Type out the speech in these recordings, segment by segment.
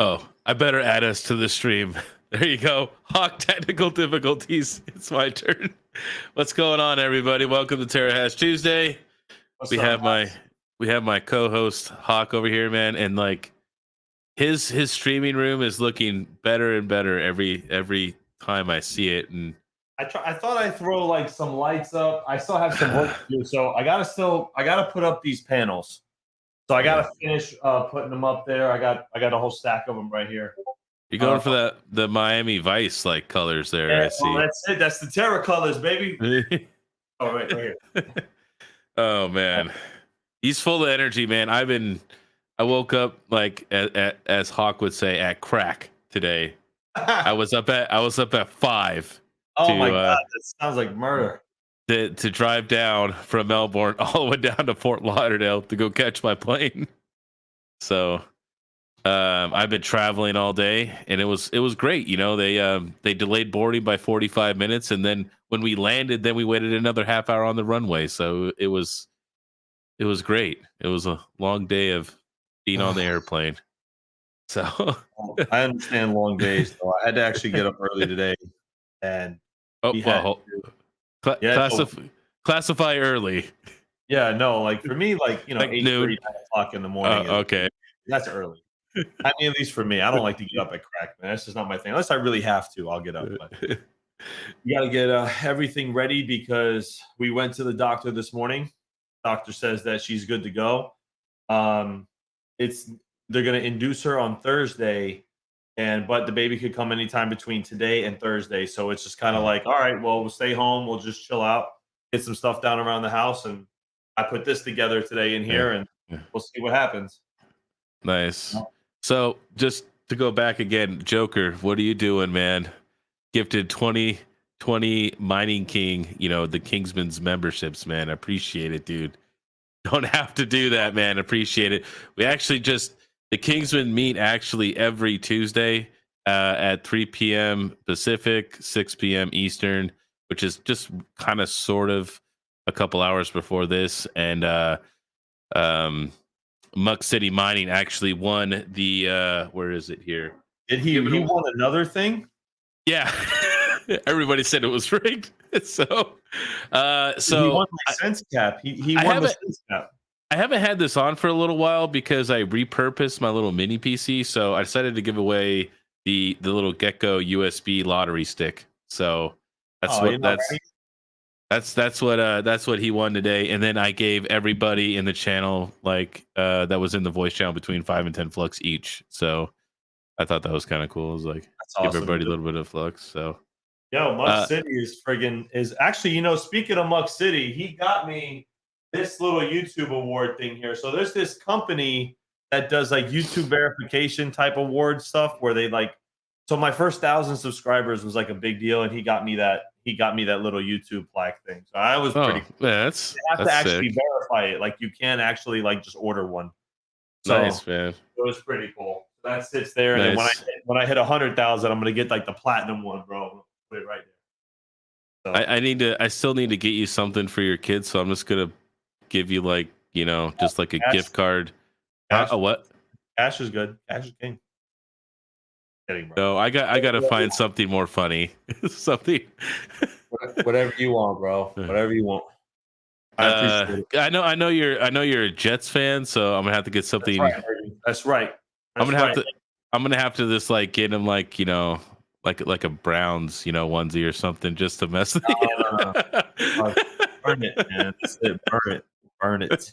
Oh, I better add us to the stream. There you go. Hawk technical difficulties. It's my turn. What's going on, everybody? Welcome to Terrahash Tuesday. What's We up, have my Max? we have my co-host Hawk over here, man, and like his streaming room is looking better and better every time I see it. And I thought I'd throw like some lights up. I still have some work to do, so I gotta put up these panels. So I gotta finish putting them up there. I got a whole stack of them right here. you're going for the Miami Vice like colors there. Yeah, I see. well, that's it. That's the Terra colors, baby. Oh, right here. Oh man, he's full of energy, man. I woke up like as Hawk would say at crack today. I was up at 5. Oh my god, that sounds like murder. To drive down from Melbourne all the way down to Fort Lauderdale to go catch my plane. So I've been traveling all day, and it was great. You know, they delayed boarding by 45 minutes, and then when we landed, then we waited another half hour on the runway. So it was great. It was a long day of being on the airplane. So I understand long days, so I had to actually get up early today, and classify early. Yeah, no, like for me, like 8:30, 9 o'clock in the morning. Okay, that's early. I mean, at least for me, I don't like to get up at crack, man. That's just not my thing. Unless I really have to, I'll get up. But you got to get everything ready because we went to the doctor this morning. Doctor says that she's good to go. They're going to induce her on Thursday, but the baby could come anytime between today and Thursday. So it's just kind of like, all right, well, we'll stay home. We'll just chill out, get some stuff down around the house. And I put this together today in here, and we'll see what happens. Nice. So just to go back again, Joker, what are you doing, man? Gifted 2020 Mining King, the Kingsman's memberships, man. I appreciate it, dude. Don't have to do that, man. Appreciate it. We actually the Kingsmen meet actually every Tuesday at 3 p.m. Pacific, 6 p.m. Eastern, which is just kind of sort of a couple hours before this. And Muck City Mining actually won the where is it here? Did he won another thing? Yeah. Everybody said it was rigged. So he won my sense cap. He won the sense cap. I haven't had this on for a little while because I repurposed my little mini PC. So I decided to give away the little Gecko USB lottery stick. So that's what he won today. And then I gave everybody in the channel that was in the voice channel between 5 and 10 Flux each. So I thought that was kind of cool. It was like give everybody a little bit of Flux. So Muck City is actually, speaking of Muck City, he got me this little YouTube award thing here. So there's this company that does like YouTube verification type award stuff where they so my first 1,000 subscribers was like a big deal, and he got me that little YouTube plaque thing. So I was pretty cool. Yeah, you have to actually verify it. Like you can't actually just order one. So nice, man. It was pretty cool. That sits there, and then when I hit 100,000, I'm gonna get the platinum one, bro. Put it right there. So. I still need to get you something for your kids, so I'm just gonna give you just like a gift card. What? Cash is good. Cash is king. Kidding, bro. No, I gotta find something more funny. Something. Whatever you want, bro. Whatever you want. I appreciate it. I know you're a Jets fan, so I'm gonna have to get something. That's right. I'm gonna have to just get him like a Browns onesie or something just to mess with Burn it, man. Burn it.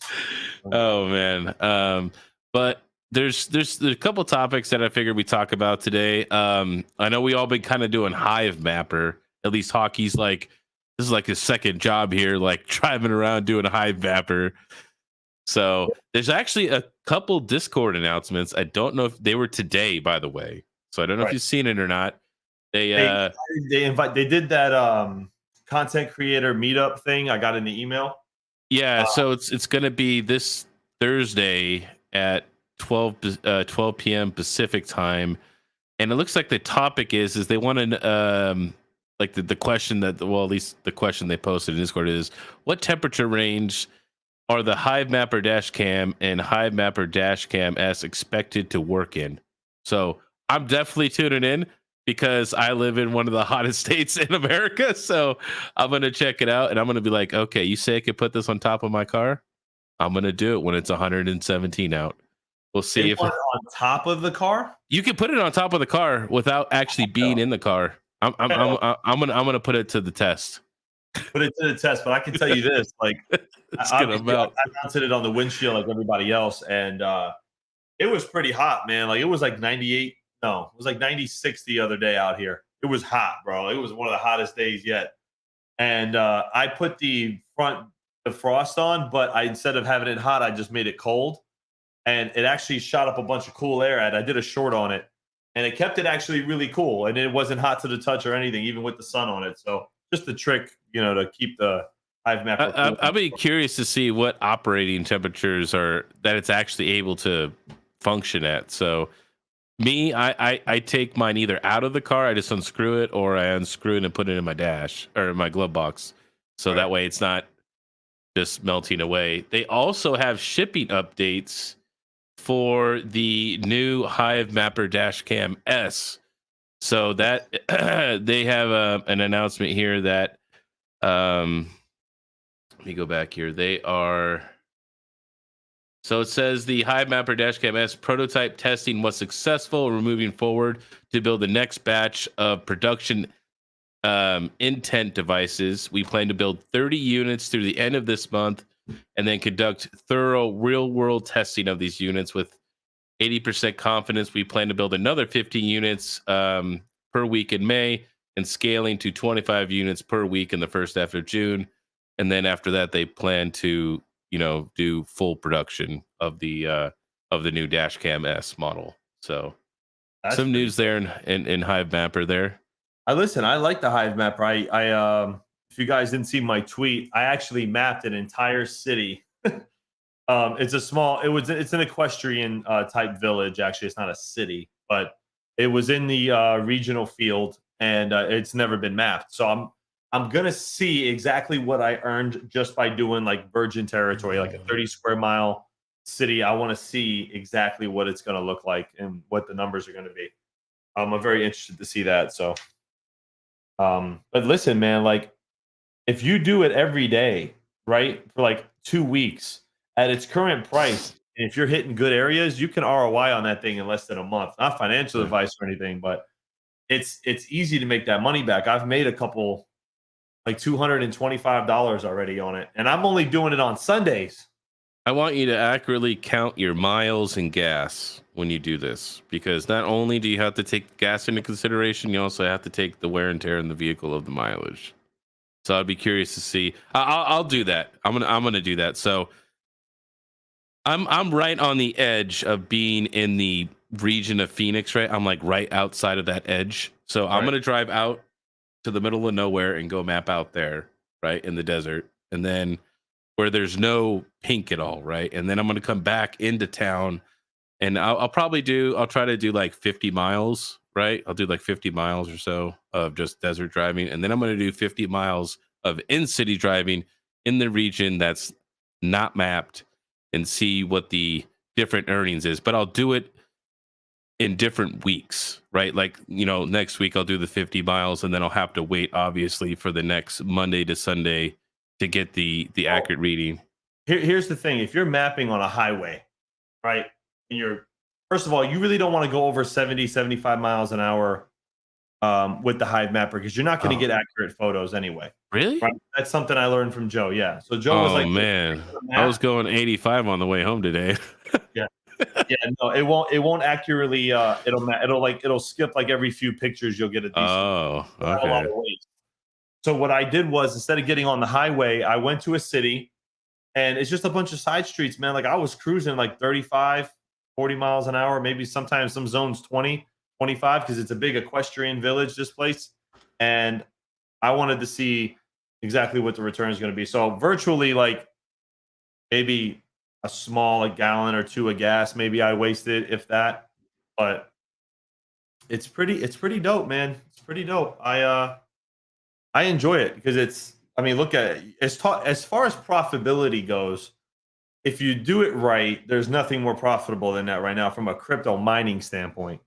Oh man. But there's a couple topics that I figured we talk about today. I know we all been kind of doing Hivemapper. At least Hockey's this is his second job here, driving around doing Hivemapper. So there's actually a couple Discord announcements. I don't know if they were today, by the way. So I don't know if you've seen it or not. They did that content creator meetup thing. I got in the email. Yeah, so it's gonna be this Thursday at 12 p.m. Pacific time, and it looks like the topic is they want to the question at least the question they posted in Discord is, what temperature range are the Hivemapper Dashcam and Hivemapper Dashcam S expected to work in? So I'm definitely tuning in because I live in one of the hottest states in America. So I'm gonna check it out and I'm gonna be like, okay, you say I could put this on top of my car? I'm gonna do it when it's 117 out. We'll They see if want it on top of the car. you can put it on top of the car without actually being in the car. I'm gonna put it to the test. Put it to the test. But I can tell you this: like, It's gonna obviously, melt. I mounted it on the windshield like everybody else, and it was pretty hot, man. Like it was like 98. No, it was like 96 the other day out here. It was hot, bro. It was one of the hottest days yet. And I put the front defrost on, but instead of having it hot, I just made it cold, and it actually shot up a bunch of cool air. I did a short on it, and it kept it actually really cool, and it wasn't hot to the touch or anything, even with the sun on it. So just a trick, to keep the Hivemapper cool. I'll be curious to see what operating temperatures are that it's actually able to function at. So me, I take mine either out of the car, I just unscrew it, or I unscrew it and put it in my dash or in my glove box. So that way it's not just melting away. They also have shipping updates for the new Hivemapper Dashcam S. So that they have an announcement here that let me go back here. They are. So it says the Hivemapper Dashcam S prototype testing was successful. We're moving forward to build the next batch of production intent devices. We plan to build 30 units through the end of this month and then conduct thorough real-world testing of these units with 80% confidence. We plan to build another 15 units per week in May and scaling to 25 units per week in the first half of June. And then after that, they plan to do full production of the new Dashcam S model. So That's some news there in Hivemapper there. I like the Hivemapper. I if you guys didn't see my tweet, I actually mapped an entire city. It's an equestrian type village. Actually, it's not a city, but it was in the regional field, and it's never been mapped. So I'm gonna see exactly what I earned just by doing like virgin territory, like a 30 square mile city. I want to see exactly what it's gonna look like and what the numbers are gonna be. I'm very interested to see that. So, but listen, man, like if you do it every day, right, for like 2 weeks at its current price, and if you're hitting good areas, you can ROI on that thing in less than a month. Not financial advice or anything, but it's easy to make that money back. I've made a couple like $225 already on it, and I'm only doing it on Sundays. I want you to accurately count your miles and gas when you do this, because not only do you have to take gas into consideration, you also have to take the wear and tear in the vehicle of the mileage. So I'd be curious to see. I'll do that. I'm gonna do that. So I'm right on the edge of being in the region of Phoenix, right? I'm like right outside of that edge. So I'm gonna drive out to the middle of nowhere and go map out there, right, in the desert, and then where there's no pink at all, right? And then I'm gonna come back into town, and I'll try to do like 50 miles, right? I'll do like 50 miles or so of just desert driving, and then I'm gonna do 50 miles of in-city driving in the region that's not mapped and see what the different earnings is. But I'll do it in different weeks, right? Like, next week I'll do the 50 miles, and then I'll have to wait, obviously, for the next Monday to Sunday to get the accurate reading. Here's the thing: if you're mapping on a highway, right, and first of all, you really don't want to go over 70, 75 miles an hour with the Hivemapper, because you're not going to get accurate photos anyway. Really? Right? That's something I learned from Joe. Yeah. So Joe was like, man, I was going 85 on the way home today. Yeah. Yeah, no, it won't accurately it'll skip like every few pictures. You'll get a decent. Oh, okay. So what I did was, instead of getting on the highway, I went to a city, and it's just a bunch of side streets, man. Like I was cruising like 35, 40 miles an hour, maybe sometimes some zones 20, 25, because it's a big equestrian village, this place. And I wanted to see exactly what the return is going to be. So virtually like maybe a gallon or two of gas, maybe I wasted, if that. But it's pretty dope, man. It's pretty dope. I enjoy it because look at it. As far as profitability goes, if you do it right, there's nothing more profitable than that right now from a crypto mining standpoint.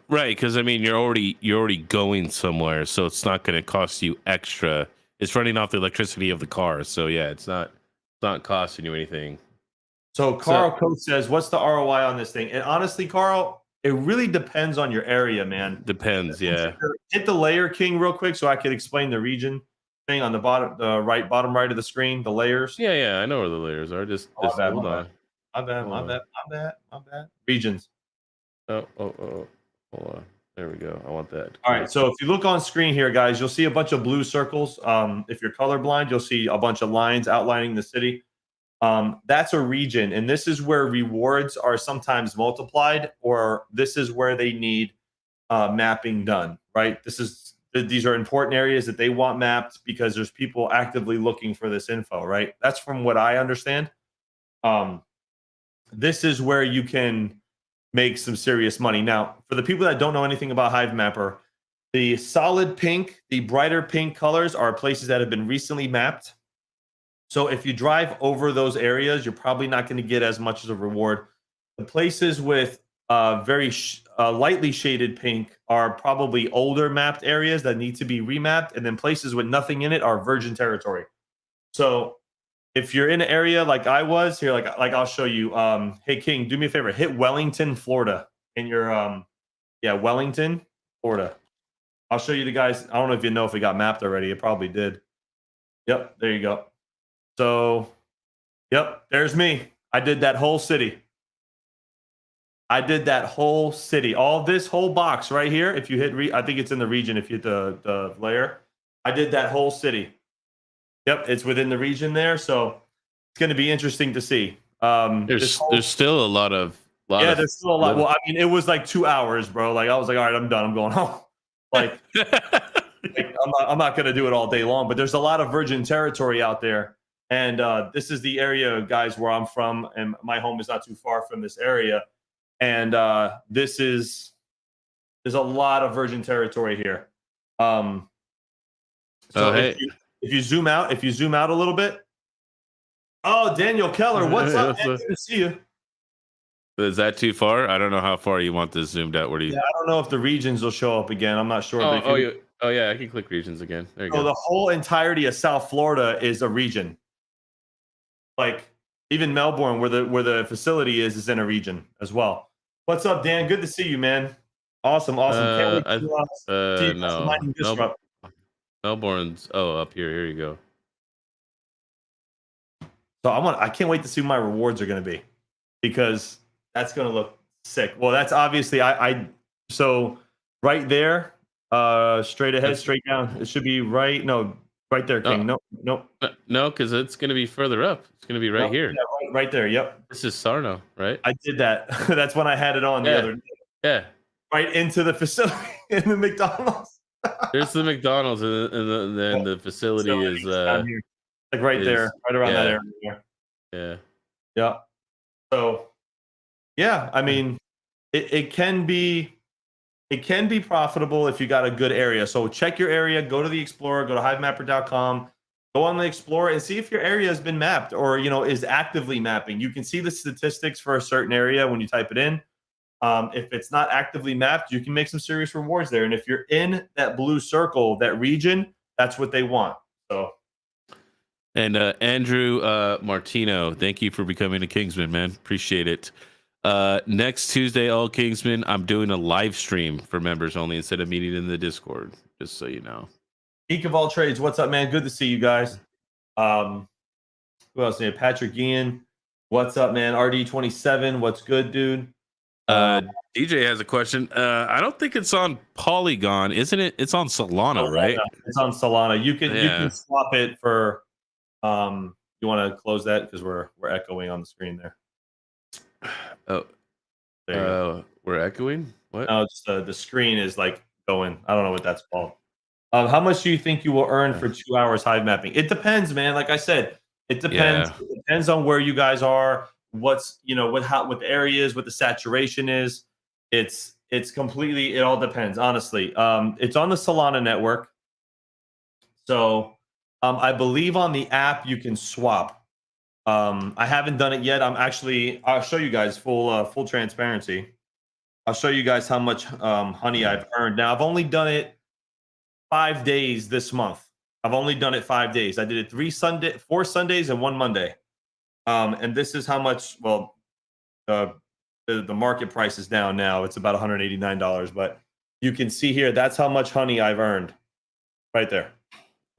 Right, because I mean you're already going somewhere, so it's not going to cost you extra. It's running off the electricity of the car, so yeah, it's not costing you anything. So So Carl Coach says, "What's the ROI on this thing?" And honestly, Carl, it really depends on your area, man. depends, yeah. Hit the layer king real quick so I could explain the region thing on the bottom right of the screen. The layers. Yeah, yeah, I know where the layers are. Just Oh, just my bad, hold my bad, on. my bad, Hold my on. bad, my bad, my bad. Regions. Oh. Hold on. There we go. I want that. All Cool. right. So if you look on screen here, guys, you'll see a bunch of blue circles. If you're colorblind, you'll see a bunch of lines outlining the city. That's a region, and this is where rewards are sometimes multiplied, or this is where they need mapping done. Right? These are important areas that they want mapped because there's people actively looking for this info. Right? That's from what I understand. Um, this is where you can make some serious money. Now, for the people that don't know anything about Hivemapper, the solid pink, the brighter pink colors are places that have been recently mapped. So if you drive over those areas, you're probably not going to get as much as a reward. The places with lightly shaded pink are probably older mapped areas that need to be remapped, and then places with nothing in it are virgin territory. So if you're in an area like I was here, like I'll show you. Hey King, do me a favor, hit Wellington, Florida, in your Wellington, Florida. I'll show you the guys. I don't know if you know if it got mapped already. It probably did. Yep, there you go. So, yep, there's me. I did that whole city. All this whole box right here. If you hit, I think it's in the region. If you hit the layer, I did that whole city. Yep, it's within the region there. So it's going to be interesting to see. There's still a There's still a lot. Well, I mean, it was like 2 hours, bro. Like I was like, all right, I'm done. I'm going home. Like, I'm not going to do it all day long. But there's a lot of virgin territory out there, and this is the area, guys, where I'm from, and my home is not too far from this area. And there's a lot of virgin territory here. So hey. if you zoom out a little bit. Oh, Daniel Keller, what's up, man? Good to see you. Is that too far? I don't know how far you want this zoomed out. What do you? Yeah, I don't know if the regions will show up again. I'm not sure. Oh yeah, I can click regions again. There you go. The whole entirety of South Florida is a region. Like even Melbourne, where the facility is in a region as well. What's up, Dan? Good to see you, man. Awesome. Can't wait to see you no. disrupt. Melbourne's up here. Here you go. So I can't wait to see what my rewards are going to be, because that's going to look sick. Well, that's obviously so right there, straight ahead, straight down. It should be right there, King. Nope. No, because it's going to be further up. It's going to be right here. Yeah, right there. Yep. This is Sarno, right? I did that. That's when I had it on the other day. Yeah. Right into the facility in the McDonald's. There's the McDonald's, and then the facility is like right there, right around that area. Yeah. Yeah. So, yeah, I mean, it can be profitable if you got a good area. So check your area, go to the Explorer, go to hivemapper.com, go on the Explorer and see if your area has been mapped or, is actively mapping. You can see the statistics for a certain area when you type it in. If it's not actively mapped, you can make some serious rewards there. And if you're in that blue circle, that region, that's what they want. So. And Andrew Martino, thank you for becoming a Kingsman, man. Appreciate it. Next Tuesday, all Kingsmen, I'm doing a live stream for members only instead of meeting in the Discord, just so you know. Geek of all trades, what's up, man? Good to see you guys. Who else? Patrick Ian, what's up, man? RD27, what's good, dude? DJ has a question. I don't think it's on Polygon, isn't it? It's on Solana, right? It's on Solana. You can swap it for. You want to close that because we're echoing on the screen there. Oh, we're echoing. What? No, it's the screen is like going. I don't know what that's called. How much do you think you will earn for 2 hours hive mapping? It depends, man. Like I said, it depends. Yeah. It depends on where you guys are. What's what the area is, what the saturation is. It's completely. It all depends, honestly. It's on the Solana network, so I believe on the app you can swap. I haven't done it yet. I'll show you guys full transparency. I'll show you guys how much honey I've earned. Now I've only done it 5 days this month. I've only done it 5 days. I did it 4 Sundays and 1 Monday. And this is how much. Well, uh, the market price is down now. It's about $189, but you can see here that's how much honey I've earned right there.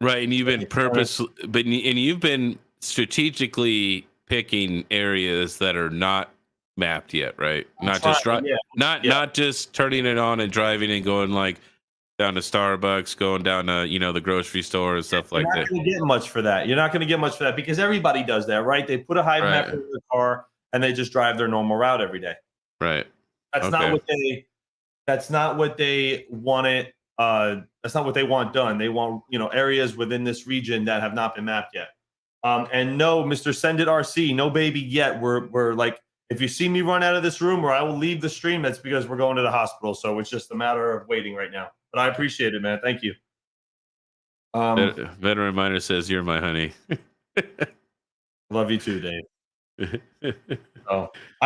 Right, and you've been you've been strategically picking areas that are not mapped yet, right? Not just turning it on and driving and going like down to Starbucks, going down to the grocery store and stuff like that. You're not going to get much for that. You're not going to get much for that because everybody does that, right? They put a Hivemapper in the car and they just drive their normal route every day. Right. That's not what they. That's not what they wanted. That's not what they want done. They want areas within this region that have not been mapped yet. And no, Mr. Send It RC, no baby yet. We're like, if you see me run out of this room or I will leave the stream, that's because we're going to the hospital. So it's just a matter of waiting right now. But I appreciate it, man. Thank you. Veteran Miner says, "You're my honey." Love you too, Dave.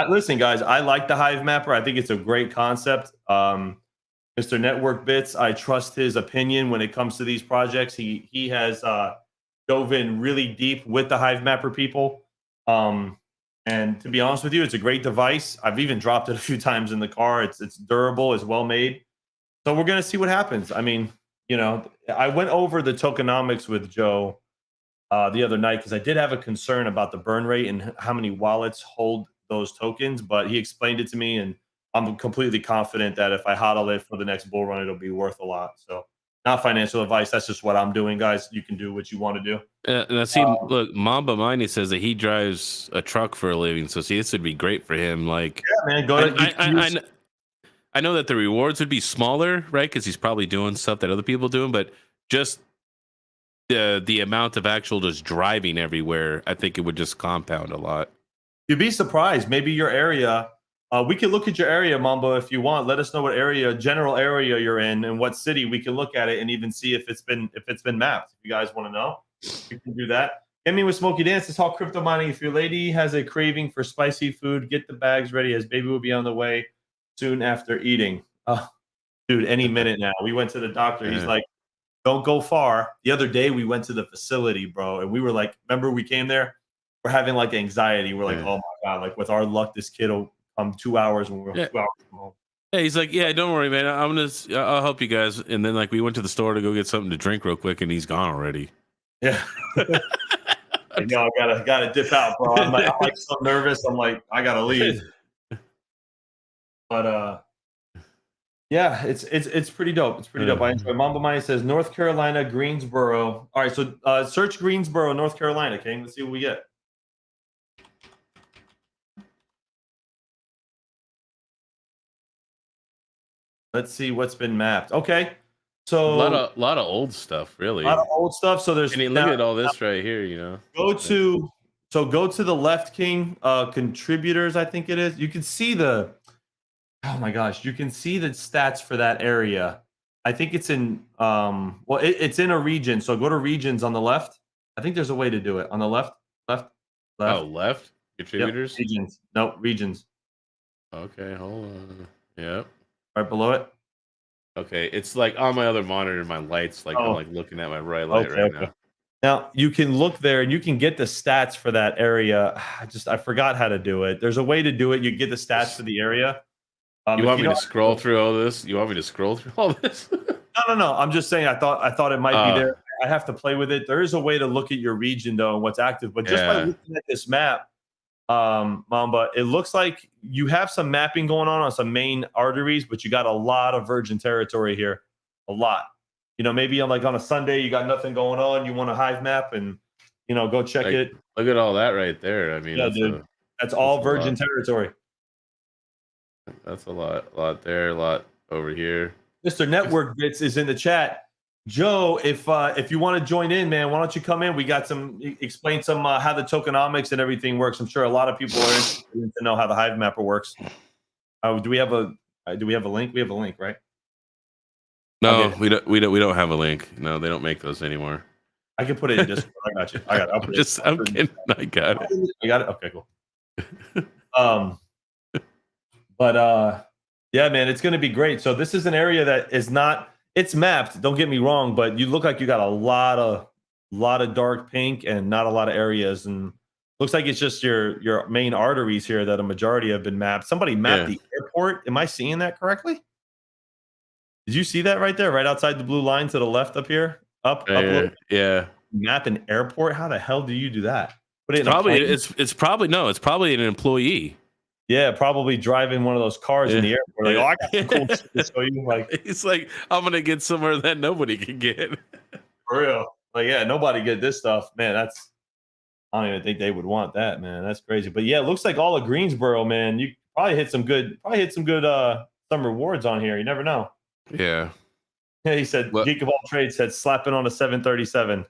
Listen, guys, I like the Hivemapper. I think it's a great concept. Mr. Network Bits, I trust his opinion when it comes to these projects. He has dove in really deep with the Hivemapper people. And to be honest with you, it's a great device. I've even dropped it a few times in the car. It's durable, it's well made. So we're gonna see what happens. I mean, I went over the tokenomics with Joe the other night because I did have a concern about the burn rate and how many wallets hold those tokens, but he explained it to me, and I'm completely confident that if I hodl it for the next bull run, it'll be worth a lot. So, not financial advice. That's just what I'm doing, guys. You can do what you want to do. Look, Mamba Miney says that he drives a truck for a living, so this would be great for him. Like, yeah, man, I know that the rewards would be smaller, right? Because he's probably doing stuff that other people doing, but just the amount of actual just driving everywhere, I think it would just compound a lot. You'd be surprised. Maybe your area. We can look at your area, Mambo, if you want. Let us know what general area you're in, and what city. We can look at it and even see if it's been mapped. If you guys want to know, we can do that. Hit me with Smoky Dance. It's all crypto mining. If your lady has a craving for spicy food, get the bags ready, as baby will be on the way soon after eating. Dude, any minute now. We went to the doctor. Yeah. He's like, don't go far. The other day we went to the facility, bro, and we were like, remember we came there? We're having like anxiety. We're like, oh my God, like with our luck, this kid will come 2 hours when we're 2 hours from home. Yeah, he's like, yeah, don't worry, man. I'll help you guys. And then like we went to the store to go get something to drink real quick, and he's gone already. Yeah. I gotta dip out, bro. I'm like so nervous. I'm like, I gotta leave. But yeah, it's pretty dope. It's pretty dope. I enjoy. Mamba Maya says North Carolina, Greensboro. All right, so search Greensboro, North Carolina, King. Let's see what we get. Let's see what's been mapped. Okay, so a lot of old stuff, really. A lot of old stuff. So there's. Look at all this right here. Go to the left, King. Contributors, I think it is. You can see the. Oh my gosh, you can see the stats for that area. I think it's in it's in a region. So go to regions on the left. I think there's a way to do it on the left. Oh, left contributors. Yep. Regions. No, regions. Okay, hold on. Yep. Right below it. Okay, it's like on my other monitor. My lights I'm like looking at my right light now. Now you can look there and you can get the stats for that area. I forgot how to do it. There's a way to do it. You get the stats for the area. You want me to scroll through all this? You want me to scroll through all this? No. I'm just saying. I thought it might be there. I have to play with it. There is a way to look at your region though and what's active. But just by looking at this map, Mamba, it looks like you have some mapping going on some main arteries, but you got a lot of virgin territory here. A lot. Maybe on a Sunday you got nothing going on. You want a hive map and go check it. Look at all that right there. I mean, yeah, that's all virgin territory. That's a lot there, a lot over here. Mr. Network Bits is in the chat. Joe, if you want to join in, man, why don't you come in? We got explain some how the tokenomics and everything works. I'm sure a lot of people are interested to know how the Hivemapper works. Do we have a link? We have a link, right? No, we don't have a link. No, they don't make those anymore. I can put it in Discord. I got you. I'm kidding. I got it. I got it. Okay, cool. But Yeah, man, it's going to be great. So this is an area that is not, it's mapped. Don't get me wrong, but you look like you got a lot of dark pink and not a lot of areas. And looks like it's just your main arteries here that a majority have been mapped. Somebody mapped Yeah. the airport. Am I seeing that correctly? Did you see that right there, right outside the blue line to the left up here? Up a little. Yeah. Map an airport? How the hell do you do that? Put it It's in a probably plane? it's probably no, it's probably an employee. Yeah, probably driving one of those cars in Yeah. the airport. Like, Yeah. oh, I got some cool shit to show you. Like, It's like I'm gonna get somewhere that nobody can get. for real. Like, yeah, nobody get this stuff. Man, that's I don't even think they would want that, man. That's crazy. But yeah, it looks like all of Greensboro, man. You probably hit some good some rewards on here. You never know. Yeah. Yeah, he said Well, Geek of all trades said slapping on a 737.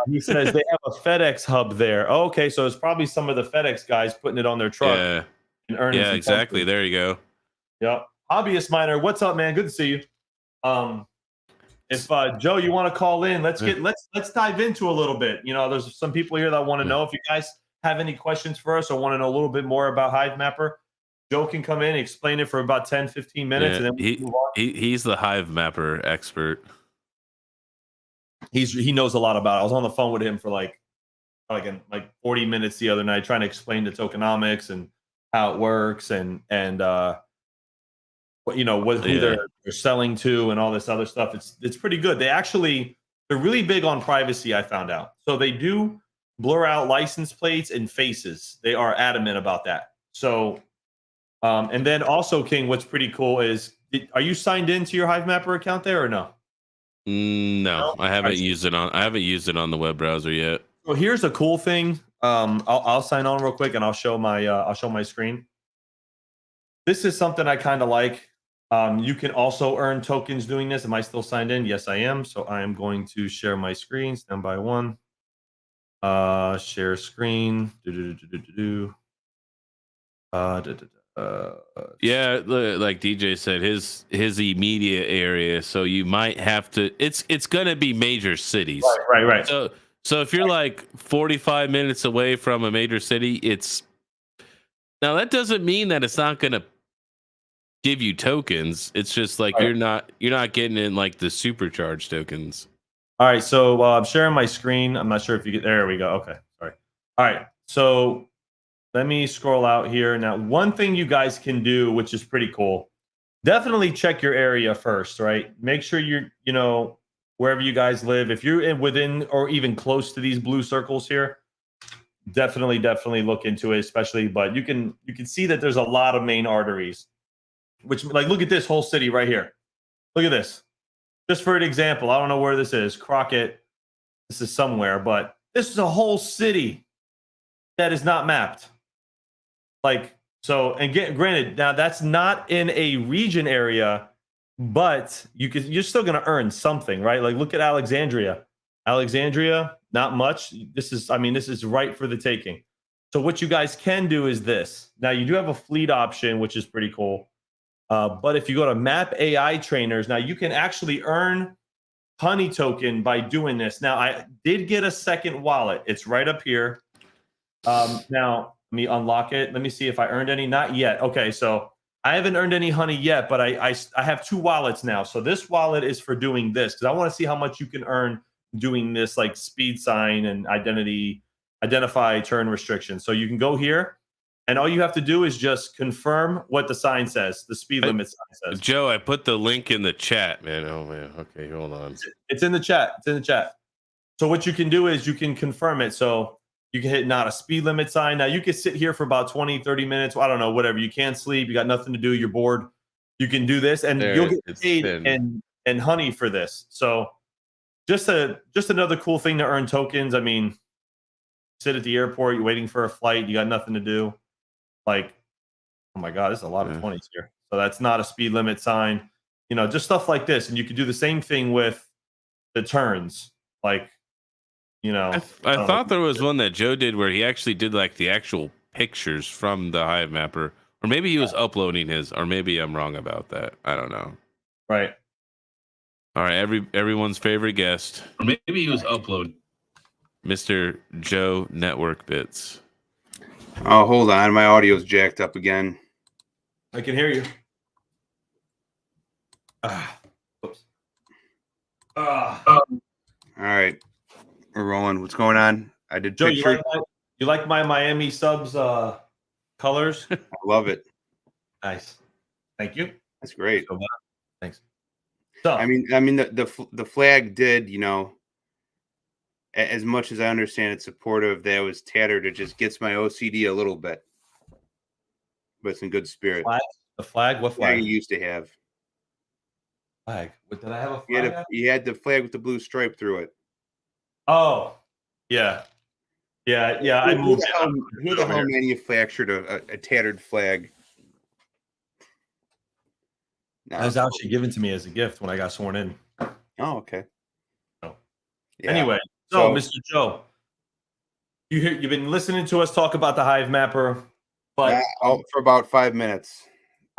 He says they have a FedEx hub there. Oh, okay, so it's probably some of the FedEx guys putting it on their truck yeah. and earning. Yeah, some exactly. tokens. There you go. Yep. Hobbyist miner, what's up, man? Good to see you. If Joe, you want to call in, let's dive into a little bit. You know, there's some people here that want to know if you guys have any questions for us or want to know a little bit more about Hivemapper. Joe can come in, explain it for about 10, 15 minutes, and then we can move on. He's the Hivemapper expert. He knows a lot about it. I was on the phone with him for like 40 minutes the other night trying to explain the tokenomics and how it works and who they're selling to and all this other stuff. It's pretty good. They're really big on privacy, I found out. So they do blur out license plates and faces. They are adamant about that. So and then also, King, what's pretty cool is are you signed into your Hivemapper account there or no? No, I haven't used it on the web browser yet. So here's a cool thing. I'll sign on real quick and I'll show my screen. This is something I kind of like. You can also earn tokens doing this. Am I still signed in? Yes, I am. So I am going to share my screen. Stand by one. Share screen. Yeah, like DJ said, his immediate area. So you might have to. It's gonna be major cities. Right. So if you're like 45 minutes away from a major city, now that doesn't mean that it's not gonna give you tokens. It's just like you're not getting in like the supercharged tokens. All right, so I'm sharing my screen. I'm not sure if you get there. We go. Okay, sorry. All right, so let me scroll out here. Now, one thing you guys can do, which is pretty cool, definitely check your area first, right? Make sure you're, wherever you guys live. If you're within or even close to these blue circles here, definitely look into it, especially. But you can see that there's a lot of main arteries, which like look at this whole city right here. Look at this. Just for an example, I don't know where this is. Crockett. This is somewhere, but this is a whole city that is not mapped. Like, so, and granted, now that's not in a region area, but you're still going to earn something, right? Like, look at Alexandria. Alexandria, not much. This is right for the taking. So what you guys can do is this. Now, you do have a fleet option, which is pretty cool. But if you go to Map AI Trainers, now you can actually earn Honey token by doing this. Now, I did get a second wallet. It's right up here. Now, let me unlock it. Let me see if I earned any. Not yet. Okay, so I haven't earned any honey yet, but I have two wallets now. So this wallet is for doing this because I want to see how much you can earn doing this, like speed sign and identify turn restrictions. So you can go here, and all you have to do is just confirm what the sign says, the speed limit sign says. Joe, I put the link in the chat, man. Oh man. Okay, hold on. It's in the chat. It's in the chat. So what you can do is you can confirm it. So you can hit not a speed limit sign. Now you can sit here for about 20, 30 minutes. I don't know, whatever. You can't sleep. You got nothing to do. You're bored. You can do this and you'll get paid and honey for this. So just another cool thing to earn tokens. I mean, sit at the airport, you're waiting for a flight, you got nothing to do. Like, oh my God, there's a lot of 20s here. So that's not a speed limit sign. Just stuff like this. And you can do the same thing with the turns. Like, I thought there was one that Joe did where he actually did like the actual pictures from the Hivemapper, or maybe he was uploading his, or maybe I'm wrong about that. I don't know. Right. All right, everyone's favorite guest, or maybe he was uploading, Mr. Joe Network Bits. Oh, hold on, my audio's jacked up again. I can hear you. Oops. All right, we're rolling. What's going on? I did Joe, pictures. you like my Miami Subs colors? I love it. Nice. Thank you. That's great. Thanks. So I mean, the flag did, you know, as much as I understand it's supportive, that was tattered. It just gets my OCD a little bit, but it's in good spirit. the flag? What Flag flag? you used to have. Flag. What, did I have a flag? You had the flag with the blue stripe through it. Oh, yeah. Yeah. I moved it. Who the hell manufactured a tattered flag? No. That was actually given to me as a gift when I got sworn in. Oh, okay. So, Yeah. anyway, so Mr. Joe, you've been listening to us talk about the Hivemapper, but for about 5 minutes.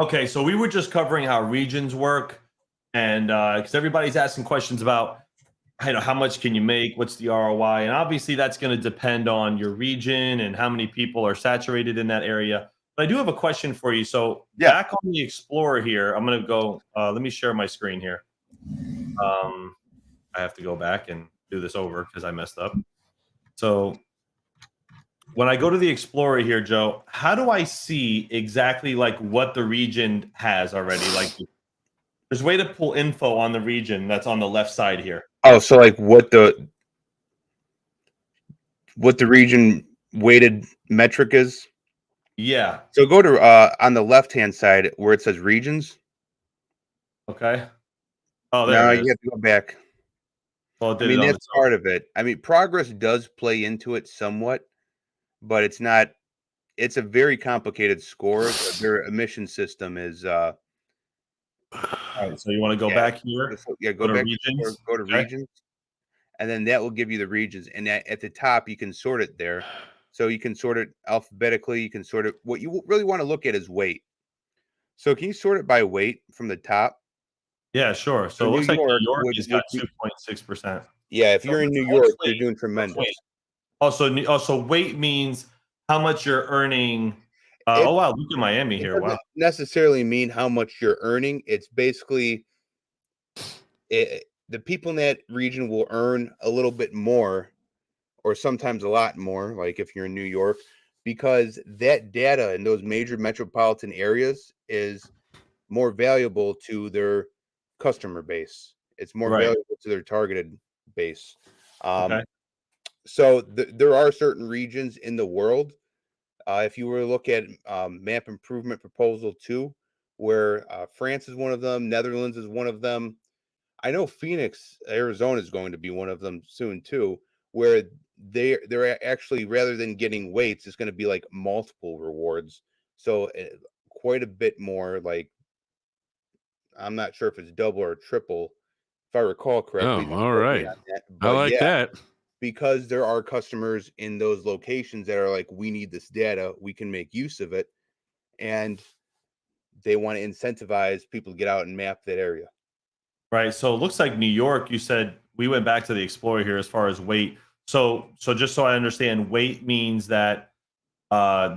Okay, so we were just covering how regions work, and because everybody's asking questions about, how much can you make, what's the ROI, and obviously that's going to depend on your region and how many people are saturated in that area. But I do have a question for you. So back on the Explorer here, I'm going to go. Let me share my screen here. I have to go back and do this over because I messed up. So when I go to the Explorer here, Joe, how do I see exactly like what the region has already? Like, there's a way to pull info on the region that's on the left side here. Oh, so like what the region weighted metric is? Yeah. So go to on the left-hand side where it says regions. Okay. Oh, there it is. You have to go back. Well, I mean, that's part of it. I mean, progress does play into it somewhat, but it's not. It's a very complicated score. Their emission system is. All right, so you want to go back here? Go back. Regions. Go to regions, and then that will give you the regions. And at the top, you can sort it there. So you can sort it alphabetically. You can sort it. What you really want to look at is weight. So can you sort it by weight from the top? Yeah, sure. So it looks like New York has got 2.6%. Yeah, if you're in New York, you're doing tremendous. Also, weight means how much you're earning. Oh wow, look at Miami here. Wow. Necessarily mean how much you're earning. It's basically the people in that region will earn a little bit more, or sometimes a lot more. Like if you're in New York, because that data in those major metropolitan areas is more valuable to their customer base. It's more valuable to their targeted base. Okay. So there are certain regions in the world. If you were to look at Map Improvement Proposal 2, where France is one of them, Netherlands is one of them. I know Phoenix, Arizona is going to be one of them soon too, where they're actually, rather than getting weights, it's going to be like multiple rewards. So quite a bit more, like, I'm not sure if it's double or triple, if I recall correctly. Oh, all right. But I like that. Because there are customers in those locations that are like, we need this data, we can make use of it, and they want to incentivize people to get out and map that area. Right. So it looks like New York, you said, we went back to the Explorer here as far as weight. So just so I understand, weight means that the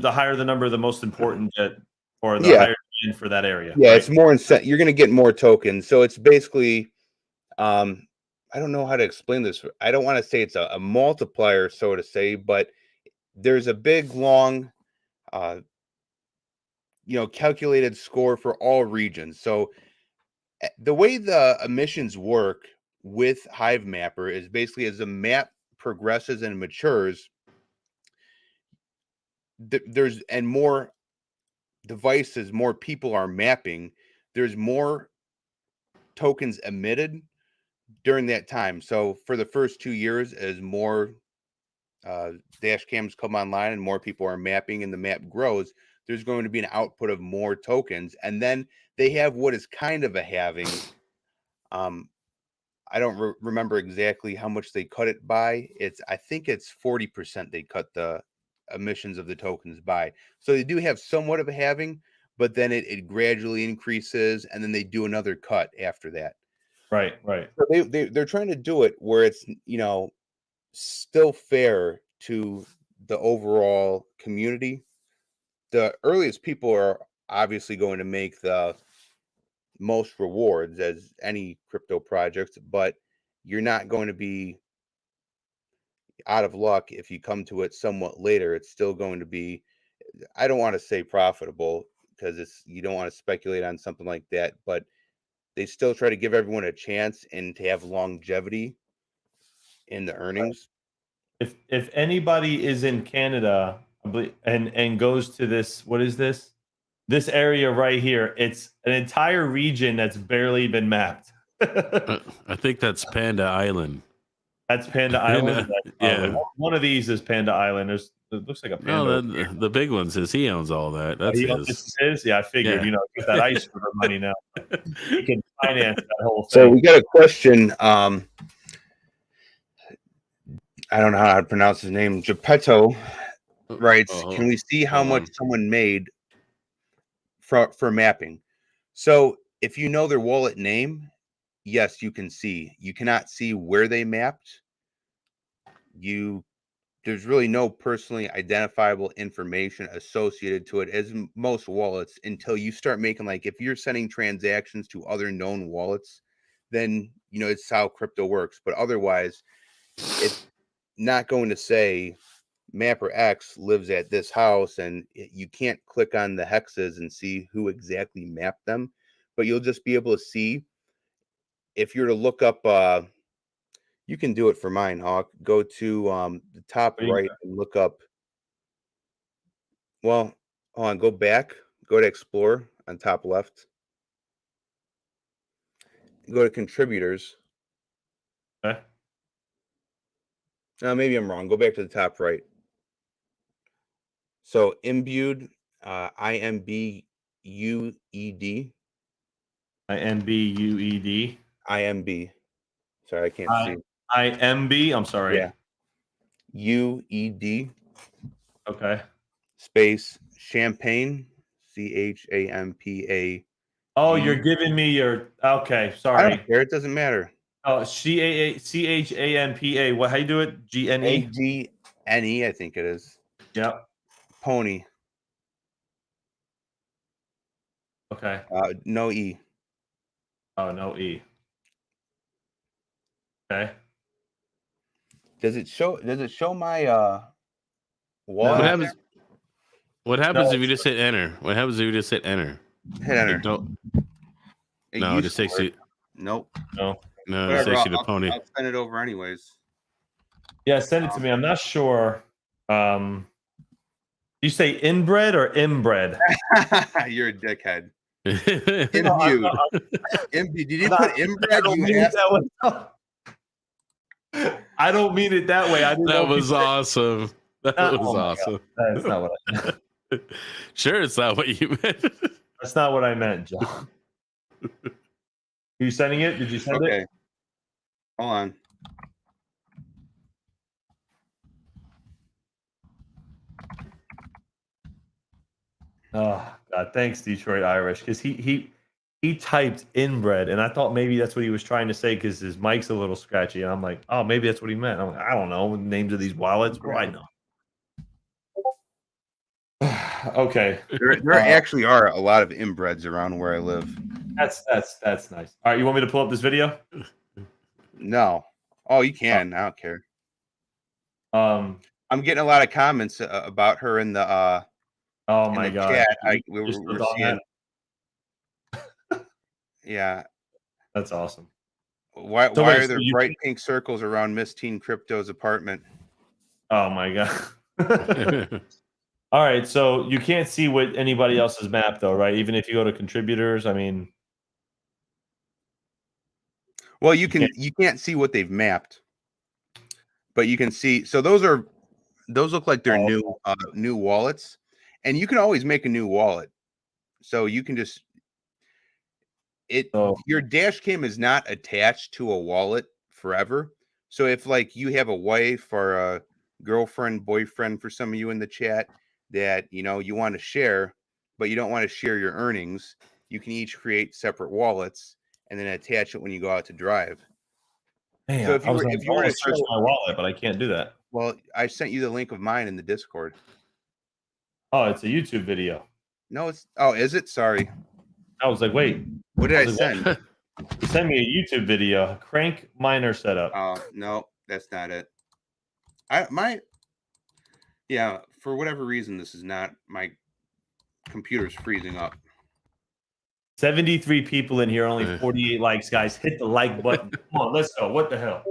higher the number, the most important or the higher end for that area. Yeah, right? it's more you're going to get more tokens. So it's basically, I don't know how to explain this. I don't want to say it's a multiplier, so to say, but there's a big, long, calculated score for all regions. So the way the emissions work with Hivemapper is basically, as the map progresses and matures, there's more devices, more people are mapping, there's more tokens emitted during that time. So for the first 2 years, as more dash cams come online and more people are mapping and the map grows, there's going to be an output of more tokens. And then they have what is kind of a halving. I don't remember exactly how much they cut it by. I think it's 40% they cut the emissions of the tokens by. So they do have somewhat of a halving, but then it gradually increases, and then they do another cut after that. Right. So they're trying to do it where it's, still fair to the overall community. The earliest people are obviously going to make the most rewards as any crypto project, but you're not going to be out of luck if you come to it somewhat later. It's still going to be, I don't want to say profitable because you don't want to speculate on something like that, but they still try to give everyone a chance and to have longevity in the earnings. If anybody is in Canada, I believe, and goes to this, what is this? This area right here, it's an entire region that's barely been mapped. I think that's Panda Island. That's Panda Island. Yeah. One of these is Panda Island. It looks like a panda. No, the big one says he owns all that. That's This is his. Yeah, I figured. Yeah. You know, get that ice river money now. He can finance that whole thing. So we got a question. I don't know how to pronounce his name. Geppetto writes, "Can we see how much someone made for mapping?" So if you know their wallet name, yes, you can see. You cannot see where they mapped. There's really no personally identifiable information associated to it as most wallets until you start making, like, if you're sending transactions to other known wallets, then you know it's how crypto works. But otherwise, it's not going to say Mapper X lives at this house, and you can't click on the hexes and see who exactly mapped them, but you'll just be able to see. If you're to look up, you can do it for mine, Hawk. Go to the top right and look up. Well, hold on, go back, go to Explore on top left. Go to contributors. Okay. Maybe I'm wrong. Go back to the top right. So imbued, IMBUED. IMBUED. IMB. Sorry, I can't see. IMB. I'm sorry. Yeah. UED. Okay. Space Champagne. CHAMPA. Oh, you're giving me your. Okay, sorry. I don't care. It doesn't matter. Oh, CHAMPA. What? How you do it? GNE. AGNE, I think it is. Yep. Pony. Okay. No E. Oh, no E. Okay. Does it show my What wallet? happens? What happens if you just hit enter? What happens if you just hit enter? Hit enter. Like, no, it just takes you. Nope. No. No, it takes you to Pony. I'll send it over anyways. Yeah, send it to me. I'm not sure. You say inbred or inbred? You're a dickhead. Imbued. Did you put inbred? I don't mean it that way. That was awesome. That was awesome. That's not what I meant. Sure, it's not what you meant. That's not what I meant, John. Are you sending it? Did you send it? Okay. Hold on. Oh God, thanks, Detroit Irish, because he typed inbred, and I thought maybe that's what he was trying to say because his mic's a little scratchy, and I'm like, oh, maybe that's what he meant. I'm like, I don't know names of these wallets. What do I know? Okay, there actually are a lot of inbreds around where I live. that's nice. All right, you want me to pull up this video? No. Oh, you can. I don't care. I'm getting a lot of comments about her in the oh my God, chat. We're seeing. Yeah, that's awesome. Why are there bright pink circles around Miss Teen Crypto's apartment? Oh my God. All right, so you can't see what anybody else's map though, right? Even if you go to contributors, I mean. Well, you can't see what they've mapped, but you can see. So those look like they're new wallets, and you can always make a new wallet. So you can just your dash cam is not attached to a wallet forever. So if like you have a wife or a girlfriend, boyfriend for some of you in the chat that you want to share, but you don't want to share your earnings, you can each create separate wallets and then attach it when you go out to drive. Man, so if you were to search my wallet, but I can't do that. Well, I sent you the link of mine in the Discord. Oh, it's a YouTube video. No, is it? Sorry. I was like, wait, What did I was like, send? send me a YouTube video. Crank miner setup. Oh, no, that's not it. Yeah, for whatever reason, this is not my computer's freezing up. 73 people in here, only 48 likes, guys. Hit the like button. Come on, let's go. What the hell?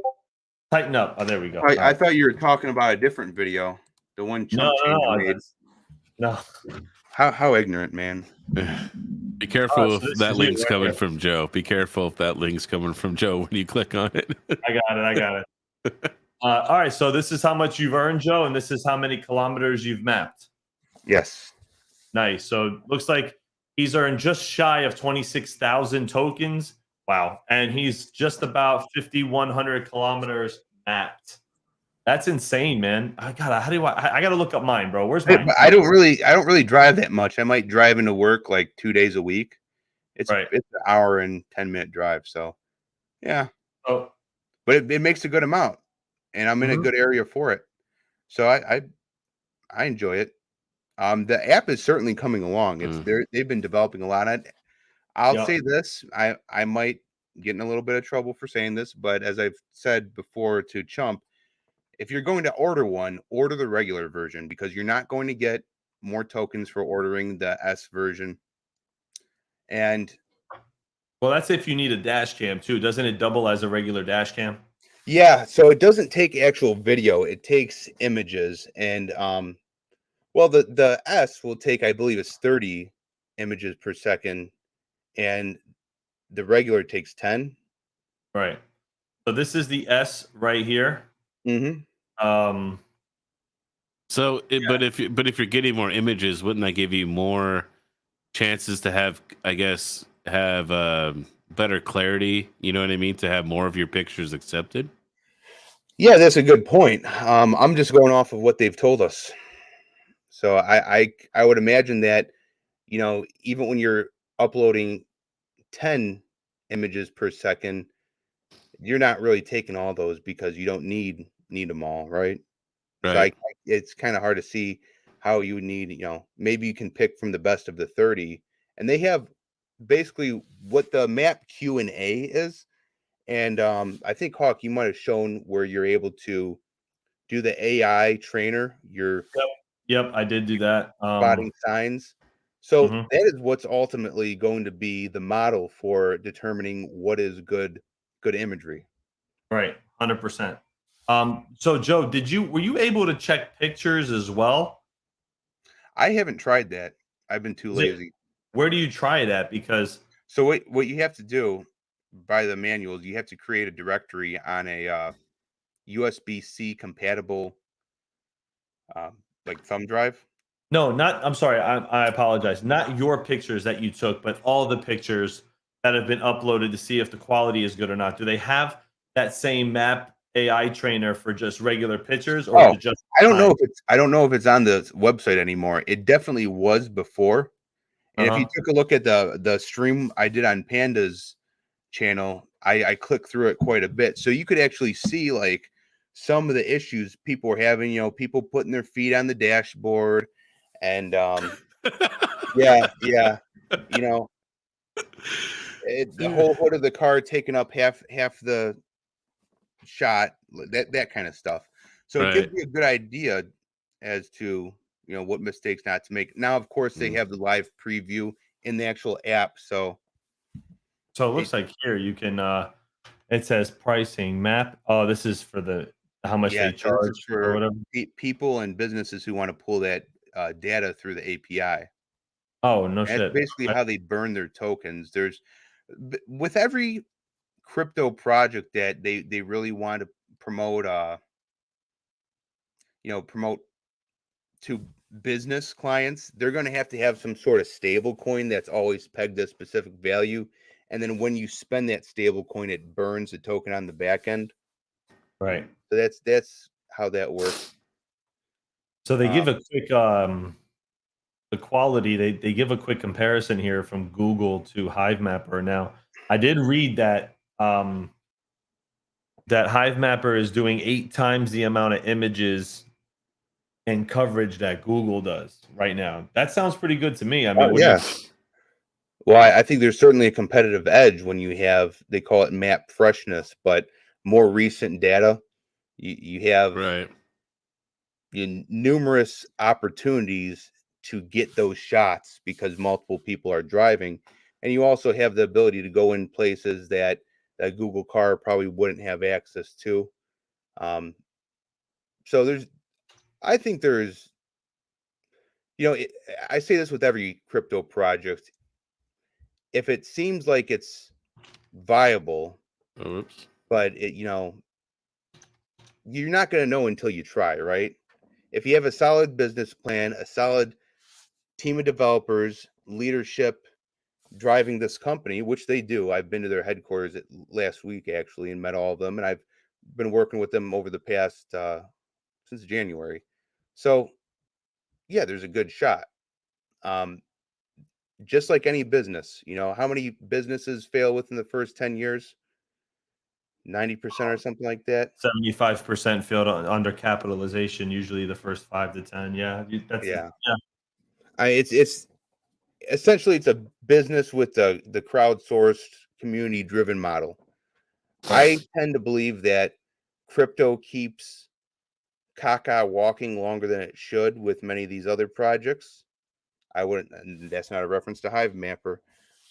Tighten up. Oh, there we go. I thought you were talking about a different video, the one Chump Change made. No. How ignorant, man. Be careful if so this that is link's it right coming here. from Joe. Be careful if that link's coming from Joe when you click on it. I got it. All right, so this is how much you've earned, Joe, and this is how many kilometers you've mapped. Yes. Nice. So looks like he's earned just shy of 26,000 tokens. Wow. And he's just about 5,100 kilometers mapped. That's insane, man. I gotta look up mine, bro. Where's mine? I don't really drive that much. I might drive into work like 2 days a week. It's Right. it's an hour and 10-minute drive. So yeah. Oh, But it makes a good amount. And I'm in a good area for it. So I enjoy it. The app is certainly coming along. They've been developing a lot. I'll say this. I might get in a little bit of trouble for saying this, but as I've said before to Chump, if you're going to order one, order the regular version because you're not going to get more tokens for ordering the S version. And well, that's if you need a dash cam too. Doesn't it double as a regular dash cam? yeah, so it doesn't take actual video, it takes images. And well, the S will take, I believe it's 30 images per second, and the regular takes 10. Right. So this is the S right here. Mm-hmm. So, but if you're getting more images, wouldn't that give you more chances to have, I guess, better clarity? You know what I mean? To have more of your pictures accepted. Yeah, that's a good point. I'm just going off of what they've told us. So I would imagine that, you know, even when you're uploading 10 images per second, you're not really taking all those because you don't need them all, right? Right. So it's kind of hard to see how you would need, you know, maybe you can pick from the best of the 30, and they have basically what the map Q&A is. And I think Hawk, you might have shown where you're able to do the AI trainer, your Yep, I did do that. spotting signs. So Mhm. that is what's ultimately going to be the model for determining what is good imagery. Right, 100%. So Joe, were you able to check pictures as well? I haven't tried that. I've been too lazy. Where do you try it at? Because So what you have to do by the manuals, you have to create a directory on a USB-C compatible like thumb drive. no, not. I'm sorry. I apologize. Not your pictures that you took, but all the pictures that have been uploaded to see if the quality is good or not. Do they have that same map AI trainer for just regular pictures, or is it just? I don't know if it's on the website anymore. It definitely was before. And if you took a look at the stream I did on Panda's channel, I clicked through it quite a bit. So you could actually see like some of the issues people were having, you know, people putting their feet on the dashboard and yeah, you know, the whole hood of the car taking up half the shot, that kind of stuff. So it gives you a good idea as to, you know, what mistakes not to make. Now, of course, they have the live preview in the actual app. So it looks like here you can. It says pricing map. Oh, this is for how much they so this charge is or for whatever. people and businesses who want to pull that data through the API. Oh, no That's shit. basically how they burn their tokens. With every crypto project that they really want to promote, promote to business clients, they're going to have some sort of stable coin that's always pegged to a specific value. And then when you spend that stable coin, it burns the token on the back end. Right. So that's how that works. So they give a quick the quality, they give a quick comparison here from Google to Hivemapper. Now, I did read that that Hivemapper is doing 8 times the amount of images and coverage that Google does right now. That sounds pretty good to me. I mean, what do you think? Well, I think there's certainly a competitive edge when you have, they call it map freshness, but more recent data. You have Right. numerous opportunities to get those shots because multiple people are driving. And you also have the ability to go in places that a Google car probably wouldn't have access to. Um, so I think there's, I say this with every crypto project. If it seems like it's viable, Oops. but you're not going to know until you try, right? If you have a solid business plan, a solid team of developers, leadership driving this company, which they do. I've been to their headquarters last week actually and met all of them, and I've been working with them over the past since January. So yeah, there's a good shot. Um, just like any business, how many businesses fail within the first 10 years? 90% or something like that. 75% failed under capitalization, usually the first 5 to 10. Yeah, Yeah. yeah. It's essentially it's a business with the crowdsourced community driven model. Right. I tend to believe that crypto keeps caca walking longer than it should with many of these other projects. I wouldn't, and that's not a reference to Hivemapper,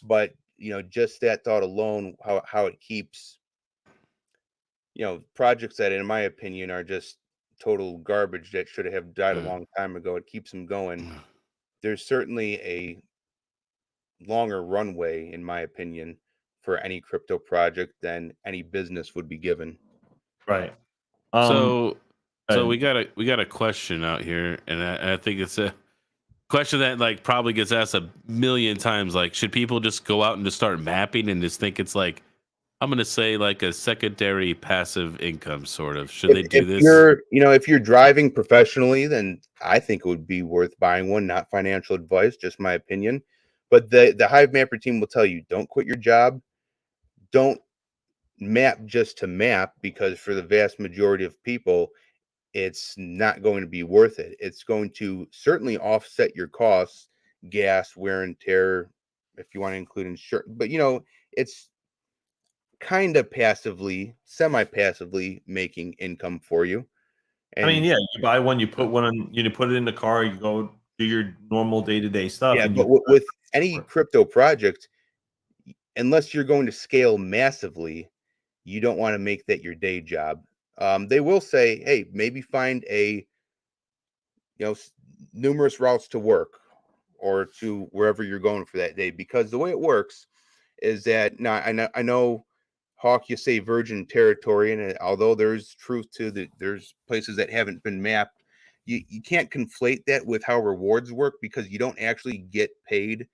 but just that thought alone, how it keeps, projects that, in my opinion, are just total garbage that should have died a Mm. long time ago. It keeps them going. There's certainly a longer runway, in my opinion, for any crypto project than any business would be given. Right. So And we got a question out here, and I think it's a question that like probably gets asked a million times. Like, should people just go out and just start mapping and just think it's like, I'm gonna say like a secondary passive income sort of? Should they do If this? you're driving professionally, then I think it would be worth buying one. Not financial advice, just my opinion. But the Hivemapper team will tell you, don't quit your job. Don't map just to map, because for the vast majority of people, it's not going to be worth it. It's going to certainly offset your costs, gas, wear and tear, if you want to include insurance. But it's kind of passively, semi-passively making income for you. I mean, And yeah, you buy one, you put one on, put it in the car, you go do your normal day-to-day stuff, yeah, and but you with any crypto project, unless you're going to scale massively, you don't want to make that your day job. They will say, hey, maybe find numerous routes to work or to wherever you're going for that day, because the way it works is that now I know Hawk, you say virgin territory, and although there's truth to there's places that haven't been mapped. You can't conflate that with how rewards work, because you don't actually get paid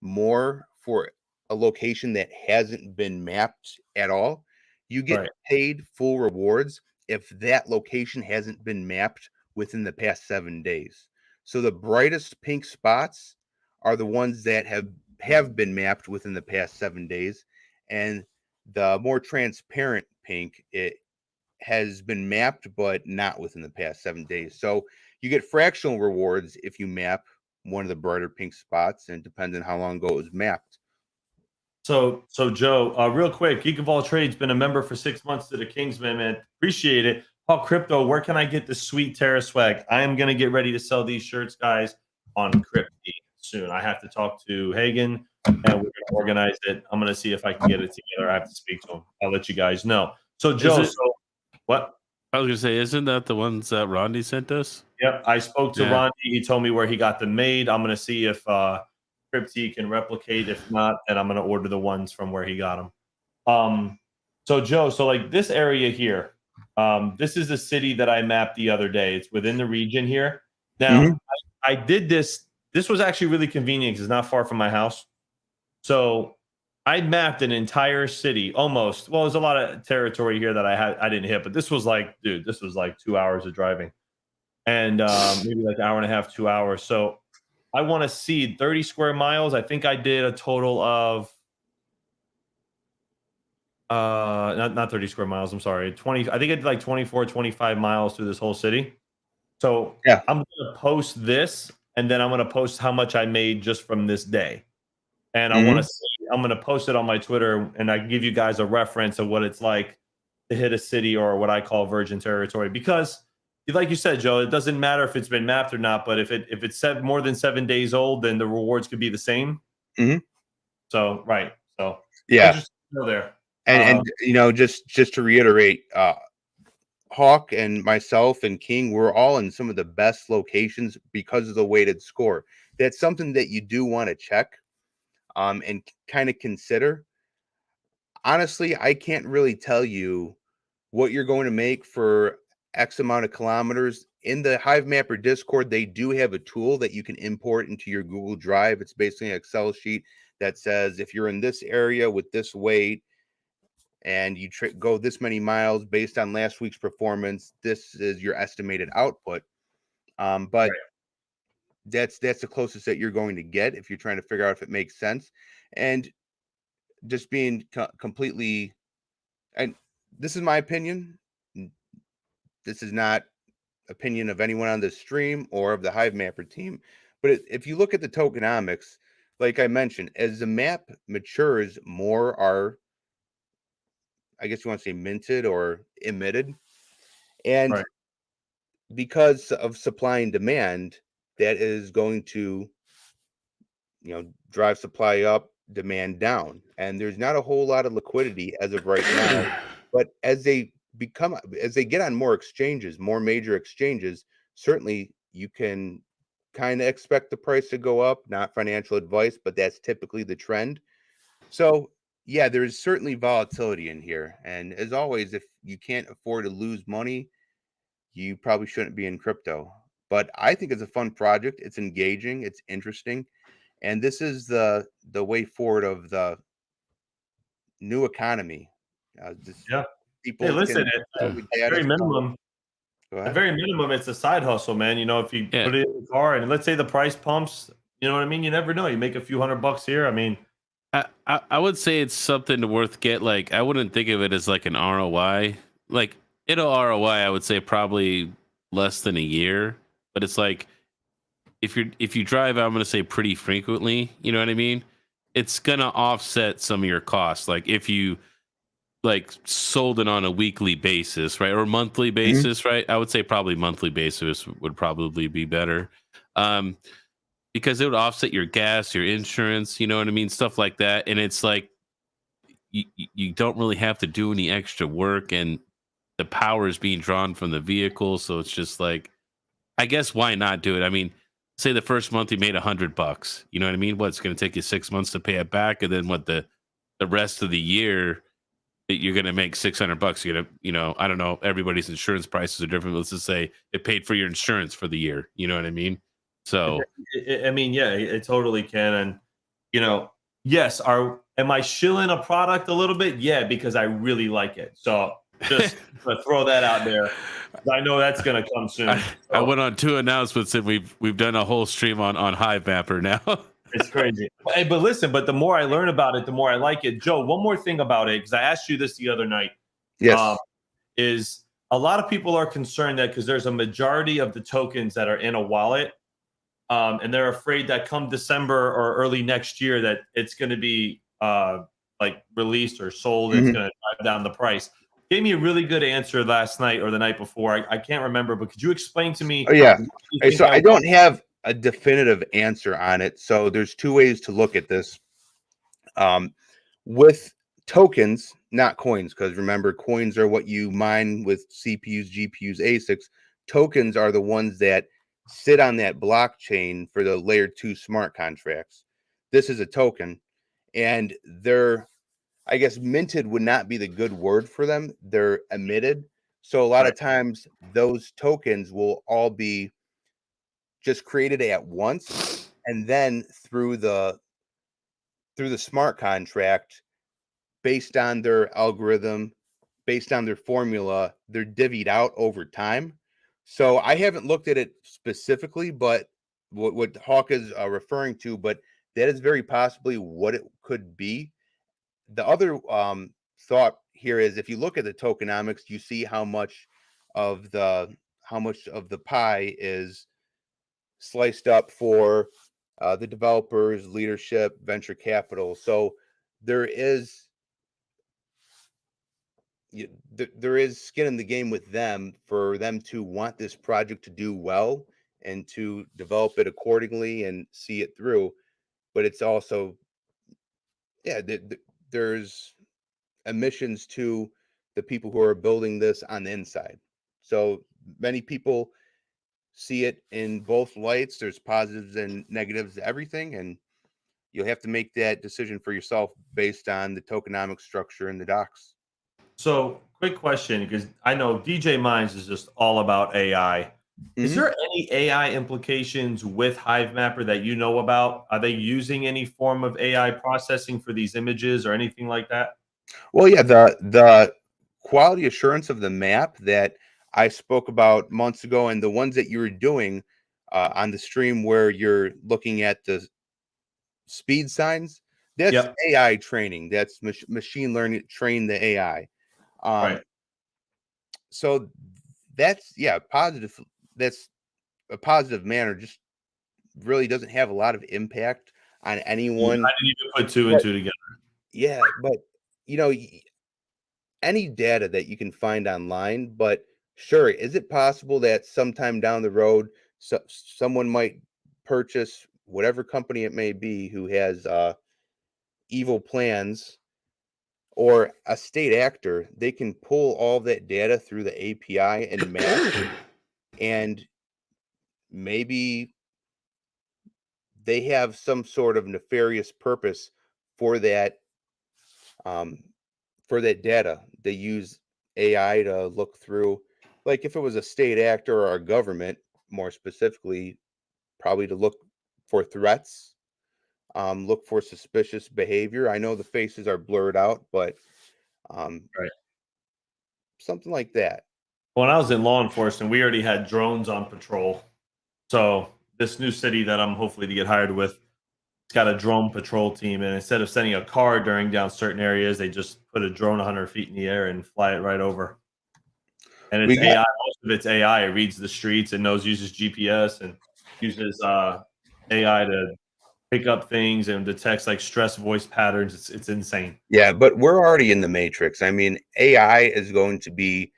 more for a location that hasn't been mapped at all. You get right. paid full rewards if that location hasn't been mapped within the past 7 days. So the brightest pink spots are the ones that have been mapped within the past 7 days, and the more transparent pink, it has been mapped but not within the past 7 days. So you get fractional rewards if you map one of the brighter pink spots, and it depends on how long ago it was mapped. So Joe, real quick, Geek of All Trades, been a member for 6 months to the Kingsman, man. Appreciate it. Paul Crypto, where can I get the sweet Terra swag? I am gonna get ready to sell these shirts, guys, on Crypty soon. I have to talk to Hagen, and we're gonna organize it. I'm gonna see if I can get it together. I have to speak to him. I'll let you guys know. So Is Joe, it? so what? I was gonna say, isn't that the ones that Rondi sent us? Yep, I spoke to Yeah. Ronnie. He told me where he got them made. I'm gonna see if Crypty can replicate. If not, then I'm gonna order the ones from where he got them. So Joe, so like this area here, this is a city that I mapped the other day. It's within the region here. Now, Mhm. I did this. This was actually really convenient because it's not far from my house. So I mapped an entire city almost. Well, there's a lot of territory here that I didn't hit, but this was like, dude, this was like 2 hours of driving, and maybe like an hour and a half, 2 hours. So I want to see 30 square miles. I think I did a total of not 30 square miles, I'm sorry, 20. I think I did like 24, 25 miles through this whole city. So Yeah. I'm gonna post this, and then I'm gonna post how much I made just from this day. and I want to see. I'm going to post it on my Twitter, and I can give you guys a reference of what it's like to hit a city or what I call virgin territory. Because, like you said, Joe, it doesn't matter if it's been mapped or not. But if it's more than 7 days old, then the rewards could be the same. So right. So Yeah. just go there. And you know, just to reiterate, Hawk and myself and King, we're all in some of the best locations because of the weighted score. That's something that you do want to check and kind of consider. Honestly, I can't really tell you what you're going to make for X amount of kilometers. In the Hivemapper Discord, they do have a tool that you can import into your Google Drive. It's basically an Excel sheet that says if you're in this area with this weight and you go this many miles based on last week's performance, this is your estimated output. But that's the closest that you're going to get if you're trying to figure out if it makes sense. And just being completely, and this is my opinion. This is not opinion of anyone on this stream or of the Hivemapper team. But if you look at the tokenomics, like I mentioned, as the map matures, more are, I guess you want to say, minted or emitted. And because of supply and demand, that is going to, you know, drive supply up, demand down. And there's not a whole lot of liquidity as of right now. But as they get on more exchanges, more major exchanges, certainly you can kind of expect the price to go up. Not financial advice, but that's typically the trend. So yeah, there's certainly volatility in here. And as always, if you can't afford to lose money, you probably shouldn't be in crypto. But I think it's a fun project. It's engaging. It's interesting. And this is the way forward of the new economy. People Hey, listen, can at very minimum, Go ahead. at very minimum, it's a side hustle, man. You know, if you put it in the car and let's say the price pumps, you know what I mean? You never know. You make a few $100 here. I mean, I would say it's something worth get. Like, I wouldn't think of it as like an ROI. Like, it'll ROI, I would say probably less than a year. But it's like if you drive, I'm gonna say pretty frequently, you know what I mean? It's gonna offset some of your costs. Like if you like sold it on a weekly basis, right? Or monthly basis, right? I would say probably monthly basis would probably be better. Because it would offset your gas, your insurance, you know what I mean? Stuff like that. And it's like you don't really have to do any extra work, and the power is being drawn from the vehicle. So it's just like, I guess why not do it? I mean, say the first month you made $100, you know what I mean? What, it's going to take you 6 months to pay it back, and then what, the rest of the year you're going to make $600. You're going to, you know, I don't know, everybody's insurance prices are different. Let's just say it paid for your insurance for the year. You know what I mean? So I mean, yeah, it totally can. And, you know, yes, am I shilling a product a little bit? Yeah, because I really like it. So just throw that out there. I know that's going to come soon. I went on 2 announcements, and we've done a whole stream on Hivemapper now. It's crazy. Hey, but listen, the more I learn about it, the more I like it. Joe, one more thing about it, because I asked you this the other night. Yes. Is a lot of people are concerned that because there's a majority of the tokens that are in a wallet, and they're afraid that come December or early next year that it's going to be like released or sold. It's going to drive down the price. Gave me a really good answer last night or the night before. I can't remember, but could you explain to me? Oh yeah. So I don't have a definitive answer on it. So there's 2 ways to look at this. With tokens, not coins, because remember, coins are what you mine with CPUs, GPUs, ASICs. Tokens are the ones that sit on that blockchain for the layer 2 smart contracts. This is a token, and they're, I guess, minted would not be the good word for them. They're emitted. So a lot of times those tokens will all be just created at once, and then through the smart contract, based on their algorithm, based on their formula, they're divvied out over time. So I haven't looked at it specifically, but what Hawk is referring to, but that is very possibly what it could be. The other thought here is, if you look at the tokenomics, you see how much of the pie is sliced up for the developers, leadership, venture capital. So there is there is skin in the game with them for them to want this project to do well and to develop it accordingly and see it through. But it's also, yeah, there's emissions to the people who are building this on the inside. So many people see it in both lights. There's positives and negatives to everything, and you'll have to make that decision for yourself based on the tokenomic structure in the docs. So, quick question, because I know DJ Minds is just all about AI. Is Mhm. there any AI implications with Hivemapper that you know about? Are they using any form of AI processing for these images or anything like that? Well, yeah, the quality assurance of the map that I spoke about months ago, and the ones that you were doing on the stream where you're looking at the speed signs, that's Yep. AI training. That's machine learning to train the AI. Um, Right. so that's, yeah, positive. That's a positive manner. Just really doesn't have a lot of impact on Yeah, anyone. I didn't even put two and But two together. yeah, but you know, any data that you can find online, but sure, is it possible that sometime down the road, someone might purchase whatever company it may be who has evil plans, or a state actor, they can pull all that data through the API and map, and maybe they have some sort of nefarious purpose for that, um, for that data. They use AI to look through, like if it was a state actor or a government, more specifically, probably to look for threats, look for suspicious behavior. I know the faces are blurred out, but um, Right. something like that. When I was in law enforcement, we already had drones on patrol. So this new city that I'm hopefully to get hired with, it's got a drone patrol team, and instead of sending a car during down certain areas, they just put a drone 100 feet in the air and fly it right over. And it's We got AI. Most of it's AI. It reads the streets and uses GPS and uses AI to pick up things and detects like stress voice patterns. It's insane. Yeah, but we're already in the matrix. I mean, AI is going to be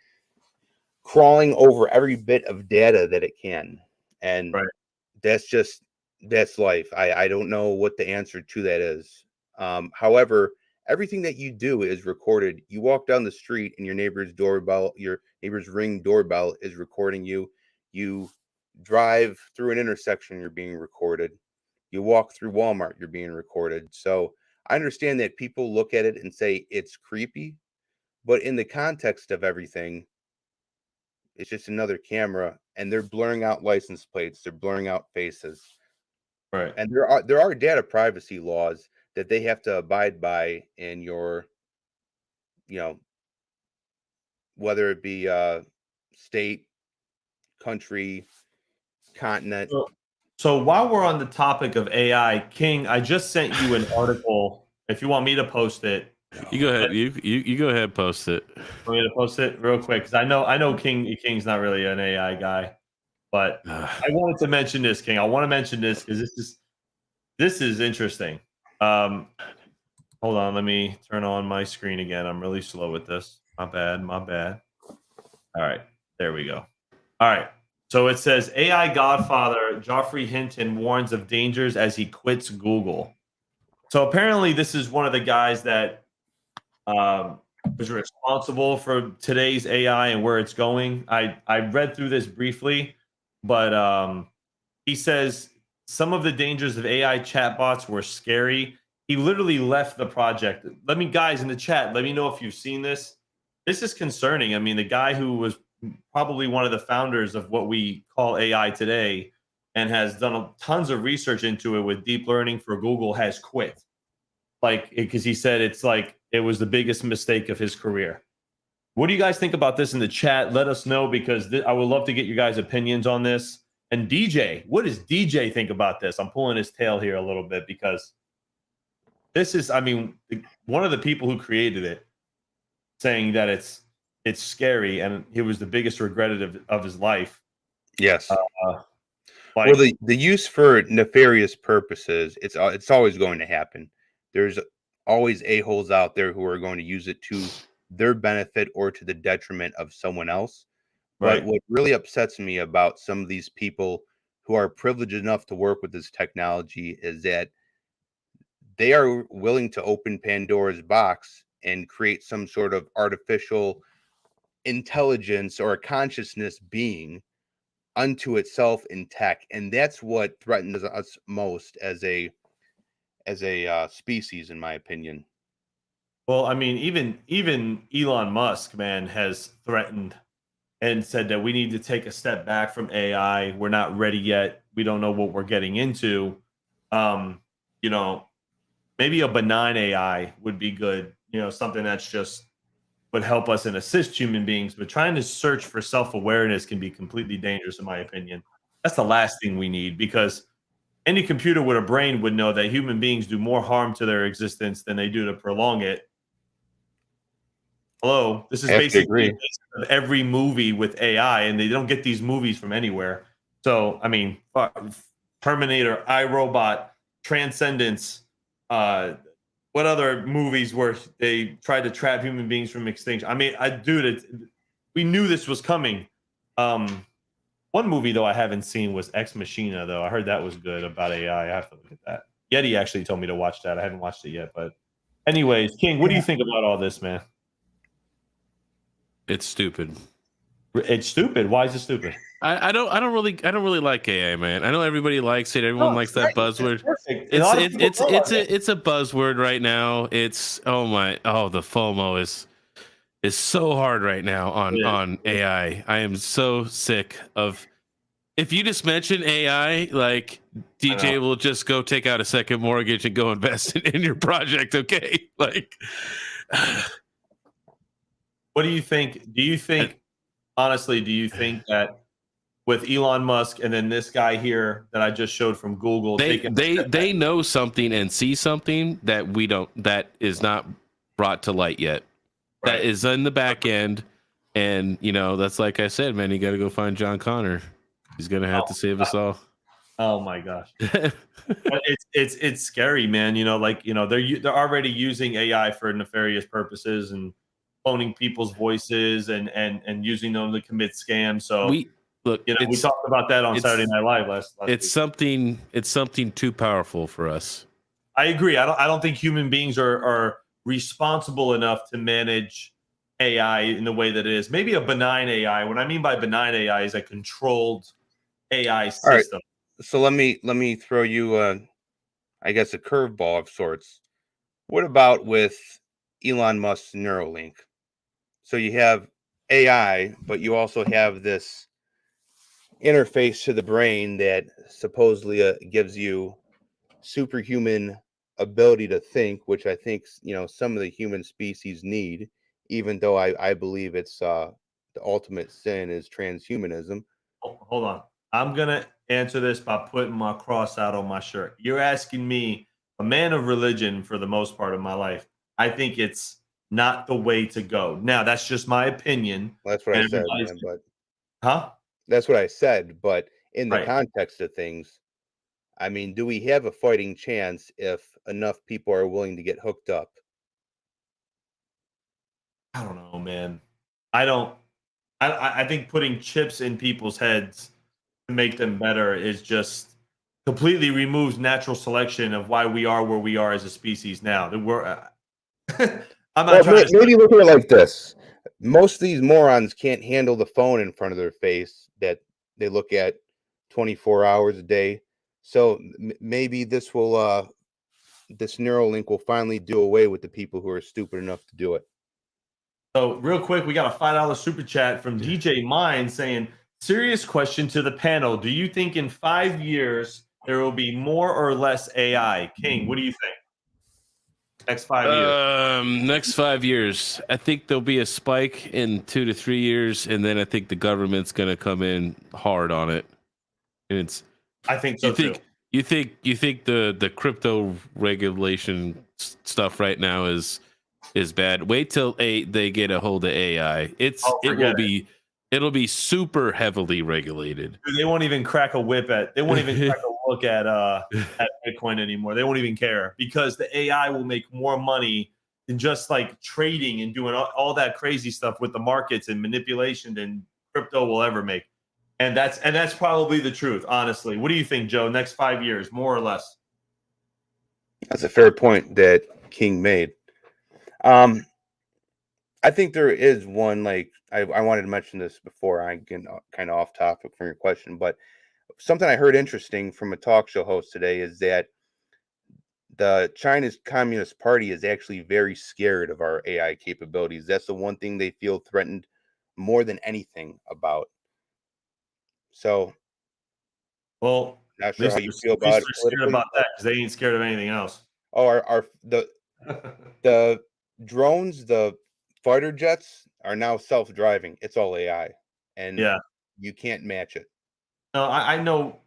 crawling over every bit of data that it can. And Right. that's just that's life. I don't know what the answer to that is. However, everything that you do is recorded. You walk down the street and your neighbor's doorbell, your neighbor's ring doorbell is recording you. You drive through an intersection, you're being recorded. You walk through Walmart, you're being recorded. So I understand that people look at it and say it's creepy, but in the context of everything, it's just another camera, and they're blurring out license plates, they're blurring out faces. Right. And there are data privacy laws that they have to abide by in your, you know, whether it be state, country, continent. So, so while we're on the topic of AI, King, I just sent you an article. If you want me to post it, You go ahead. You go ahead. Post it. want me to post it real quick because I know King's not really an AI guy, but I wanted to mention this, King. I want to mention this because this is interesting. Um, hold on, let me turn on my screen again. I'm really slow with this. My bad. My bad. All right, there we go. All right. So it says AI Godfather Geoffrey Hinton warns of dangers as he quits Google. So apparently, this is one of the guys that um, was responsible for today's AI and where it's going. I read through this briefly, but he says some of the dangers of AI chatbots were scary. He literally left the project. Let me, guys in the chat, let me know if you've seen this. This is concerning. I mean, the guy who was probably one of the founders of what we call AI today and has done tons of research into it with deep learning for Google has quit. Like, because he said it's like it was the biggest mistake of his career. What do you guys think about this in the chat? Let us know because I would love to get your guys' opinions on this. And DJ, what does DJ think about this? I'm pulling his tail here a little bit because this is, I mean, one of the people who created it saying that it's scary and it was the biggest regret of his life. Yes. Uh, Like, Well, the use for nefarious purposes, it's always going to happen. There's always a-holes out there who are going to use it to their benefit or to the detriment of someone else. But right. what really upsets me about some of these people who are privileged enough to work with this technology is that they are willing to open Pandora's box and create some sort of artificial intelligence or a consciousness being unto itself in tech, and that's what threatens us most as a species, in my opinion. Well, I mean, even Elon Musk, man, has threatened and said that we need to take a step back from AI. We're not ready yet. We don't know what we're getting into. Um, you know, maybe a benign AI would be good. Something that's just would help us and assist human beings. But trying to search for self awareness can be completely dangerous, in my opinion. That's the last thing we need because any computer with a brain would know that human beings do more harm to their existence than they do to prolong it. Hello, this is I have to basically the agree. basis of every movie with AI, and they don't get these movies from anywhere. So, I mean, Terminator, iRobot, Transcendence. What other movies where they tried to trap human beings from extinction? I mean, we knew this was coming. One movie though I haven't seen was Ex Machina. Though I heard that was good about AI. I have to look at that. Yeti actually told me to watch that. I haven't watched it yet, but anyways, King, what do you think about all this, man? It's stupid. It's stupid. Why is it stupid? I don't really like AI, man. I know everybody likes it. Everyone No, likes it's that great. It's buzzword. perfect. A lot of people don't like it. It's a buzzword right now. It's the FOMO is so hard right now on It is. AI. I am so sick of if you just mention AI, like I know. DJ will just go take out a second mortgage and go invest in your project. Okay, like What do you think? Honestly, do you think that with Elon Musk and then this guy here that I just showed from Google taking a step back? they know something and see something that we don't, that is not brought to light yet, that Right. is in the back end. And that's like I said, man, you got to go find John Connor. He's gonna have to save us all. Oh my gosh. But it's scary, man. They're already using AI for nefarious purposes and cloning people's voices and using them to commit scams. So we look we talked about that on it's Saturday Night Live last it's week. something too powerful for us. I agree. I don't think human beings are responsible enough to manage AI in the way that it is. Maybe a benign AI. What I mean by benign AI is a controlled AI All right, system. so let me throw you, I guess, a curveball of sorts. What about with Elon Musk's Neuralink? So you have AI, but you also have this interface to the brain that supposedly gives you superhuman ability to think, which I think some of the human species need, even though I believe it's the ultimate sin is transhumanism. Hold on. I'm gonna answer this by putting my cross out on my shirt. You're asking me, a man of religion for the most part of my life. I think it's not the way to go. Now, that's just my opinion. Well, that's what I And said, everybody's, man. But huh? that's what I said. But in the Right. context of things, I mean, do we have a fighting chance if enough people are willing to get hooked up? I don't know, man. I don't. I think putting chips in people's heads to make them better is just completely removes natural selection of why we are where we are as a species now. That we're. I'm not Well, trying to. maybe look at it like this. Most of these morons can't handle the phone in front of their face that they look at 24 hours a day. So maybe this Neuralink will finally do away with the people who are stupid enough to do it. So real quick, we got a $5 super chat from DJ Mine saying, "Serious question to the panel: do you think in 5 years there will be more or less AI?" King, what do you think? Next 5 years. Next 5 years, I think there'll be a spike in 2 to 3 years, and then I think the government's gonna come in hard on it. And it's I think you so too. think you think the crypto regulation stuff right now is bad. Wait till they get a hold of AI. Oh, It will forget it. be It'll be super heavily regulated. Dude, they won't even crack a whip at. They won't even crack a look at Bitcoin anymore. They won't even care because the AI will make more money than just like trading and doing all that crazy stuff with the markets and manipulation than crypto will ever make. And that's probably the truth, honestly. What do you think, Joe? Next 5 years, more or less? That's a fair point that King made. I think there is one, like, I wanted to mention this before I get kind of off topic from your question, but something I heard interesting from a talk show host today is that the China's Communist Party is actually very scared of our AI capabilities. That's the one thing they feel threatened more than anything about. So, Well, not sure how you feel at least about it they're scared politically. about that because they ain't scared of anything else. Oh, the drones, the fighter jets are now self-driving. It's all AI, and Yeah. you can't match it. No, I know.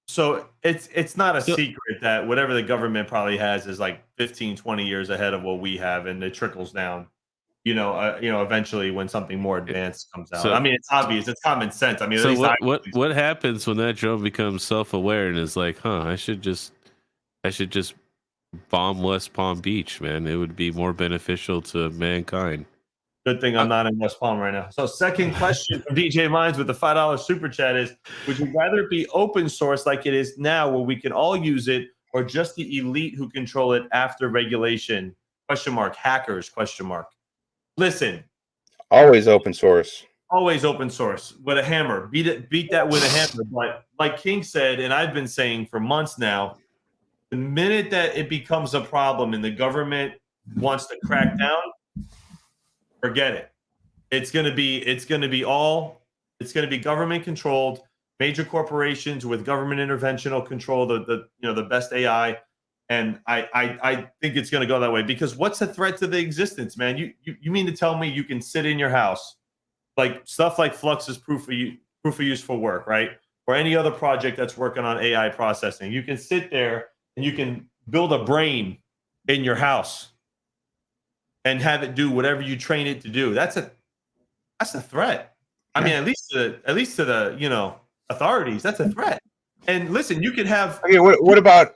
So it's not a So- secret that whatever the government probably has is like 15, 20 years ahead of what we have, and it trickles down. Eventually when something more advanced comes out. So- I mean, it's obvious. It's common sense. I mean, at So least what happens when that drone becomes self-aware and is like, I should just bomb West Palm Beach, man. It would be more beneficial to mankind. Good thing I'm not in West Palm right now. So, second question from DJ Mines with the $5 super chat is: would you rather it be open source like it is now, where we can all use it, or just the elite who control it after regulation? Question mark. Hackers? Question mark. Listen, Always open source. always open source with a hammer. Beat that with a hammer. But like King said, and I've been saying for months now, the minute that it becomes a problem and the government wants to crack down, forget it. It's going to be government controlled, major corporations with government interventional control, the best AI. And I think it's going to go that way, because what's the threat to the existence, man? You mean to tell me you can sit in your house, like stuff like Flux is proof of useful work, right? Or any other project that's working on AI processing. You can sit there and you can build a brain in your house and have it do whatever you train it to do. That's a threat. I mean, at least to the authorities, that's a threat. And listen, you could have Okay, what about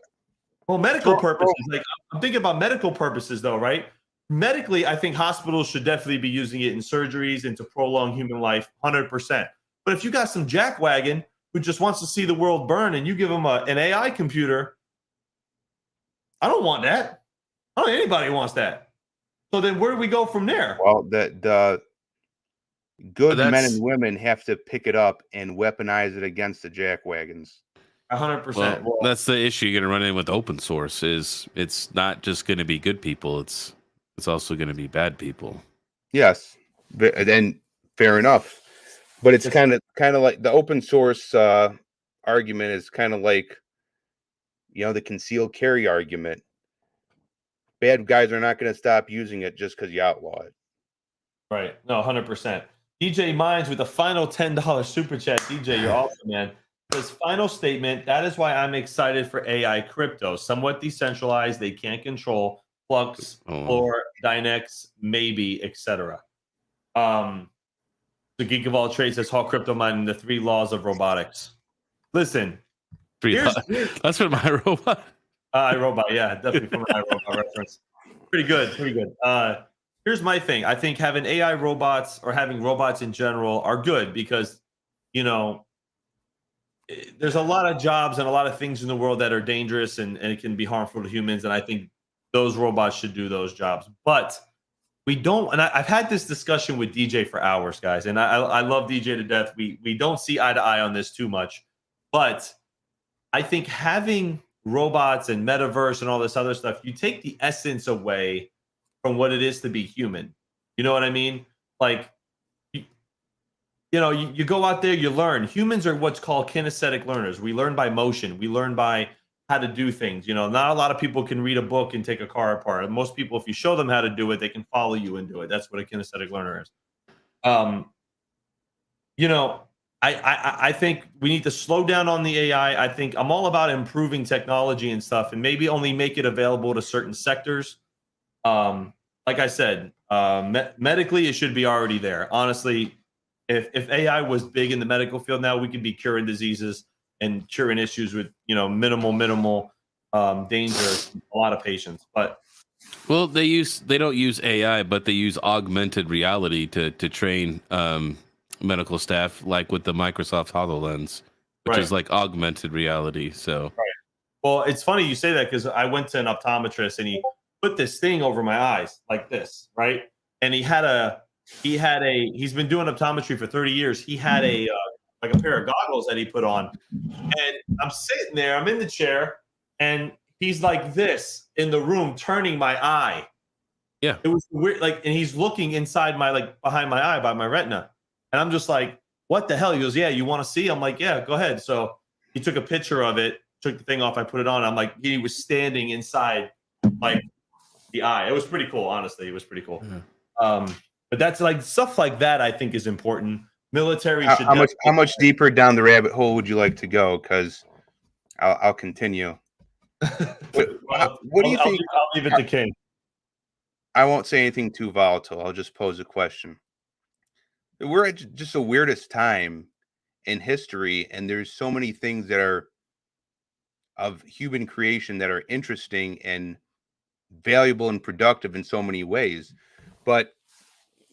medical purposes. Like, I'm thinking about medical purposes, though, right? Medically, I think hospitals should definitely be using it in surgeries and to prolong human life, 100%. But if you got some jackwagon who just wants to see the world burn and you give them an AI computer, I don't want that. I don't think anybody wants that. So then where do we go from there? Well, the good men and women have to pick it up and weaponize it against the jackwagons. 100%. Well, that's the issue you're going to run in with open source. Is it's not just going to be good people. It's also going to be bad people. Yes, then fair enough. But it's kind of like the open source argument is kind of like, the concealed carry argument. Bad guys are not going to stop using it just because you outlaw it. Right. No, 100%. DJ Mines with the final $10 super chat. DJ, you're awesome, man. His final statement: that is why I'm excited for AI crypto. Somewhat decentralized, they can't control Flux, or Dynex, maybe, etc. The Geek of All Trades says Hall Crypto Mining, the 3 laws of robotics. Listen, that's from my robot. iRobot, yeah, definitely from an iRobot reference. Pretty good. Here's my thing. I think having AI robots, or having robots in general, are good because, there's a lot of jobs and a lot of things in the world that are dangerous and it can be harmful to humans. And I think those robots should do those jobs. But we don't, and I've had this discussion with DJ for hours, guys, and I love DJ to death. We don't see eye to eye on this too much. But I think having robots and metaverse and all this other stuff, you take the essence away from what it is to be human. You know what I mean? Like, you go out there, you learn. Humans are what's called kinesthetic learners. We learn by motion. We learn by how to do things. Not a lot of people can read a book and take a car apart. Most people, if you show them how to do it, they can follow you and do it. That's what a kinesthetic learner is. I think we need to slow down on the AI. I think I'm all about improving technology and stuff, and maybe only make it available to certain sectors. Like I said, medically, it should be already there. Honestly, if AI was big in the medical field now, we could be curing diseases and curing issues with minimal danger to a lot of patients. But well, they don't use AI, but they use augmented reality to train medical staff, like with the Microsoft HoloLens, which is like augmented reality. So well, it's funny you say that because I went to an optometrist and he put this thing over my eyes like this, right? And he's been doing optometry for 30 years. He had a like a pair of goggles that he put on, and I'm sitting there, I'm in the chair, and he's like this in the room, turning my eye. yeah, It was weird, like, and he's looking inside my, like, behind my eye by my retina, and I'm just like, what the hell? He goes, yeah, you want to see? I'm like, yeah, go ahead. So he took a picture of it, took the thing off, I put it on. I'm like, he was standing inside like the eye. It was pretty cool, honestly. It was pretty cool. But that's like stuff like that I think is important. Military should how much deeper down the rabbit hole would you like to go? Because I'll continue. What do you think? I'll leave it to King. I won't say anything too volatile. I'll just pose a question. We're at just the weirdest time in history, and there's so many things that are of human creation that are interesting and valuable and productive in so many ways. But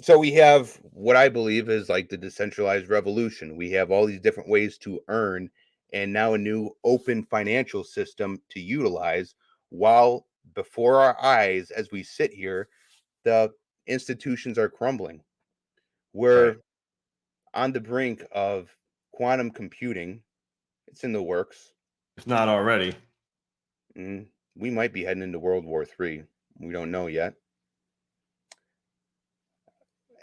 so we have what I believe is like the decentralized revolution. We have all these different ways to earn, and now a new open financial system to utilize, while before our eyes, as we sit here, the institutions are crumbling. We're on the brink of quantum computing. It's in the works. If not already. We might be heading into World War III. We don't know yet.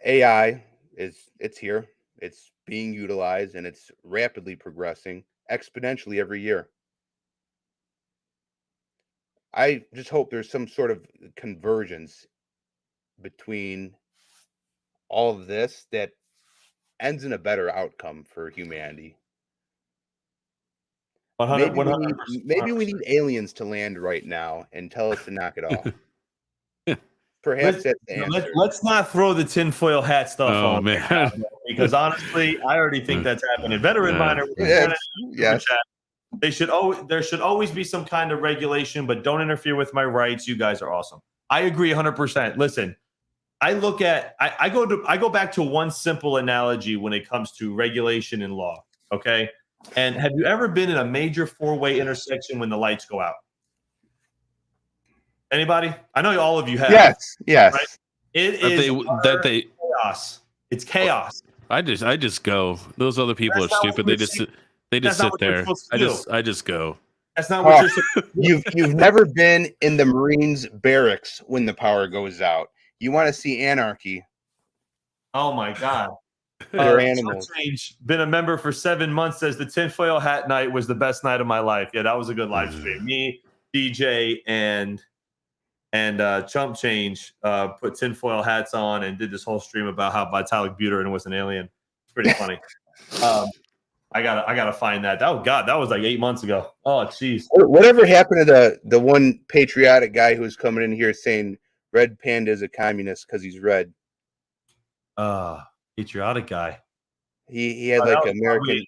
AI it's here. It's being utilized, and it's rapidly progressing exponentially every year. I just hope there's some sort of convergence between all of this that ends in a better outcome for humanity. 100%. Maybe we need aliens to land right now and tell us to knock it off. Perhaps that's the answer. Let's not throw the tinfoil hat stuff on, man. right now, because honestly, I already think that's happening. Veteran Miner, yes. there should always be some kind of regulation, but don't interfere with my rights. You guys are awesome. I agree 100%. Listen, I go back to one simple analogy when it comes to regulation and law. Okay. And have you ever been in a major four-way intersection when the lights go out? Anybody? I know all of you have. Yes. Right? It is chaos. It's chaos. I just go. Those other people are stupid. They just sit there. I just go. That's not what you're supposed to do. You've never been in the Marines barracks when the power goes out. You want to see anarchy. Oh my God. They're animals. Been a member for 7 months, says the tinfoil hat night was the best night of my life. Yeah, that was a good live stream. Me, DJ, and Chump Change put tinfoil hats on and did this whole stream about how Vitalik Buterin was an alien. It's pretty funny. I gotta find that. Oh God, that was like 8 months ago. Oh jeez. Whatever happened to the one patriotic guy who was coming in here saying Red Panda is a communist because he's red? Patriotic guy. He had like American.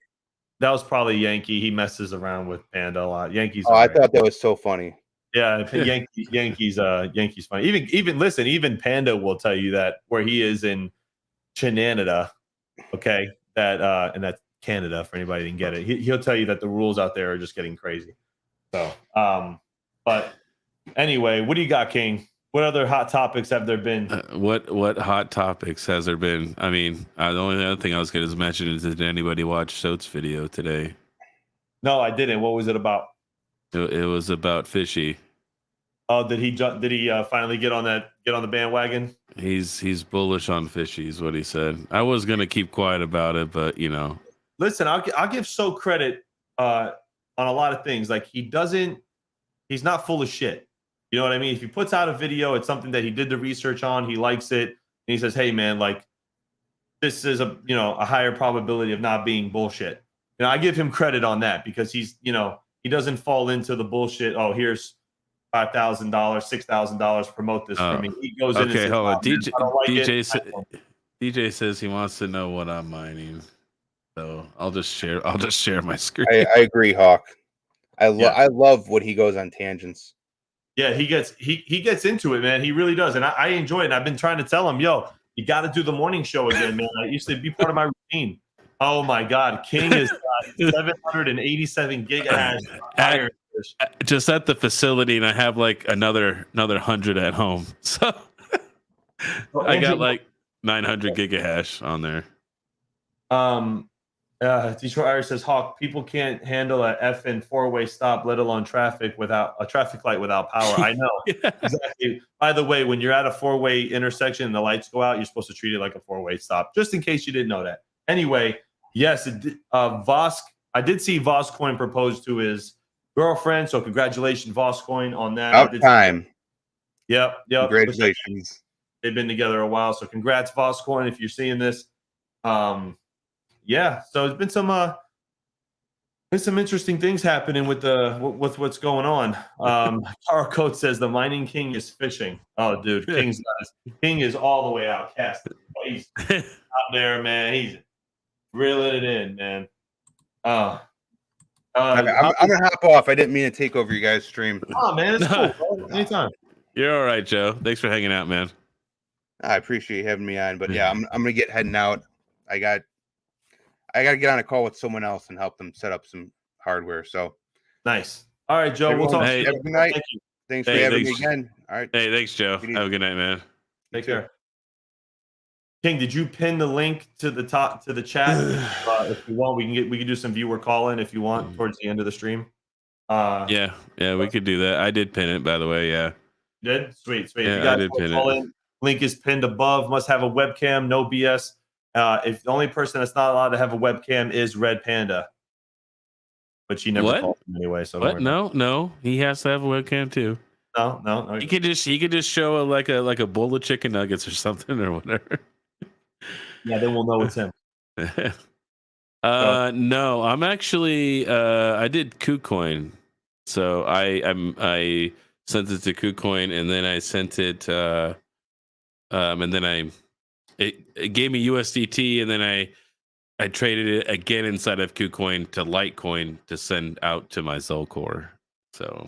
That was probably Yankee. He messes around with Panda a lot. Yankees. Oh, I thought that was so funny. Yeah, Yankees funny. Even Panda will tell you that where he is in Canada, okay, and that's Canada for anybody who didn't get it. He'll tell you that the rules out there are just getting crazy. So, but anyway, what do you got, King? What other hot topics have there been? What hot topics has there been? I mean, the only other thing I was going to mention is, did anybody watch Soat's video today? No, I didn't. What was it about? It was about Fishy. Oh, did he finally get on the bandwagon? He's bullish on Fishy, is what he said. I was gonna keep quiet about it, but Listen, I'll give So credit on a lot of things. Like he's not full of shit. You know what I mean? If he puts out a video, it's something that he did the research on. He likes it, and he says, "Hey, man, like this is a higher probability of not being bullshit." I give him credit on that because he's he doesn't fall into the bullshit. Oh, here's $5,000, $6,000. Promote this for me. He goes in. Okay, and says, hold on. DJ DJ says he wants to know what I'm mining. So I'll just share my screen. I agree, Hawk. I Yeah. love what he goes on tangents. Yeah, he gets into it, man. He really does, and I enjoy it. And I've been trying to tell him, yo, you got to do the morning show again, man. It used to be part of my routine. Oh my God, King is 787 gigahash. Just at the facility, and I have like another 100 at home. So I got like 900 gigahash on there. Detroit Irish says, Hawk, people can't handle a effing four-way stop, let alone traffic without a traffic light without power. I know. Yeah. Exactly. By the way, when you're at a four-way intersection and the lights go out, you're supposed to treat it like a four-way stop, just in case you didn't know that. Anyway, yes, Vosk, I did see Voscoin propose to his girlfriend, so congratulations, Voscoin, on that. About time. Yep. Congratulations. They've been together a while, so congrats, Voscoin, if you're seeing this. Yeah, so it's been some interesting things happening with what's going on. Carl Coates says the mining king is fishing. Oh, dude, King is all the way out cast. He's out there, man. He's reeling it in, man. I'm gonna hop off. I didn't mean to take over you guys' stream. Oh man, it's cool, bro. Anytime. You're all right, Joe. Thanks for hanging out, man. I appreciate you having me on, but yeah, I'm gonna get heading out. I got to get on a call with someone else and help them set up some hardware. So nice. All right, Joe. We'll talk. Have a good night. Thank you. Thanks for having me again. All right. Hey, thanks, Joe. Have a good night, man. Take care. King, did you pin the link to the top to the chat? If you want, we can do some viewer call in if you want towards the end of the stream. Yeah, we could do that. I did pin it, by the way. Yeah. You did? Sweet. Yeah, if you guys I did pin call it. in, link is pinned above. Must have a webcam. No BS. If the only person that's not allowed to have a webcam is Red Panda, but she never called him anyway. So what? No, he has to have a webcam too. No. He could just show like a bowl of chicken nuggets or something or whatever. Yeah, then we'll know it's him. No, I'm actually I did KuCoin, so I sent it to KuCoin and then I sent it and then it gave me USDT and then I traded it again inside of KuCoin to Litecoin to send out to my Zolcore. So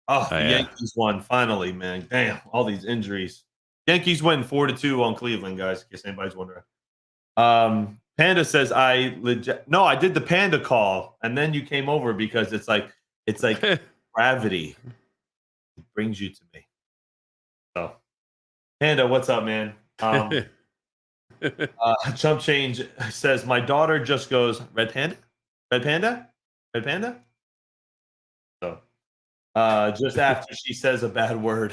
Yankees won finally, man. Damn, all these injuries. Yankees win 4-2 on Cleveland, guys, in case anybody's wondering. Panda says I did the Panda call and then you came over because it's like gravity brings you to me. So Panda, what's up, man? Chump Change says my daughter just goes Red Panda. So just after she says a bad word.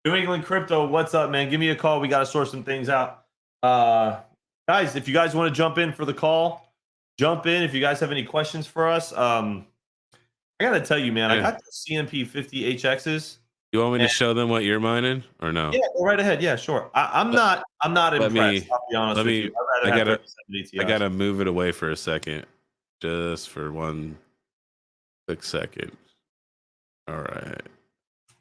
New England Crypto, what's up, man? Give me a call. We got to sort some things out. Guys, if you guys want to jump in for the call, jump in. If you guys have any questions for us, I got to tell you, man, I got the CMP 50 HXs. You want me to show them what you're mining or no? Yeah, go right ahead. Yeah, sure. I'm not impressed. I'll be honest with you. I gotta move it away for a second, just for one quick second. All right.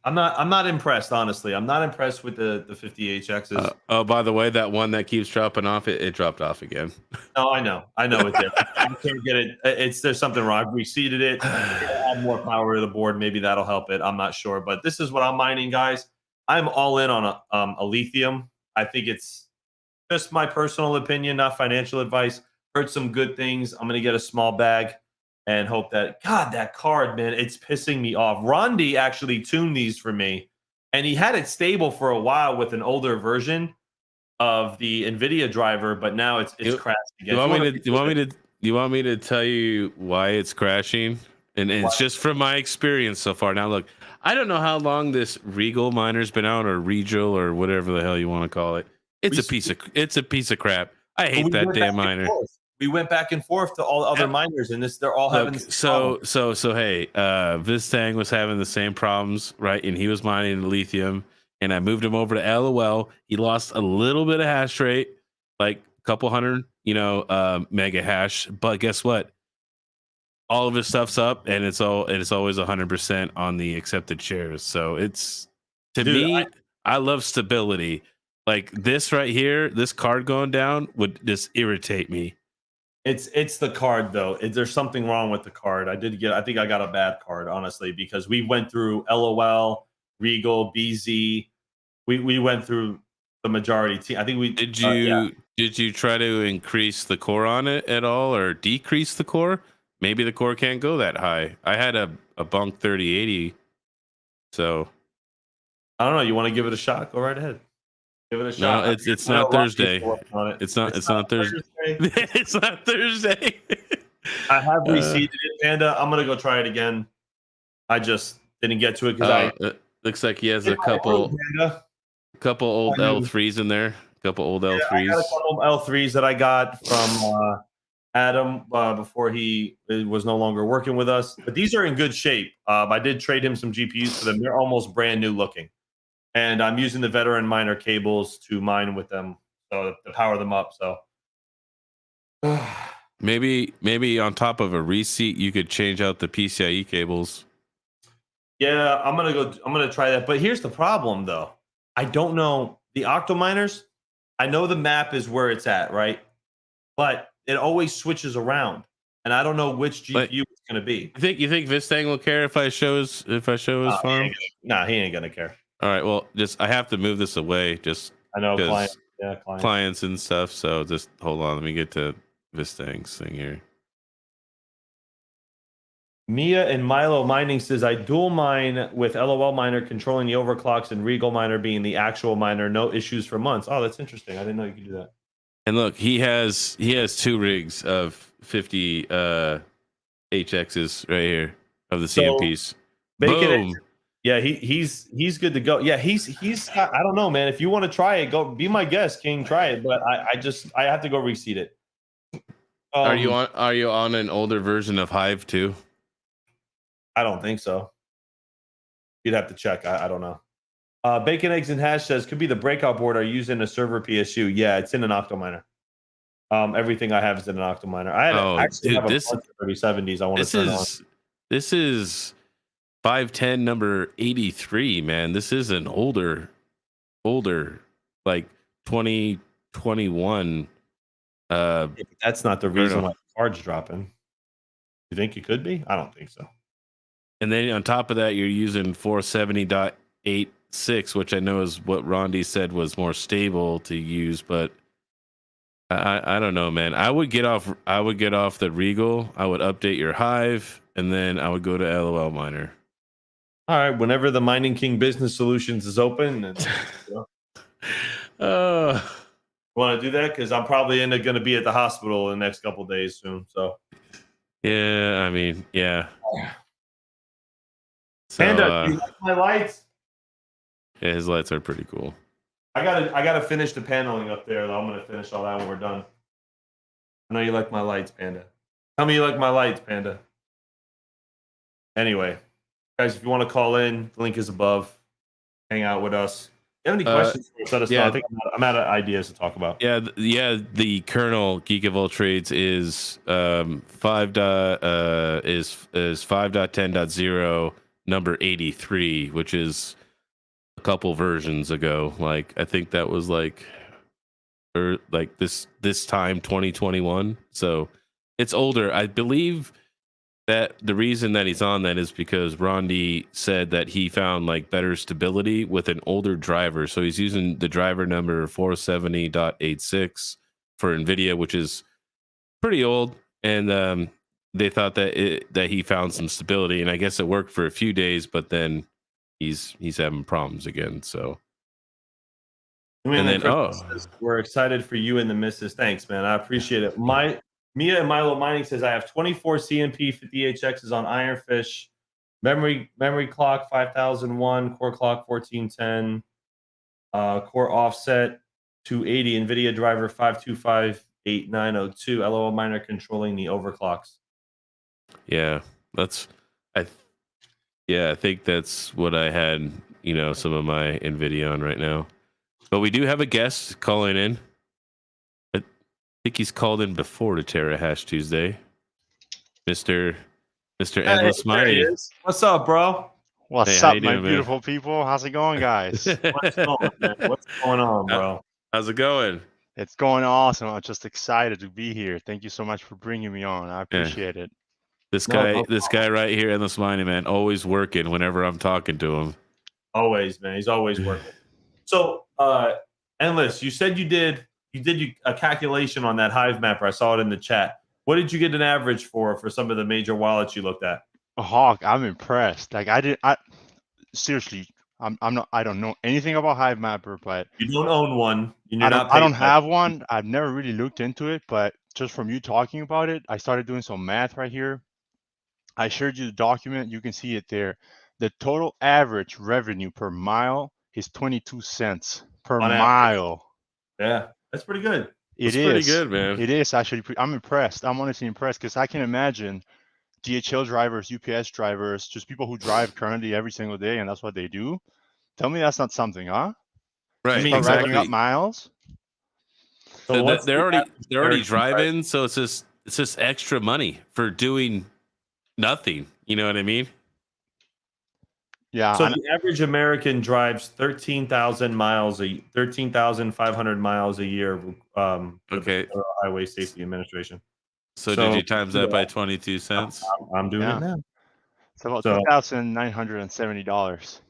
I'm not impressed, honestly. I'm not impressed with the 50 HXs. Oh, by the way, that one that keeps dropping off, it dropped off again. No, I know it did. I can't get it. There's something wrong. I've reseeded it. Add more power to the board. Maybe that'll help it. I'm not sure, but this is what I'm mining, guys. I'm all in on a lithium. I think it's just my personal opinion, not financial advice. Heard some good things. I'm gonna get a small bag and hope that that card, man, it's pissing me off. Rondi actually tuned these for me, and he had it stable for a while with an older version of the NVIDIA driver, but now it's crashed again. You want me to tell you why it's crashing? And it's just from my experience so far. Now, look, I don't know how long this Regal miner's been out, or Regal, or whatever the hell you want to call it. It's a piece of crap. I hate that damn miner. We went back and forth to all the other miners, and they're all having this so hey, Vistang was having the same problems, right? And he was mining lithium, and I moved him over to LOL. He lost a little bit of hash rate, like a couple hundred, mega hash. But guess what? All of his stuff's up, and it's always 100% on the accepted shares. So it's to me, I love stability. like this right here, this card going down would just irritate me. It's the card though. There's something wrong with the card. I think I got a bad card, honestly, because we went through LOL, Regal, BZ. We went through the majority team. I think we Did yeah. you try to increase the core on it at all or decrease the core? Maybe the core can't go that high. I had a bunk 3080, so I don't know. You want to give it a shot? Go right ahead. Give it a shot. no, it's not Thursday. On it. It's not Thursday. It's not Thursday. I have reseeded it, Panda. I'm gonna go try it again. I just didn't get to it because it looks like he has a couple old L3s in there. A couple old L3s. I got a couple L3s that I got from Adam before he was no longer working with us. But these are in good shape. I did trade him some GPUs for them. They're almost brand new looking. And I'm using the veteran miner cables to mine with them, so to power them up. So maybe on top of a reseat, you could change out the PCIe cables. yeah, I'm gonna try that. But here's the problem, though. I don't know the octominers. I know the map is where it's at, right? But it always switches around, and I don't know which GPU it's gonna be. You think Vistang will care if I show his farm? Nah, he ain't gonna care. All right, well, I have to move this away, just I know because clients and stuff. So just hold on, let me get to Vistang's thing here. Mia and Milo Mining says I dual mine with LOL miner controlling the overclocks and Regal miner being the actual miner. No issues for months. Oh, that's interesting. I didn't know you could do that. And look, he has 2 rigs of 50 HXs right here of the CMPs. Boom. Yeah, he's good to go. Yeah, he's I don't know, man. If you want to try it, go be my guest, King. Try it, but I have to go reseed it. Are you on an older version of Hive too? I don't think so. You'd have to check. I don't know. Bacon Eggs and Hash says could be the breakout board are used in a server PSU. Yeah, it's in an octominer. Everything I have is in an octominer. I actually have a bunch of 3070s. I want to turn on. This is 510 number 83, man. This is an older like 2021. That's not the reason why the card's dropping. You think it could be? I don't think so. And then on top of that, you're using 470.86, which I know is what Rondi said was more stable to use, but I don't know, man. I would get off the Regal. I would update your Hive, and then I would go to LOL Miner. All right, whenever the Mining King Business Solutions is open, and, want to do that because I'm probably going to be at the hospital in the next couple of days soon. So, yeah, I mean, yeah. So, Panda, do you like my lights? Yeah, his lights are pretty cool. I gotta finish the paneling up there. Though. I'm gonna finish all that when we're done. I know you like my lights, Panda. Tell me you like my lights, Panda. Anyway, guys, if you want to call in, the link is above. Hang out with us. If you have any questions, let us know. I think I'm out of ideas to talk about. Yeah. The kernel Geek of all trades is 5.10.0 number 83, which is a couple versions ago. Like I think that was like this time 2021. So it's older. I believe that the reason that he's on that is because Rondi said that he found like better stability with an older driver. So he's using the driver number 470.86 for NVIDIA, which is pretty old. And they thought that he found some stability, and I guess it worked for a few days, but then he's having problems again. So, and then we're excited for you and the missus. Thanks, man. I appreciate it. Mia and Milo Mining says I have 24 CMP 50HXs on Ironfish, memory clock 5001, core clock 1410, core offset 280, NVIDIA driver 5258902, LOL miner controlling the overclocks. Yeah, I think that's what I had, some of my NVIDIA on right now. But we do have a guest calling in. I think he's called in before to Terrahash Tuesday. Mr. Endless Mining. What's up, bro? What's Hey, how up, you my doing, man? beautiful people? How's it going, guys? What's going on, man? What's going on, bro? How's it going? It's going awesome. I'm just excited to be here. Thank you so much for bringing me on. I appreciate it. This No guy right here, Endless Mining Man, always working whenever I'm talking to him. Always, man. He's always working. So, Endless, you said you did a calculation on that Hivemapper. I saw it in the chat. What did you get an average for some of the major wallets you looked at? Hawk, I'm impressed. Like I seriously, I don't know anything about Hivemapper, but You don't own one, and you're I not paid don't by it. have one. I've never really looked into it, but just from you talking about it, I started doing some math right here. I shared you the document. You can see it there. The total average revenue per mile is 22 cents per On average. mile. Yeah, that's pretty good. It's pretty good, man. It is actually. I'm impressed. I'm honestly impressed because I can imagine DHL drivers, UPS drivers, just people who drive currently every single day, and that's what they do. Tell me that's not something, huh? Right, I mean, Start racking exactly. up miles. So what's They're the already average driving, so it's just extra money for doing nothing. You know what I mean? Yeah. So the average American drives 13,500 miles a year. Okay. The Highway Safety Administration. So did you times that by 22 cents? I'm doing Yeah. it now. It's about So- $2,970.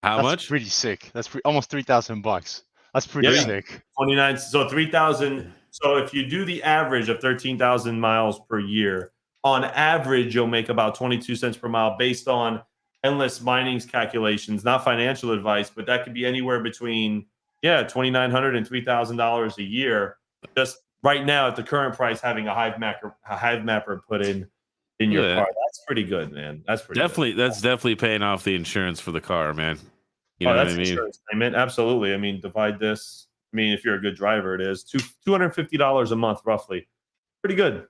How That's much? pretty sick. That's almost $3,000. That's pretty Yeah. sick. 29. So 3,000. So if you do the average of 13,000 miles per year, on average, you'll make about 22 cents per mile based on Endless Mining's calculations, not financial advice, but that could be anywhere between, $2,900 and $3,000 a year. Just right now at the current price, having a Hivemapper put in your Yeah. car. That's pretty good, man. That's pretty Definitely, good. that's definitely paying off the insurance for the car, man. You know Oh, what that's I mean? insurance payment. Absolutely. I mean, divide this. I mean, if you're a good driver, it is $250 a month, roughly. Pretty good.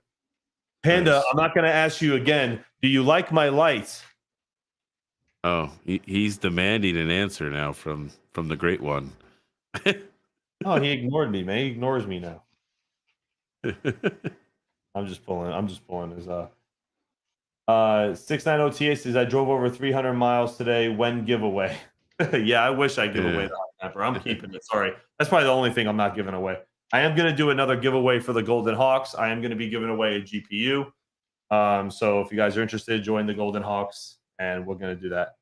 Panda, Nice. I'm not going to ask you again. Do you like my lights? Oh, he's demanding an answer now from the great one. Oh, he ignored me, man. He ignores me now. I'm just pulling his 690 TA says I drove over 300 miles today. When giveaway? Yeah, I wish I give away the Hivemapper. I'm keeping it. Sorry. That's probably the only thing I'm not giving away. I am going to do another giveaway for the Golden Hawks. I am going to be giving away a GPU. So if you guys are interested, join the Golden Hawks, and we're going to do that.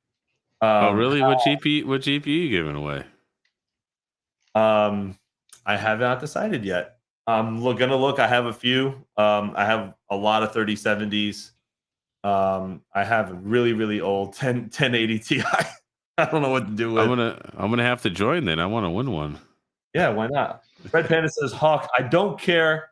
Oh, really? What GPU you giving away? I have not decided yet. I'm gonna look. I have a few. I have a lot of 3070s. I have a really, really old 1080 Ti. I don't know what to do with. I'm gonna have to join then. I want to win one. Yeah, why not? Red Panda says, Hawk, I don't care.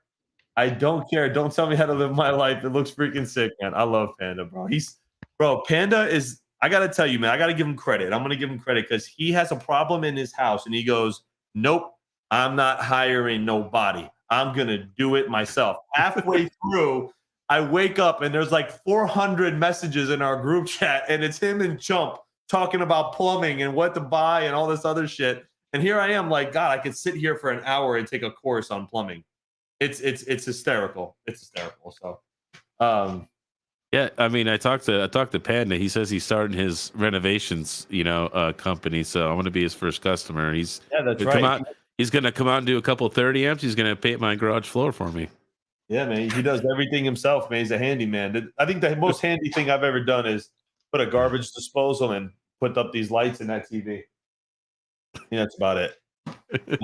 I don't care. Don't tell me how to live my life. It looks freaking sick, man. I love Panda, bro. Panda is, I got to tell you, man, I got to give him credit. I'm going to give him credit because he has a problem in his house and he goes, nope, I'm not hiring nobody. I'm going to do it myself. Halfway through, I wake up and there's like 400 messages in our group chat and it's him and Chump talking about plumbing and what to buy and all this other shit. And here I am like, God, I could sit here for an hour and take a course on plumbing. It's hysterical. It's hysterical. So, yeah, I mean, I talked to Panda. He says he's starting his renovations, company. So I'm going to be his first customer. He's he's going to come out and do a couple 30 amps. He's going to paint my garage floor for me. Yeah, man. He does everything himself, man. He's a handyman. I think the most handy thing I've ever done is put a garbage disposal and put up these lights in that TV. Yeah, that's about it.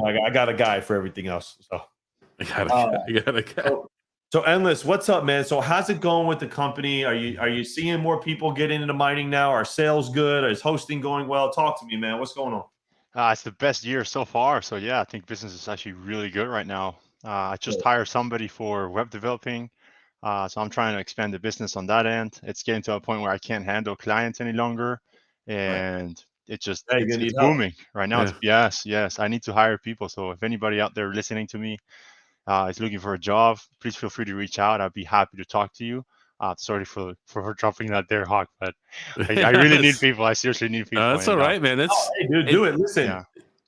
I got a guy for everything else. So I got a guy. So Endless, what's up, man? So how's it going with the company? Are you seeing more people getting into mining now? Are sales good? Is hosting going well? Talk to me, man. What's going on? It's the best year so far. So yeah, I think business is actually really good right now. I just hired somebody for web developing. So I'm trying to expand the business on that end. It's getting to a point where I can't handle clients any longer. And it's booming right now. Yeah. Yes. I need to hire people. So if anybody out there listening to me is looking for a job, please feel free to reach out. I'd be happy to talk to you. Sorry for dropping that there, Hawk, but I really need people. I seriously need people. That's all right, man. Hey, dude, do it. Listen,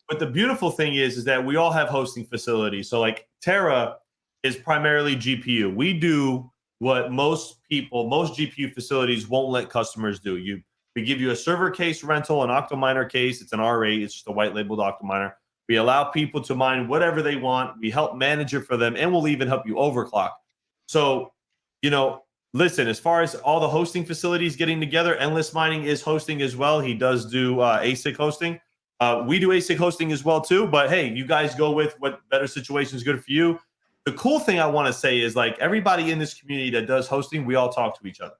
but the beautiful thing is that we all have hosting facilities. So like Terra is primarily GPU. We do what most GPU facilities won't let customers do. We give you a server case rental, an Octominer case. It's an R8. It's just a white labeled Octominer. We allow people to mine whatever they want. We help manage it for them, and we'll even help you overclock. So, listen, as far as all the hosting facilities getting together, Endless Mining is hosting as well. He does do Asic hosting. We do Asic hosting as well too. But hey, you guys go with what better situation is good for you. The cool thing I want to say is, like, everybody in this community that does hosting, we all talk to each other.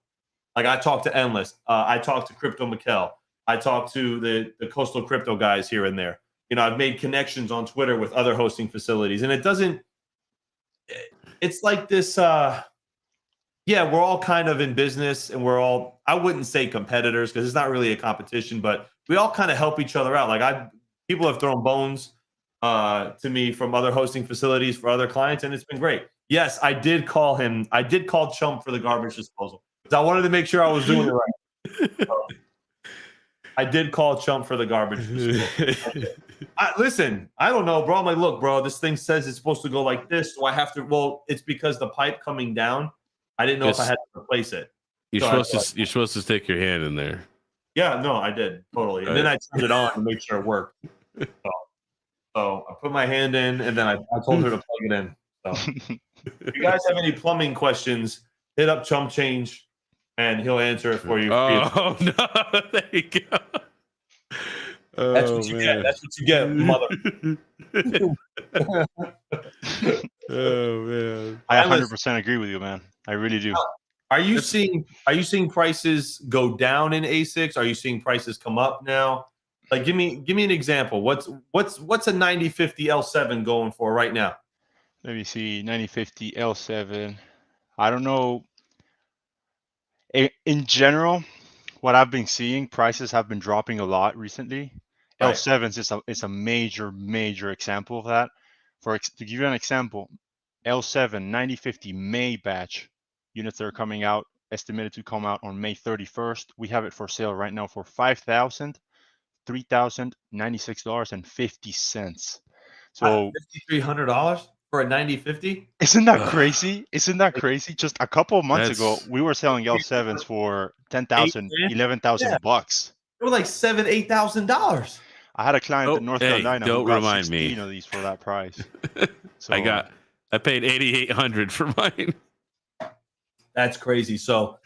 Like, I talk to Endless. I talk to Crypto Mikkel. I talk to the Coastal Crypto guys here and there. I've made connections on Twitter with other hosting facilities, and it's like this, we're all kind of in business, and we're all, I wouldn't say competitors because it's not really a competition, but we all kind of help each other out. Like, people have thrown bones to me from other hosting facilities for other clients, and it's been great. Yes, I did call Chump for the garbage disposal because I wanted to make sure I was doing it right. So, I did call Chump for the garbage disposal. Listen, I don't know, bro. I'm like, look, bro, this thing says it's supposed to go like this. Do I have to? Well, it's because the pipe coming down, I didn't know if I had to replace it. You're supposed to stick your hand in there. Yeah, no, I did totally. And then I turned it on to make sure it worked. So I put my hand in, and then I told her to plug it in. So if you guys have any plumbing questions, hit up Chump Change, and he'll answer it for you. Oh no! There you go. That's what you get. That's what you get, mother. Oh man! I 100% agree with you, man. I really do. Are you seeing prices go down in ASICs? Are you seeing prices come up now? Like, give me an example. What's a 9050 L7 going for right now? Let me see, 9050 L7. I don't know. In general, what I've been seeing, prices have been dropping a lot recently. Right. L7s is a major example of that. To give you an example, L7 9050 May batch units that are coming out, estimated to come out on May 31st. We have it for sale right now for $3,096.50. So $5,300 for a 9050? Isn't that crazy? Isn't that crazy? Just a couple of months ago, we were selling L7s for $10,000, $11,000. They were like $7,000, $8,000. I had a client in North Carolina who got 16 of these for that price. So I paid $8,800 for mine. That's crazy. So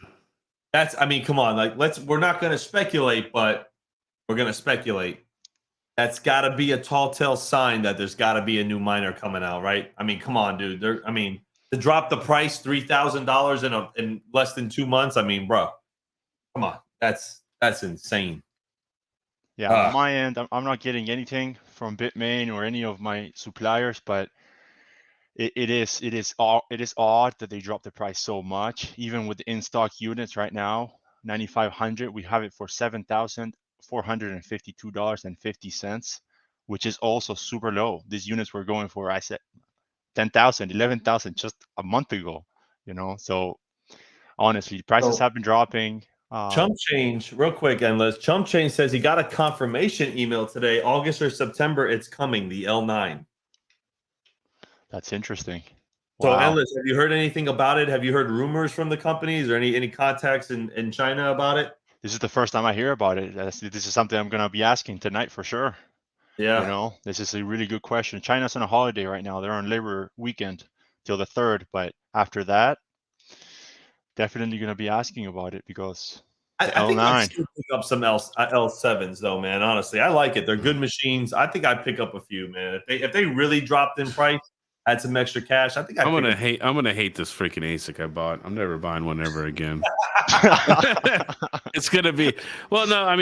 come on, like, we're not going to speculate, but we're going to speculate. That's got to be a tall tale sign that there's got to be a new miner coming out, right? I mean, come on, dude. To drop the price $3,000 in less than 2 months. I mean, bro, come on. That's insane. Yeah, on my end, I'm not getting anything from Bitmain or any of my suppliers, but it is odd that they dropped the price so much. Even with the in-stock units right now, 9,500, we have it for $7,452.50, which is also super low. These units were going for, I said, 10,000, 11,000 just a month ago. So honestly, prices have been dropping. Chump Change, real quick, Endless. Chump Change says he got a confirmation email today, August or September. It's coming, the L9. That's interesting. So, wow. Endless, have you heard anything about it? Have you heard rumors from the companies or any contacts in China about it? This is the first time I hear about it. This is something I'm going to be asking tonight for sure. Yeah. This is a really good question. China's on a holiday right now. They're on Labor weekend till the 3rd, but after that, definitely going to be asking about it because I think I'd still pick up some L7s though, man. Honestly, I like it. They're good machines. I think I'd pick up a few, man. If they really dropped in price, had some extra cash, I think I'm gonna hate this freaking ASIC I bought. I'm never buying one ever again. It's gonna be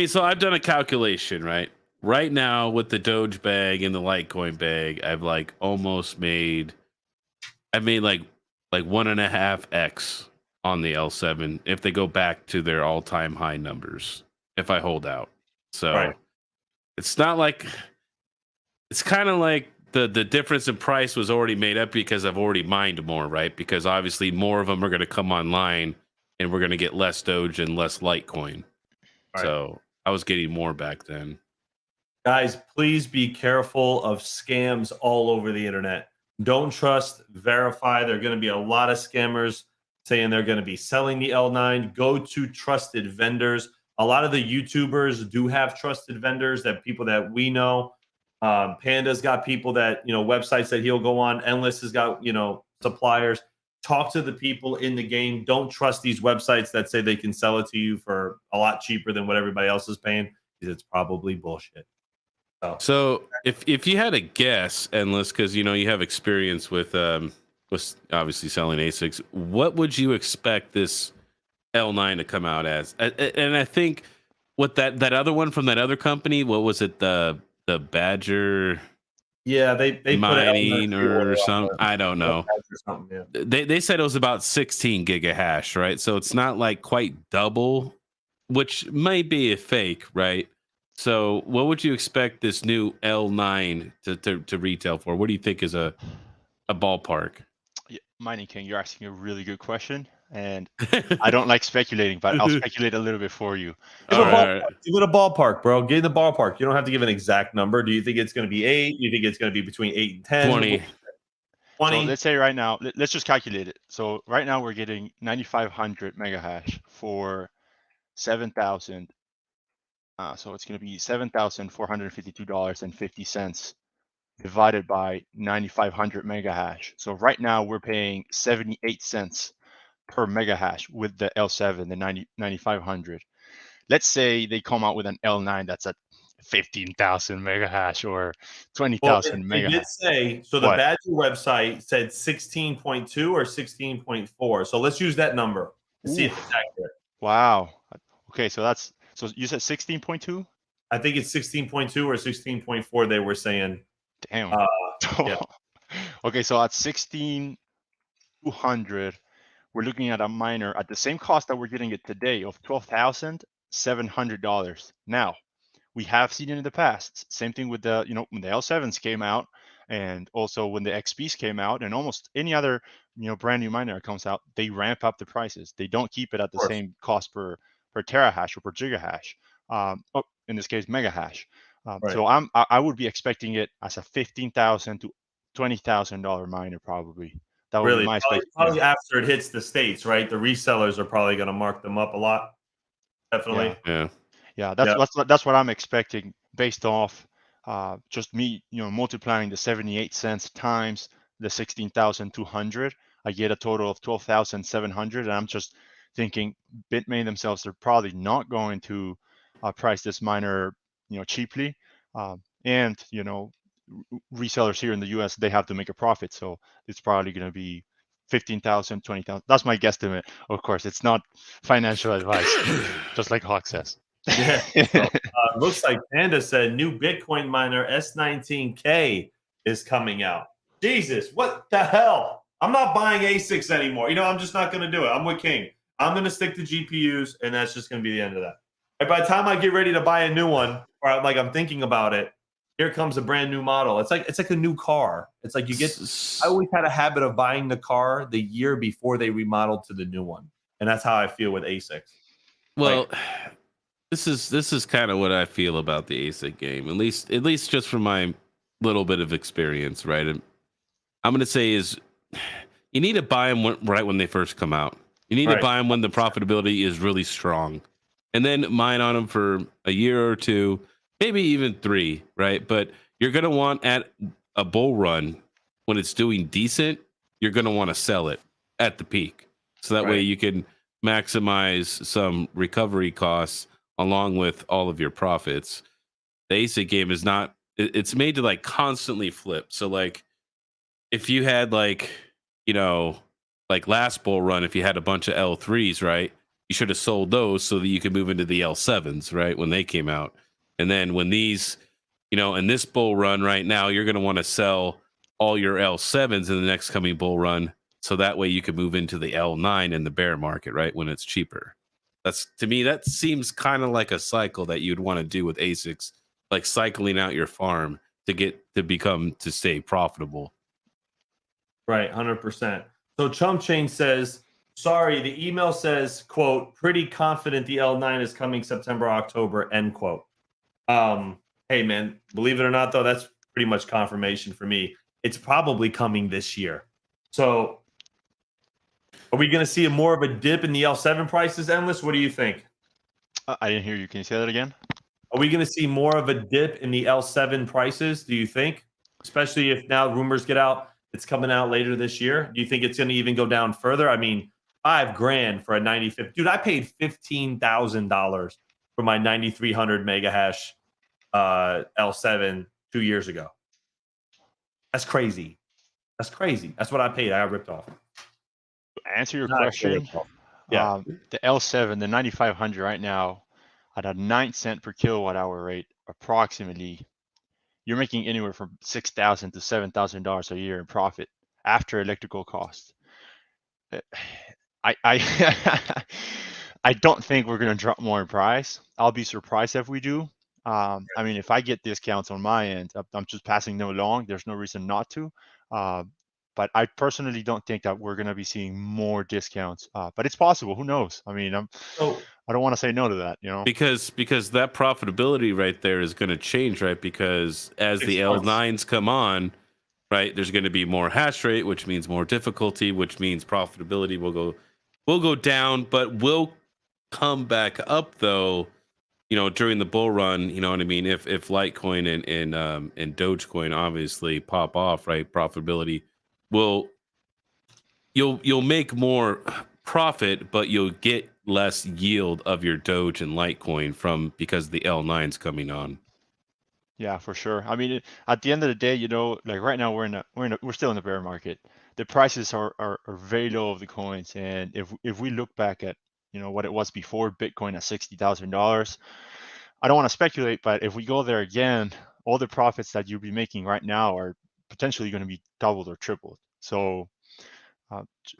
so I've done a calculation, right? Right now with the Doge bag and the Litecoin bag, I've made like 1.5x on the L7 if they go back to their all-time high numbers if I hold out. So It's not like, it's kind of like the difference in price was already made up because I've already mined more, right? Because obviously more of them are going to come online and we're going to get less Doge and less Litecoin. So I was getting more back then. Guys, please be careful of scams all over the internet. Don't trust, verify. There are going to be a lot of scammers saying they're going to be selling the L9. Go to trusted vendors. A lot of the YouTubers do have trusted vendors, that people that we know. Panda's got people that, websites that he'll go on. Endless has got, suppliers. Talk to the people in the game. Don't trust these websites that say they can sell it to you for a lot cheaper than what everybody else is paying, because it's probably bullshit. So if you had a guess, Endless, because you have experience with obviously selling ASICs, what would you expect this L9 to come out as? And I think what that other one from that other company, what was it, the Badger? Yeah, they put mining or something. I don't know. Yeah. They said it was about 16 gigahash, right? So it's not like quite double, which may be a fake, right? So what would you expect this new L9 to retail for? What do you think is a ballpark? Yeah, Mining King, you're asking a really good question, and I don't like speculating, but I'll speculate a little bit for you. Give it a ballpark, bro. Give it a ballpark. You don't have to give an exact number. Do you think it's going to be 8? Do you think it's going to be between 8 and 10? 20. 20. So let's say right now, let's just calculate it. So right now we're getting 9,500 megahash for 7,000. So it's going to be $7,452.50 divided by 9,500 megahash. So right now we're paying 78 cents per megahash with the L7, the 9,500. Let's say they come out with an L9 that's at 15,000 megahash or 20,000 They megahash. did say, so the Badger website said 16.2 or 16.4. So let's use that number to see if it's accurate. Wow. Okay, so you said 16.2? I think it's 16.2 or 16.4 they were saying. Damn. Yeah. Okay, so at 16,200, we're looking at a miner at the same cost that we're getting it today of $12,700. Now, we have seen it in the past. Same thing with the, when the L7s came out, and also when the XPs came out, and almost any other, brand new miner that comes out, they ramp up the prices. They don't keep it at the same cost per terahash or per gigahash. In this case, megahash. So I would be expecting it as a $15,000 to $20,000 miner probably. That would be my expectation. Probably after it hits the States, right? The resellers are probably going to mark them up a lot. Definitely. Yeah. That's what I'm expecting based off just me, multiplying the 78 cents times the 16,200. I get a total of 12,700, and I'm just thinking Bitmain themselves are probably not going to price this miner, cheaply, and resellers here in the US, they have to make a profit, so it's probably going to be 15,000, 20,000. That's my guesstimate. Of course, it's not financial advice, just like Hawk says. Yeah. So, looks like Panda said new Bitcoin miner S19K is coming out. Jesus, what the hell? I'm not buying ASICs anymore. I'm just not going to do it. I'm with King. I'm going to stick to GPUs, and that's just going to be the end of that. And by the time I get ready to buy a new one, or I'm thinking about it, here comes a brand new model. It's like a new car. It's like I always had a habit of buying the car the year before they remodeled to the new one, and that's how I feel with ASICs. Well, this is kind of what I feel about the ASIC game, at least just from my little bit of experience, right? And I'm going to say is you need to buy them right when they first come out. You need to buy them when the profitability is really strong, and then mine on them for a year or two, maybe even 3, right? But you're going to want at a bull run when it's doing decent, you're going to want to sell it at the peak. So that way you can maximize some recovery costs along with all of your profits. The ASIC game is not, it's made to like constantly flip. So like if you had like last bull run, if you had a bunch of L3s, right? You should have sold those so that you could move into the L7s, right? When they came out. And then when these, in this bull run right now, you're going to want to sell all your L7s in the next coming bull run. So that way you can move into the L9 in the bear market, right? When it's cheaper. To me, that seems kind of like a cycle that you'd want to do with ASICs, like cycling out your farm to stay profitable. Right. 100%. So Chump Chain says, sorry, the email says, quote, pretty confident the L9 is coming September, October, end quote. Hey man, believe it or not though, that's pretty much confirmation for me. It's probably coming this year. So are we going to see more of a dip in the L7 prices, Endless? What do you think? I didn't hear you. Can you say that again? Are we going to see more of a dip in the L7 prices, do you think? Especially if now rumors get out it's coming out later this year. Do you think it's going to even go down further? I mean, $5,000 for a 95. Dude, I paid $15,000 for my 9300 mega hash L7 2 years ago. That's crazy. That's crazy. That's what I paid. I got ripped off. Answer your Not actually question. ripped off. Yeah. The L7, the 9500 right now, at a 9 cent per kilowatt hour rate, approximately, you're making anywhere from $6,000 to $7,000 a year in profit after electrical costs. I I don't think we're going to drop more in price. I'll be surprised if we do. I mean, if I get discounts on my end, I'm just passing them along. There's no reason not to. But I personally don't think that we're going to be seeing more discounts. But it's possible. Who knows? I mean, I don't want to say no to that, you know. Because that profitability right there is going to change, right? Because as the L9s come on, right, there's going to be more hash rate, which means more difficulty, which means profitability will go down, but will come back up though. You know, during the bull run, you know what I mean. If Litecoin and Dogecoin obviously pop off, right, profitability will you'll make more profit, but you'll get less yield of your Doge and Litecoin because the L9's coming on. Yeah, for sure. I mean, at the end of the day, you know, like right now we're still in the bear market. The prices are very low of the coins, and if we look back at, you know, what it was before Bitcoin at $60,000, I don't want to speculate, but if we go there again, all the profits that you'll be making right now are potentially going to be doubled or tripled. So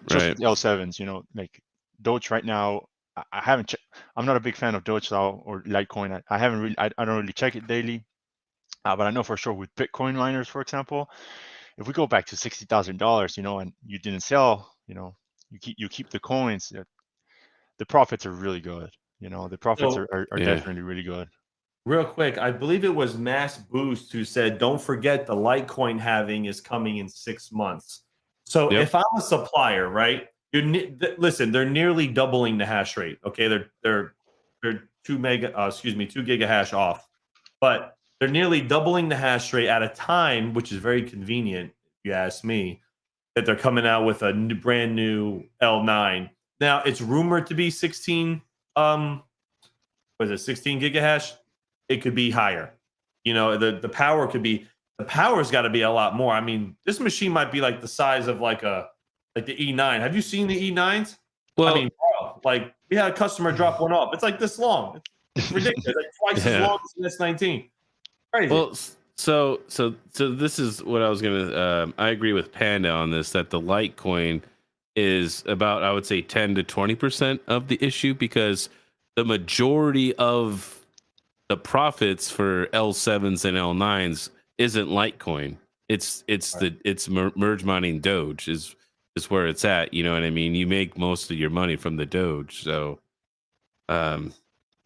just with L7s, you know, like Doge right now, I haven't checked. I'm not a big fan of Doge or Litecoin. I haven't really, I don't really check it daily. But I know for sure with Bitcoin miners, for example, if we go back to $60,000, you know, and you didn't sell, you know, you keep the coins, the profits are really good. You know, the profits are definitely really good. Real quick, I believe it was Mass Boost who said, "Don't forget the Litecoin halving is coming in 6 months." So if I'm a supplier, right? Listen, they're nearly doubling the hash rate. Okay, they're 2 gigahash off, but they're nearly doubling the hash rate at a time, which is very convenient, if you ask me, that they're coming out with a brand new L9. Now it's rumored to be 16. Was it 16 gigahash? It could be higher. You know, the power could be. The power's got to be a lot more. I mean, this machine might be like the size of like the E9. Have you seen the E9s? Well, I mean, bro, like we had a customer drop one off. It's like this long. It's ridiculous. Like twice as long as the S19. Crazy. Well, so this is what I was gonna. I agree with Panda on this, that the Litecoin is about, I would say, 10 to 20% of the issue, because the majority of the profits for L7s and L9s isn't Litecoin. It's merge mining Doge is where it's at. You know what I mean? You make most of your money from the Doge. So, I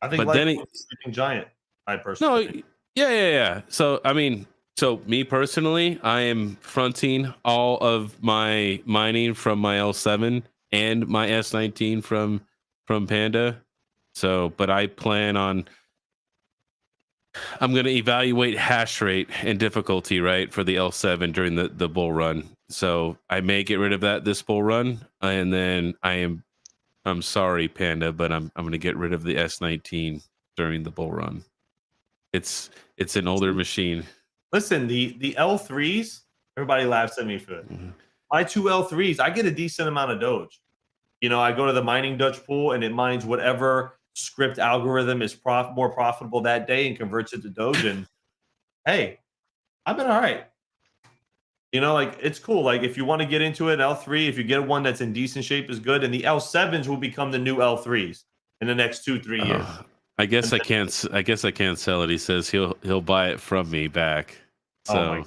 think Litecoin is a sleeping giant. I personally think. Yeah. So, I mean, me personally, I am fronting all of my mining from my L7 and my S19 from Panda. So, but I plan on, I'm going to evaluate hash rate and difficulty, right, for the L7 during the bull run. So I may get rid of that this bull run, and then I'm sorry, Panda, but I'm going to get rid of the S19 during the bull run. It's an older machine. Listen, the L3s, everybody laughs at me for it. Mm-hmm. My 2 L3s, I get a decent amount of Doge. You know, I go to the mining Dutch pool and it mines whatever script algorithm is more profitable that day and converts it to Doge. And hey, I've been all right. You know, like it's cool. Like if you want to get into it, L3, if you get one that's in decent shape, is good. And the L7s will become the new L3s in the next 2-3 years. I guess I can't sell it. He says he'll buy it from me back. So,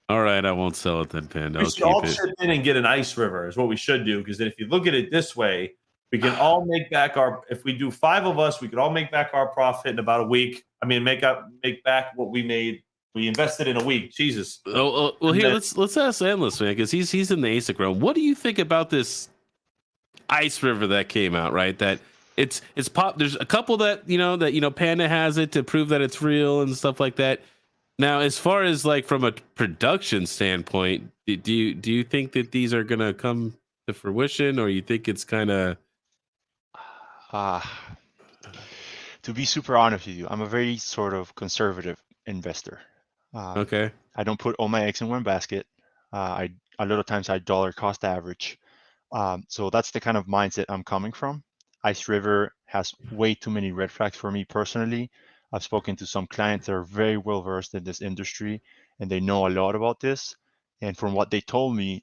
all right, I won't sell it then, Panda. We should all chip in and get an ice river is what we should do, because then if you look at it this way, we can all make back if we do 5 of us, we could all make back our profit in about a week. I mean, make back what we made. We invested in a week. Jesus. Well, here, let's ask Endless, man, because he's in the Asic realm. What do you think about this ice river that came out, right? That it's pop. There's a couple that Panda has it to prove that it's real and stuff like that. Now, as far as like from a production standpoint, do you think that these are gonna come to fruition, or you think it's kind of? To be super honest with you, I'm a very sort of conservative investor. Okay. I don't put all my eggs in one basket. A lot of times I dollar cost average. So that's the kind of mindset I'm coming from. Ice River has way too many red flags for me personally. I've spoken to some clients that are very well versed in this industry, and they know a lot about this. And from what they told me,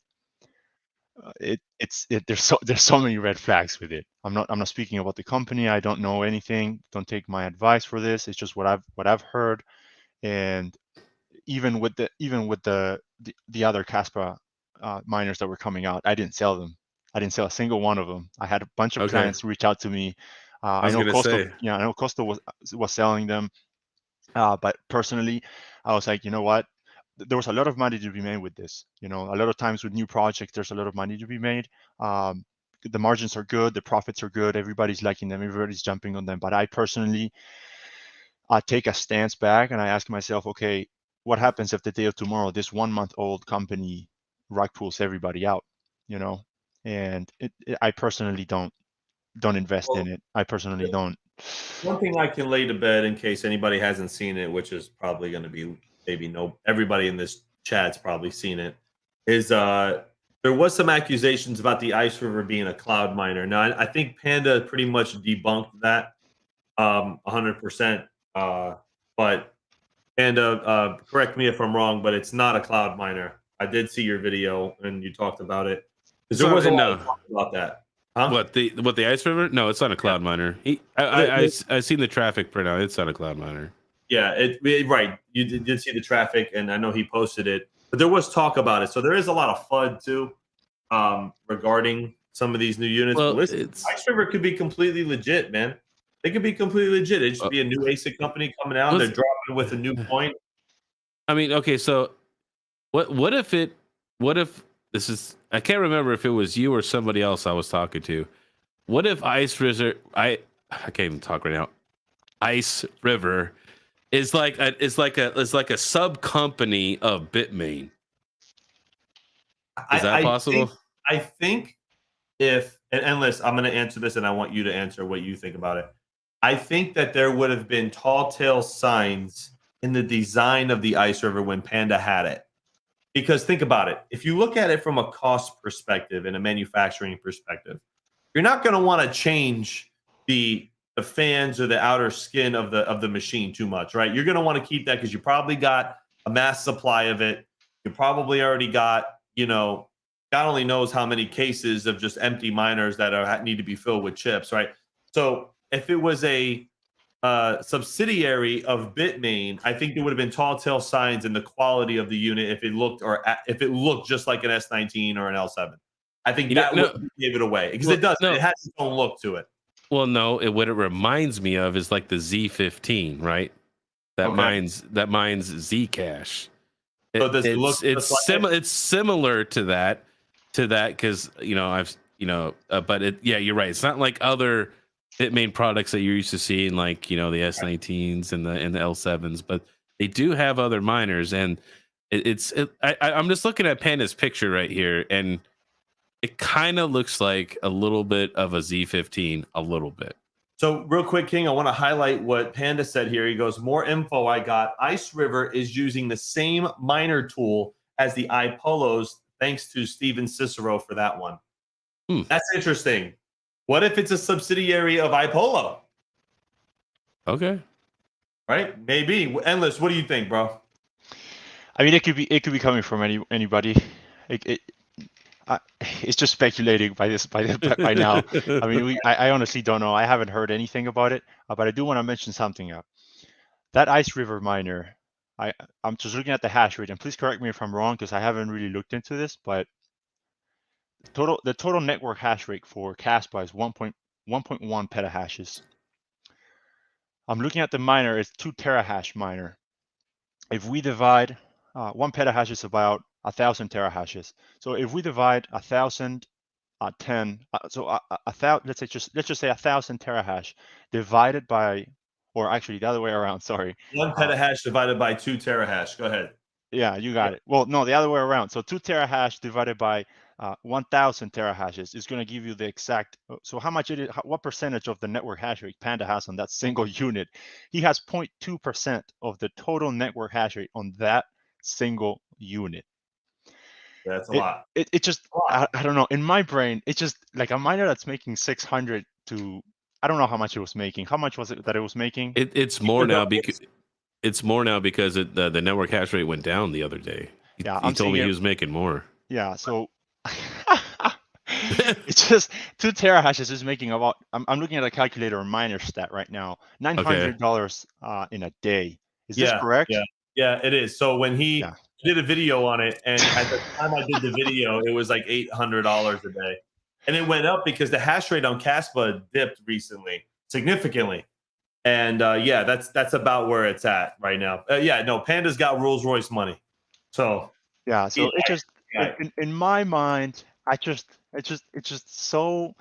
there's so many red flags with it. I'm not speaking about the company. I don't know anything. Don't take my advice for this. It's just what I've heard. And even with the other Caspa miners that were coming out, I didn't sell them. I didn't sell a single one of them. I had a bunch of Okay. clients reach out to me. I was gonna say. I know Costa was selling them, but personally, I was like, you know what? There was a lot of money to be made with this. A lot of times with new projects, there's a lot of money to be made. The margins are good, the profits are good, everybody's liking them, everybody's jumping on them. But I personally, I take a stance back and I ask myself, okay, what happens if the day of tomorrow this 1-month-old company rug pulls everybody out? And I personally don't invest in it. I personally don't. One thing I can lay to bed in case anybody hasn't seen it, which is probably going to be everybody in this chat's probably seen it, is there was some accusations about the Ice River being a cloud miner. Now I think Panda pretty much debunked that 100%. But Panda, correct me if I'm wrong, but it's not a cloud miner. I did see your video and you talked about it. Because there was a lot of talk about that. Huh? What the Ice River? No, it's not a cloud miner. I've seen the traffic print out. It's not a cloud miner. Yeah, right. You did see the traffic, and I know he posted it. But there was talk about it, so there is a lot of FUD too regarding some of these new units. Well, but listen, Ice River could be completely legit, man. They could be completely legit. It should be a new Asic company coming out. They're dropping with a new point. I mean, okay, so what if this is, I can't remember if it was you or somebody else I was talking to. What if Ice River, I can't even talk right now. Ice River is like a sub company of Bitmain. Is that possible? I think if and listen, I'm going to answer this, and I want you to answer what you think about it. I think that there would have been tall tale signs in the design of the Ice River when Panda had it. Because think about it. If you look at it from a cost perspective and a manufacturing perspective, you're not going to want to change the fans or the outer skin of the machine too much, right? You're going to want to keep that because you probably got a mass supply of it. You probably already got, God only knows how many cases of just empty miners that need to be filled with chips, right? So if it was a subsidiary of Bitmain, I think there would have been tall tale signs in the quality of the unit if it looked just like an S19 or an L7. I think that would give it away because it does. It has its own look to it. Well, no, what it reminds me of is like the Z15, right? That mines Zcash. It's similar to that because but you're right. It's not like other Bitmain products that you're used to seeing, like the S19s and the L7s, but they do have other miners, and I'm just looking at Panda's picture right here, and it kind of looks like a little bit of a Z15, a little bit. So real quick, King, I want to highlight what Panda said here. He goes, more info I got. Ice River is using the same miner tool as the iPolos. Thanks to Steven Cicero for that one. That's interesting. What if it's a subsidiary of iPolo? Okay. Right? Maybe. Endless, what do you think, bro? I mean, it could be coming from anybody. It's just speculating by now. I mean, I honestly don't know. I haven't heard anything about it, but I do want to mention something. That Ice River miner, I'm just looking at the hash rate, and please correct me if I'm wrong because I haven't really looked into this, but the total network hash rate for Caspa is 1.1 petahashes. I'm looking at the miner, it's 2 terahash miner. If we divide 1 petahash is about 1,000 terahashes. So if we divide 1,000 let's just say 1,000 terahash divided by, or actually the other way around, sorry. 1 petahash divided by 2 terahash. Go ahead. Yeah, you got it. Well, no, the other way around. So 2 terahash divided by 1,000 terahashes is going to give you the exact. So how much it is? What percentage of the network hash rate Panda has on that single unit? He has 0.2% of the total network hash rate on that single unit. That's a lot. It just, I don't know. In my brain, it's just like a miner that's making 600 to, I don't know how much it was making. How much was it that it was making? It's more now because the network hash rate went down the other day. Yeah, he told me he was making more. Yeah, so it's just 2 terahashes is making about. I'm looking at a calculator or miner stat right now. $900 in a day. Is this correct? Yeah, it is. So when he did a video on it, and at the time I did the video, it was like $800 a day, and it went up because the hash rate on Caspa dipped recently significantly. And that's about where it's at right now. Panda's got Rolls Royce money. So it just in my mind, it's just so.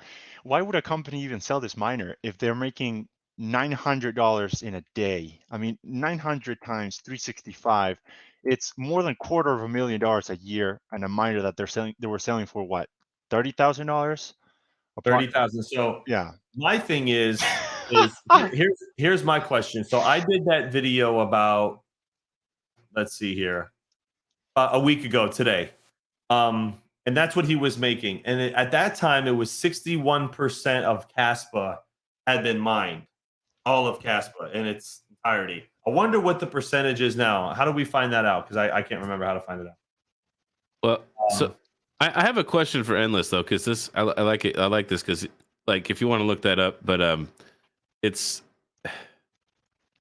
Why would a company even sell this miner if they're making $900 in a day? I mean, 900 times 365, it's more than $250,000 a year, and a miner that they were selling for what, $30,000? $30,000. So my thing is here's my question. So I did that video about, let's see here, a week ago today. And that's what he was making. And at that time, it was 61% of Caspa had been mined, all of Caspa in its entirety. I wonder what the percentage is now. How do we find that out? Because I can't remember how to find it out. Well, so I have a question for Endless though, because this I like it. I like this because like if you want to look that up, but it's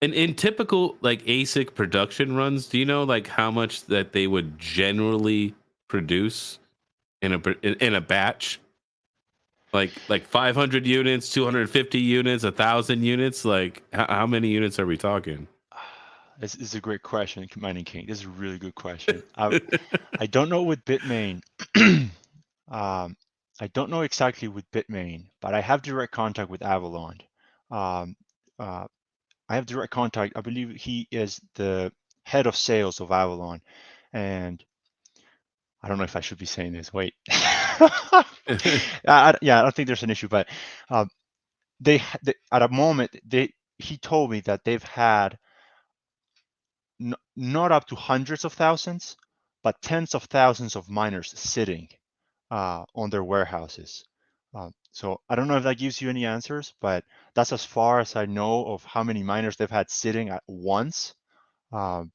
in typical like ASIC production runs. Do you know like how much that they would generally produce in a batch? Like 500 units, 250 units, 1,000 units. Like how many units are we talking? This is a great question, Mining King. This is a really good question. I don't know with Bitmain. I don't know exactly with Bitmain, but I have direct contact with Avalon. I have direct contact. I believe he is the head of sales of Avalon, and I don't know if I should be saying this. Wait. I don't think there's an issue, but they at a moment he told me that they've had not up to hundreds of thousands, but tens of thousands of miners sitting on their warehouses. So I don't know if that gives you any answers, but that's as far as I know of how many miners they've had sitting at once. Are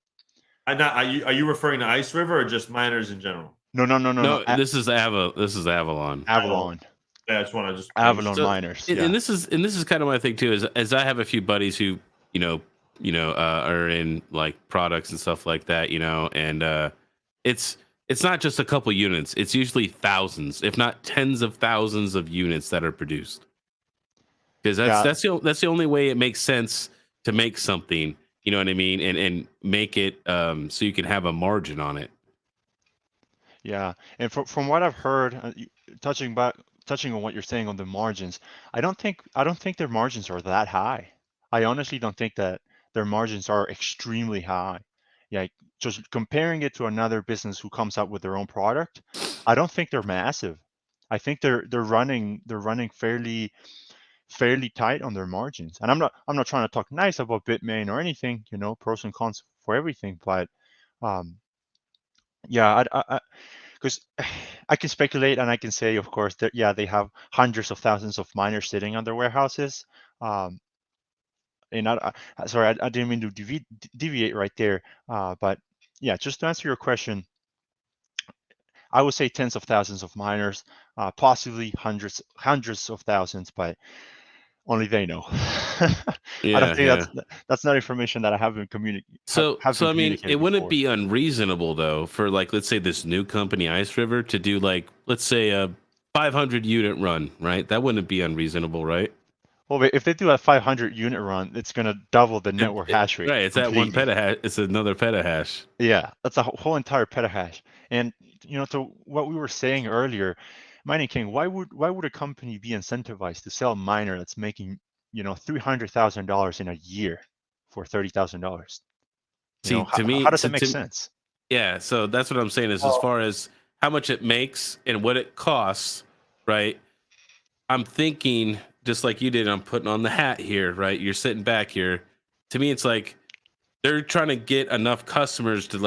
you referring to Ice River or just miners in general? No. This is Avalon. Avalon. Yeah, that's one I just Avalon miners. And this is kind of my thing too. Is I have a few buddies who are in like products and stuff like that, and it's not just a couple units. It's usually thousands, if not tens of thousands of units that are produced. Because that's the only way it makes sense to make something. You know what I mean, and make it so you can have a margin on it. Yeah, and from what I've heard, touching on what you're saying on the margins, I don't think their margins are that high. I honestly don't think that their margins are extremely high. Yeah, just comparing it to another business who comes out with their own product, I don't think they're massive. I think they're running fairly tight on their margins. And I'm not trying to talk nice about Bitmain or anything, pros and cons for everything, but because I can speculate and I can say, of course, that they have hundreds of thousands of miners sitting on their warehouses. And sorry, I didn't mean to deviate right there. But yeah, just to answer your question, I would say tens of thousands of miners, possibly hundreds of thousands, but only they know. I don't think that's not information that I haven't communicated. So I mean, it wouldn't be unreasonable though for like, let's say this new company Ice River to do like, let's say a 500 unit run, right? That wouldn't be unreasonable, right? Well, if they do a 500 unit run, it's going to double the network hash rate. Right, it's at 1 petahash. It's another petahash. Yeah, that's a whole entire petahash. And to what we were saying earlier, Mining King, why would a company be incentivized to sell a miner that's making, $300,000 in a year for $30,000? See, to me, How does that make sense? yeah. So that's what I'm saying is, as far as how much it makes and what it costs, right? I'm thinking just like you did. I'm putting on the hat here, right? You're sitting back here. To me, it's like they're trying to get enough customers to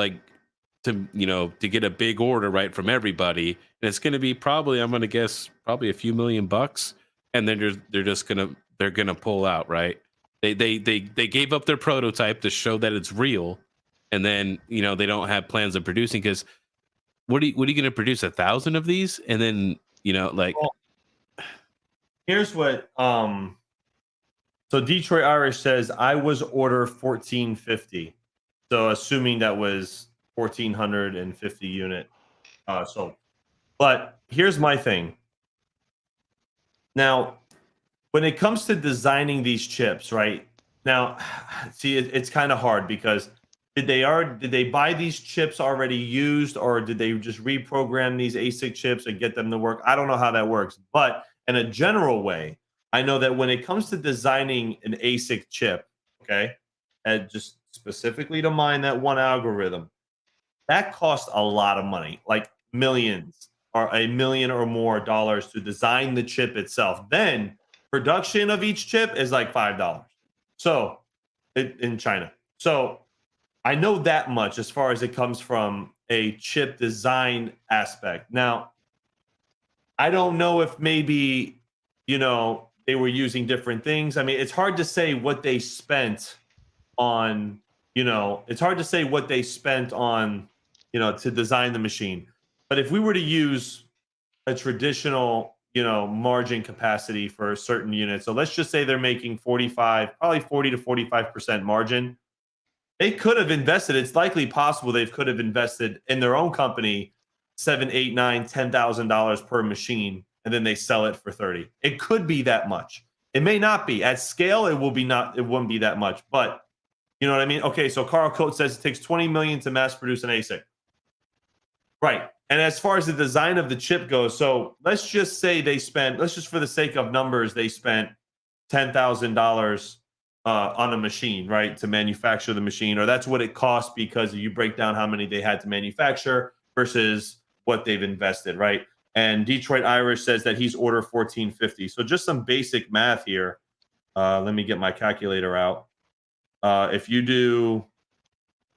get a big order, right, from everybody, and it's going to be probably, I'm going to guess, probably a few $1,000,000, and then they're gonna pull out, right? They gave up their prototype to show that it's real, and then they don't have plans of producing, because what are you going to produce, 1,000 of these, and then like. Well, here's what so Detroit Irish says I was order 1450. So assuming that was 1,450 unit sold. But here's my thing. Now, when it comes to designing these chips, right? Now, see, it's kind of hard because did they buy these chips already used, or did they just reprogram these ASIC chips and get them to work? I don't know how that works, but in a general way, I know that when it comes to designing an ASIC chip, okay, and just specifically to mine that one algorithm, that costs a lot of money, like millions or $1 million or more to design the chip itself. Then production of each chip is like $5. So in China. So I know that much as far as it comes from a chip design aspect. Now, I don't know if maybe, they were using different things. I mean, it's hard to say what they spent on, it's hard to say what they spent on, to design the machine. But if we were to use a traditional, margin capacity for certain units, so let's just say they're making probably 40 to 45% margin. They could have invested. It's likely possible they could have invested in their own company $7, $8, $9, $10,000 per machine, and then they sell it for 30. It could be that much. It may not be at scale. It wouldn't be that much, but you know what I mean? Okay, so Carl Coates says it takes 20 million to mass produce an ASIC. Right. And as far as the design of the chip goes, so let's just say let's just for the sake of numbers, they spent $10,000 on a machine, right, to manufacture the machine, or that's what it costs because you break down how many they had to manufacture versus what they've invested, right? And Detroit Irish says that he's order 1450. So just some basic math here. Let me get my calculator out. If you do,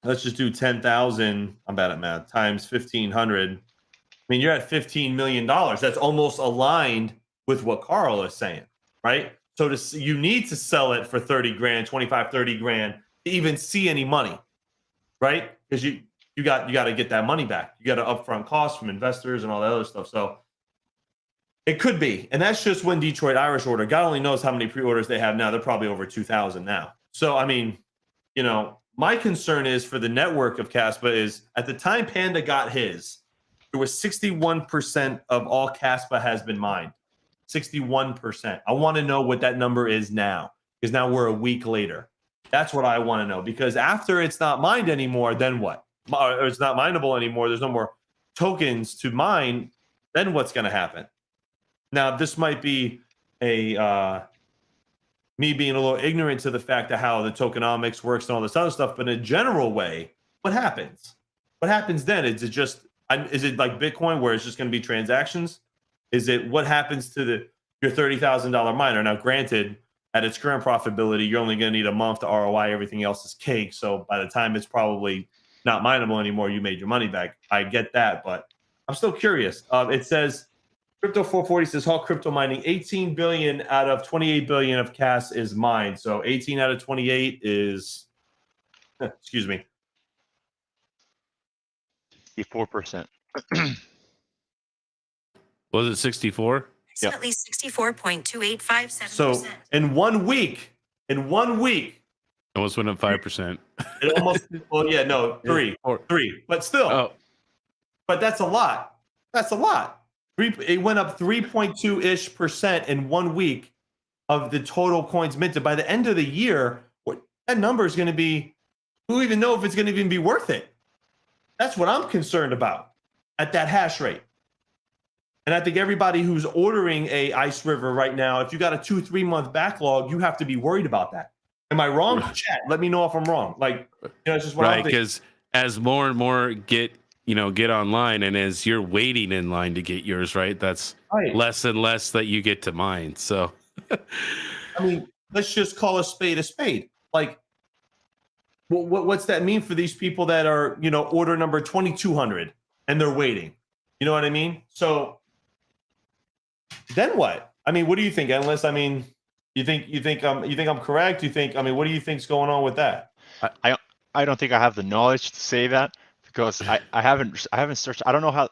let's just do 10,000, I'm bad at math, times 1,500. I mean, you're at $15 million. That's almost aligned with what Carl is saying, right? So you need to sell it for 30 grand, 25, 30 grand to even see any money, right? Because you got to get that money back. You got an upfront cost from investors and all that other stuff. So it could be. And that's just when Detroit Irish order. God only knows how many pre-orders they have now. They're probably over 2,000 now. So, I mean, my concern is for the network of Caspa is at the time Panda got his, there was 61% of all Caspa has been mined. 61%. I want to know what that number is now, because now we're a week later. That's what I want to know, because after it's not mined anymore, then what? Or it's not mineable anymore. There's no more tokens to mine. Then what's going to happen? Now, this might be me being a little ignorant to the fact of how the tokenomics works and all this other stuff, but in a general way, what happens? What happens then? Is it like Bitcoin where it's just going to be transactions? Is it what happens to your $30,000 miner? Now, granted, at its current profitability, you're only going to need a month to ROI. Everything else is cake. So by the time it's probably not mineable anymore, you made your money back. I get that, but I'm still curious. It says Crypto 440 says Hawk crypto mining 18 billion out of 28 billion of CAS is mined. So 18 out of 28 is, excuse me, 64%. Was it 64? Approximately 64.2857%. So in 1 week, Almost went up 5%. it almost, well, yeah, no, three, but still, but that's a lot. That's a lot. It went up 3.2-ish% in 1 week of the total coins minted. By the end of the year, that number is going to be, who even know if it's going to even be worth it? That's what I'm concerned about at that hash rate. And I think everybody who's ordering a Ice River right now, if you got a 2-3 month backlog, you have to be worried about that. Am I wrong? Chat, let me know if I'm wrong. Like, it's just what I'm Right, thinking. because as more and more get online, and as you're waiting in line to get yours, right, that's Right. less and less that you get to mine. So I mean, let's just call a spade a spade. Like, what's that mean for these people that are, order number 2200 and they're waiting? You know what I mean? So then what? I mean, what do you think, Endless? I mean, you think I'm correct? What do you think's going on with that? I don't think I have the knowledge to say that, because I haven't searched. I don't know how,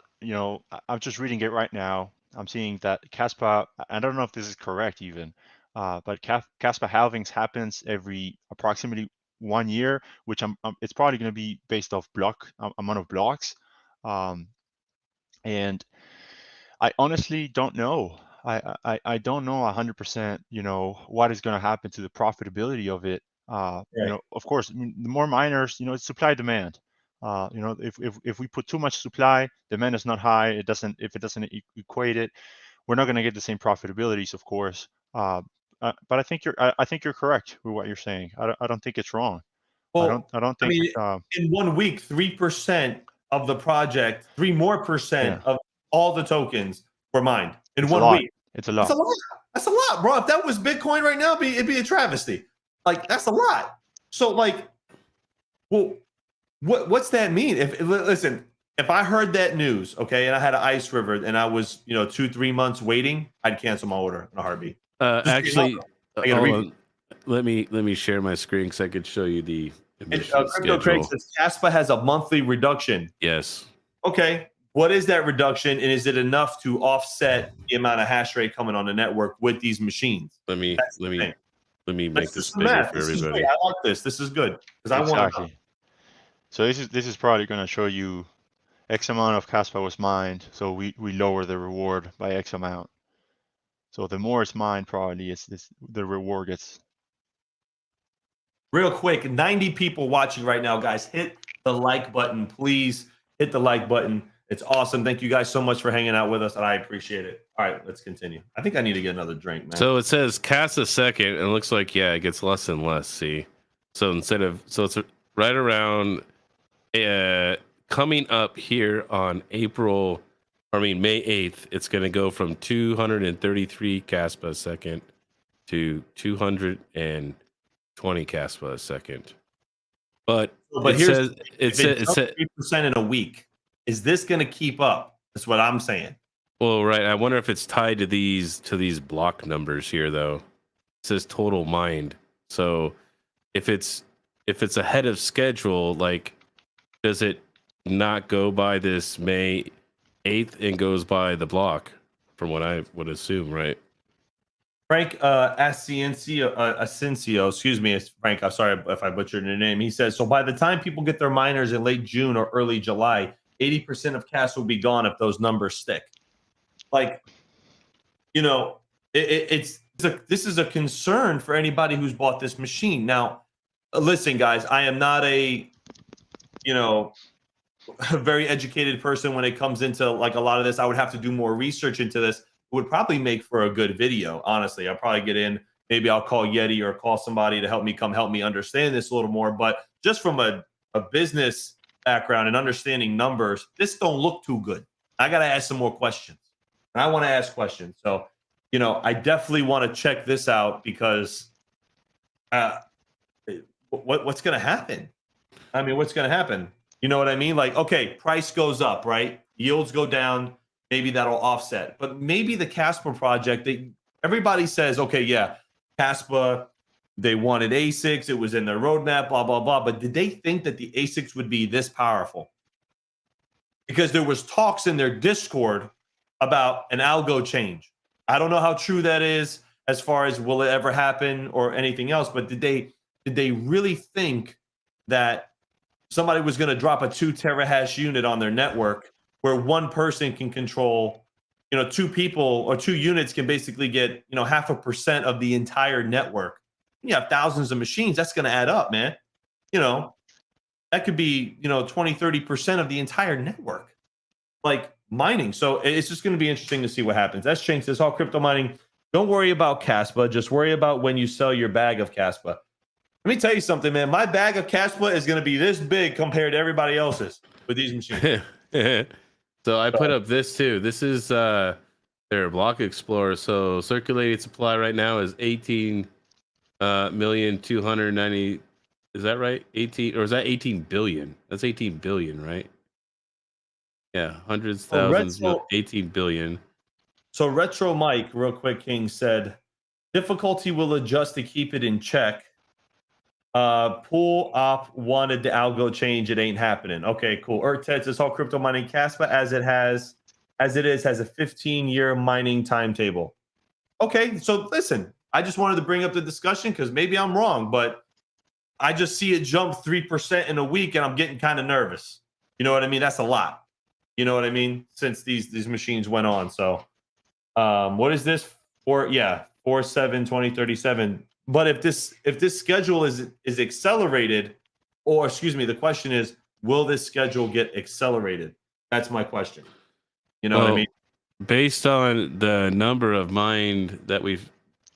I'm just reading it right now. I'm seeing that Caspa, I don't know if this is correct even, but Caspa halvings happens every approximately 1 year, which it's probably going to be based off amount of blocks. And I honestly don't know. I don't know 100%, what is going to happen to the profitability of it. Of course, the more miners, it's supply demand. If we put too much supply, demand is not high. If it doesn't equate it, we're not going to get the same profitabilities, of course. But I think you're correct with what you're saying. I don't think it's wrong. Well, I don't think. In 1 week, 3% of the project, 3 more percent of all the tokens were mined in 1 week. It's a lot. That's a lot, bro. If that was Bitcoin right now, it'd be a travesty. Like, that's a lot. So, like, well, what's that mean? If I heard that news, okay, and I had an Ice River and I was, 2-3 months waiting, I'd cancel my order in a heartbeat. actually, I gotta read it. let me share my screen because I could show you the emission Crypto Craig schedule. says Caspa has a monthly reduction. Yes. Okay. What is that reduction, and is it enough to offset the amount of hash rate coming on the network with these machines? Let me make this bigger math. for everybody. I like this. This is good because I want to. So this is probably going to show you X amount of Caspa was mined, so we lower the reward by X amount. So the more it's mined, probably the reward gets. Real quick, 90 people watching right now, guys. Hit the like button, please. Hit the like button. It's awesome. Thank you guys so much for hanging out with us, and I appreciate it. All right, let's continue. I think I need to get another drink, man. So it says cast a second, and it looks like it gets less and less. See, so it's right around coming up here on May 8th. It's going to go from 233 Caspa a second to 220 Caspa a second. But it says 3% in a week. Is this going to keep up? That's what I'm saying. Well, right. I wonder if it's tied to these block numbers here, though. It says total mined. So if it's ahead of schedule, like, does it not go by this May 8th and goes by the block? From what I would assume, right? Frank Asensio, excuse me, Frank. I'm sorry if I butchered your name. He says, so by the time people get their miners in late June or early July, 80% of cash will be gone if those numbers stick. Like, this is a concern for anybody who's bought this machine. Now, listen, guys, I am not a very educated person when it comes into like a lot of this. I would have to do more research into this. It would probably make for a good video. Honestly, I'll probably get in. Maybe I'll call Yeti or call somebody to help me understand this a little more. But just from a business background and understanding numbers, this don't look too good. I got to ask some more questions. And I want to ask questions. So, I definitely want to check this out because what's going to happen? I mean, what's going to happen? You know what I mean? Like, okay, price goes up, right? Yields go down. Maybe that'll offset. But maybe the Caspa project, everybody says, okay, yeah, Caspa, they wanted ASICs. It was in their roadmap, blah, blah, blah. But did they think that the ASICs would be this powerful? Because there was talks in their Discord about an algo change. I don't know how true that is as far as will it ever happen or anything else. But did they really think that somebody was going to drop a 2 terahash unit on their network where one person can control, 2 people or 2 units can basically get, 0.5% of the entire network. You have thousands of machines. That's going to add up, man. That could be, 20, 30% of the entire network. Like, mining. So it's just going to be interesting to see what happens. That's changed this whole crypto mining. Don't worry about Caspa. Just worry about when you sell your bag of Caspa. Let me tell you something, man. My bag of Caspa is going to be this big compared to everybody else's with these machines. So I put up this too. This is their block explorer. So circulating supply right now is 18,290,000. Is that right? 18, or is that 18 billion? That's 18 billion, right? Yeah, hundreds, thousands, 18 billion. So Retro Mike, real quick, King said, difficulty will adjust to keep it in check. Pool op wanted the algo change. It ain't happening. Okay, cool. Ted says all crypto mining Caspa as it is has a 15-year mining timetable. Okay, so listen, I just wanted to bring up the discussion because maybe I'm wrong, but I just see it jump 3% in a week, and I'm getting kind of nervous. You know what I mean? That's a lot. You know what I mean? Since these machines went on. So, what is this? 4/7/2037. But if this schedule is accelerated, or excuse me, the question is, will this schedule get accelerated? That's my question. You know what I mean? Based on the number of mined that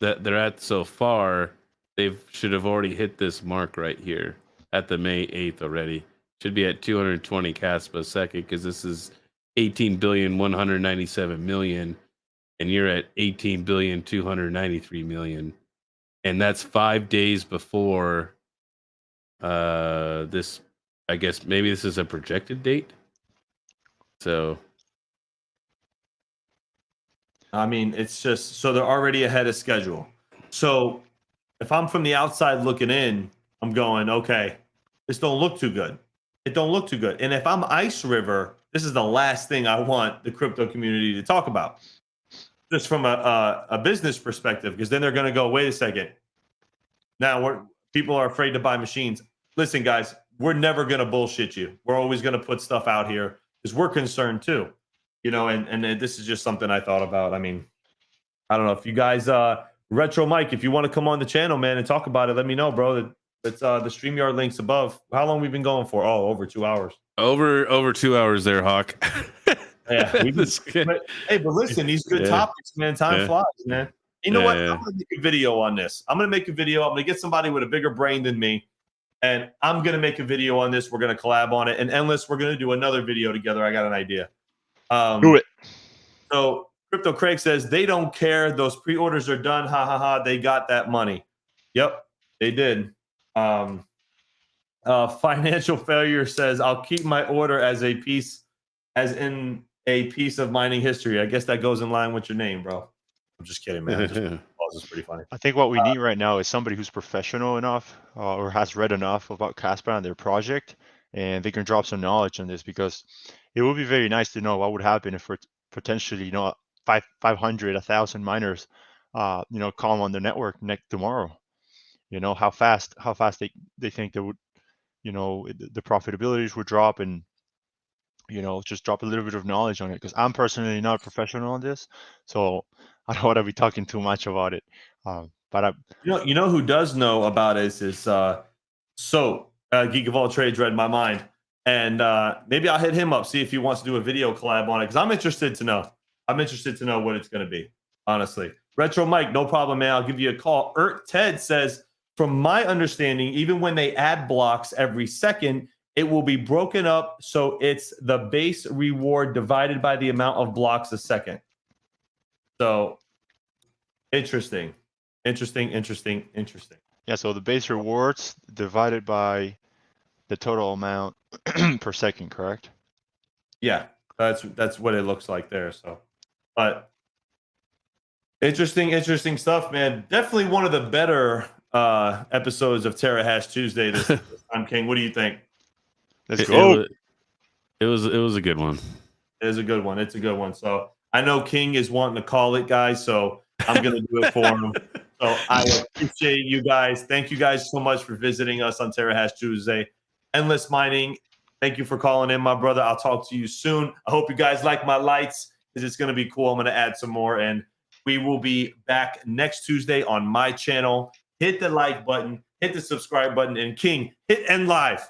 they're at so far, they should have already hit this mark right here at the May 8th already. Should be at 220 Caspa a second, because this is 18,197,000,000, and you're at 18,293,000,000. And that's 5 days before this. I guess maybe this is a projected date. So, I mean, it's just so they're already ahead of schedule. So if I'm from the outside looking in, I'm going, okay, this don't look too good. It don't look too good. And if I'm Ice River, this is the last thing I want the crypto community to talk about. Just from a business perspective, because then they're going to go, wait a second. Now people are afraid to buy machines. Listen, guys, we're never going to bullshit you. We're always going to put stuff out here because we're concerned too. You know, and this is just something I thought about. I mean, I don't know if you guys, Retro Mike, if you want to come on the channel, man, and talk about it, let me know, bro. That's the StreamYard links above. How long we been going for? Oh, over 2 hours. Over 2 hours there, Hawk. Yeah. Hey, but listen, these good topics, man. Time flies, man. You know what? I'm going to make a video on this. I'm going to make a video. I'm going to get somebody with a bigger brain than me, and I'm going to make a video on this. We're going to collab on it. And Endless, we're going to do another video together. I got an idea. Do it. So Crypto Craig says they don't care. Those pre-orders are done. Ha ha ha. They got that money. Yep, they did. Financial Failure says I'll keep my order as in a piece of mining history. I guess that goes in line with your name, bro. I'm just kidding, man. This is pretty funny. I think what we need right now is somebody who's professional enough or has read enough about Caspa and their project, and they can drop some knowledge on this, because it would be very nice to know what would happen if we're potentially, 500, 1,000 miners, come on the network tomorrow. How fast they think they would, the profitabilities would drop, and just drop a little bit of knowledge on it, because I'm personally not a professional on this, so I don't want to be talking too much about it. But you know who does know about it is Geek of All Trades read my mind, and maybe I'll hit him up, see if he wants to do a video collab on it, because I'm interested to know. I'm interested to know what it's going to be, honestly. Retro Mike, no problem, man. I'll give you a call. Ted says, from my understanding, even when they add blocks every second, it will be broken up, so it's the base reward divided by the amount of blocks a second. So, interesting. Yeah, so the base rewards divided by the total amount per second, correct? Yeah, that's what it looks like there. So, but interesting stuff, man. Definitely one of the better episodes of Terrahash Tuesday this time, King. What do you think? Let's go. It was a good one. It is a good one. It's a good one. So I know King is wanting to call it, guys. So I'm gonna do it for him. So I appreciate you guys. Thank you guys so much for visiting us on Terrahash Tuesday. Endless Mining, thank you for calling in, my brother. I'll talk to you soon. I hope you guys like my lights, because it's gonna be cool. I'm gonna add some more, and we will be back next Tuesday on my channel. Hit the like button, hit the subscribe button, and King, hit end live.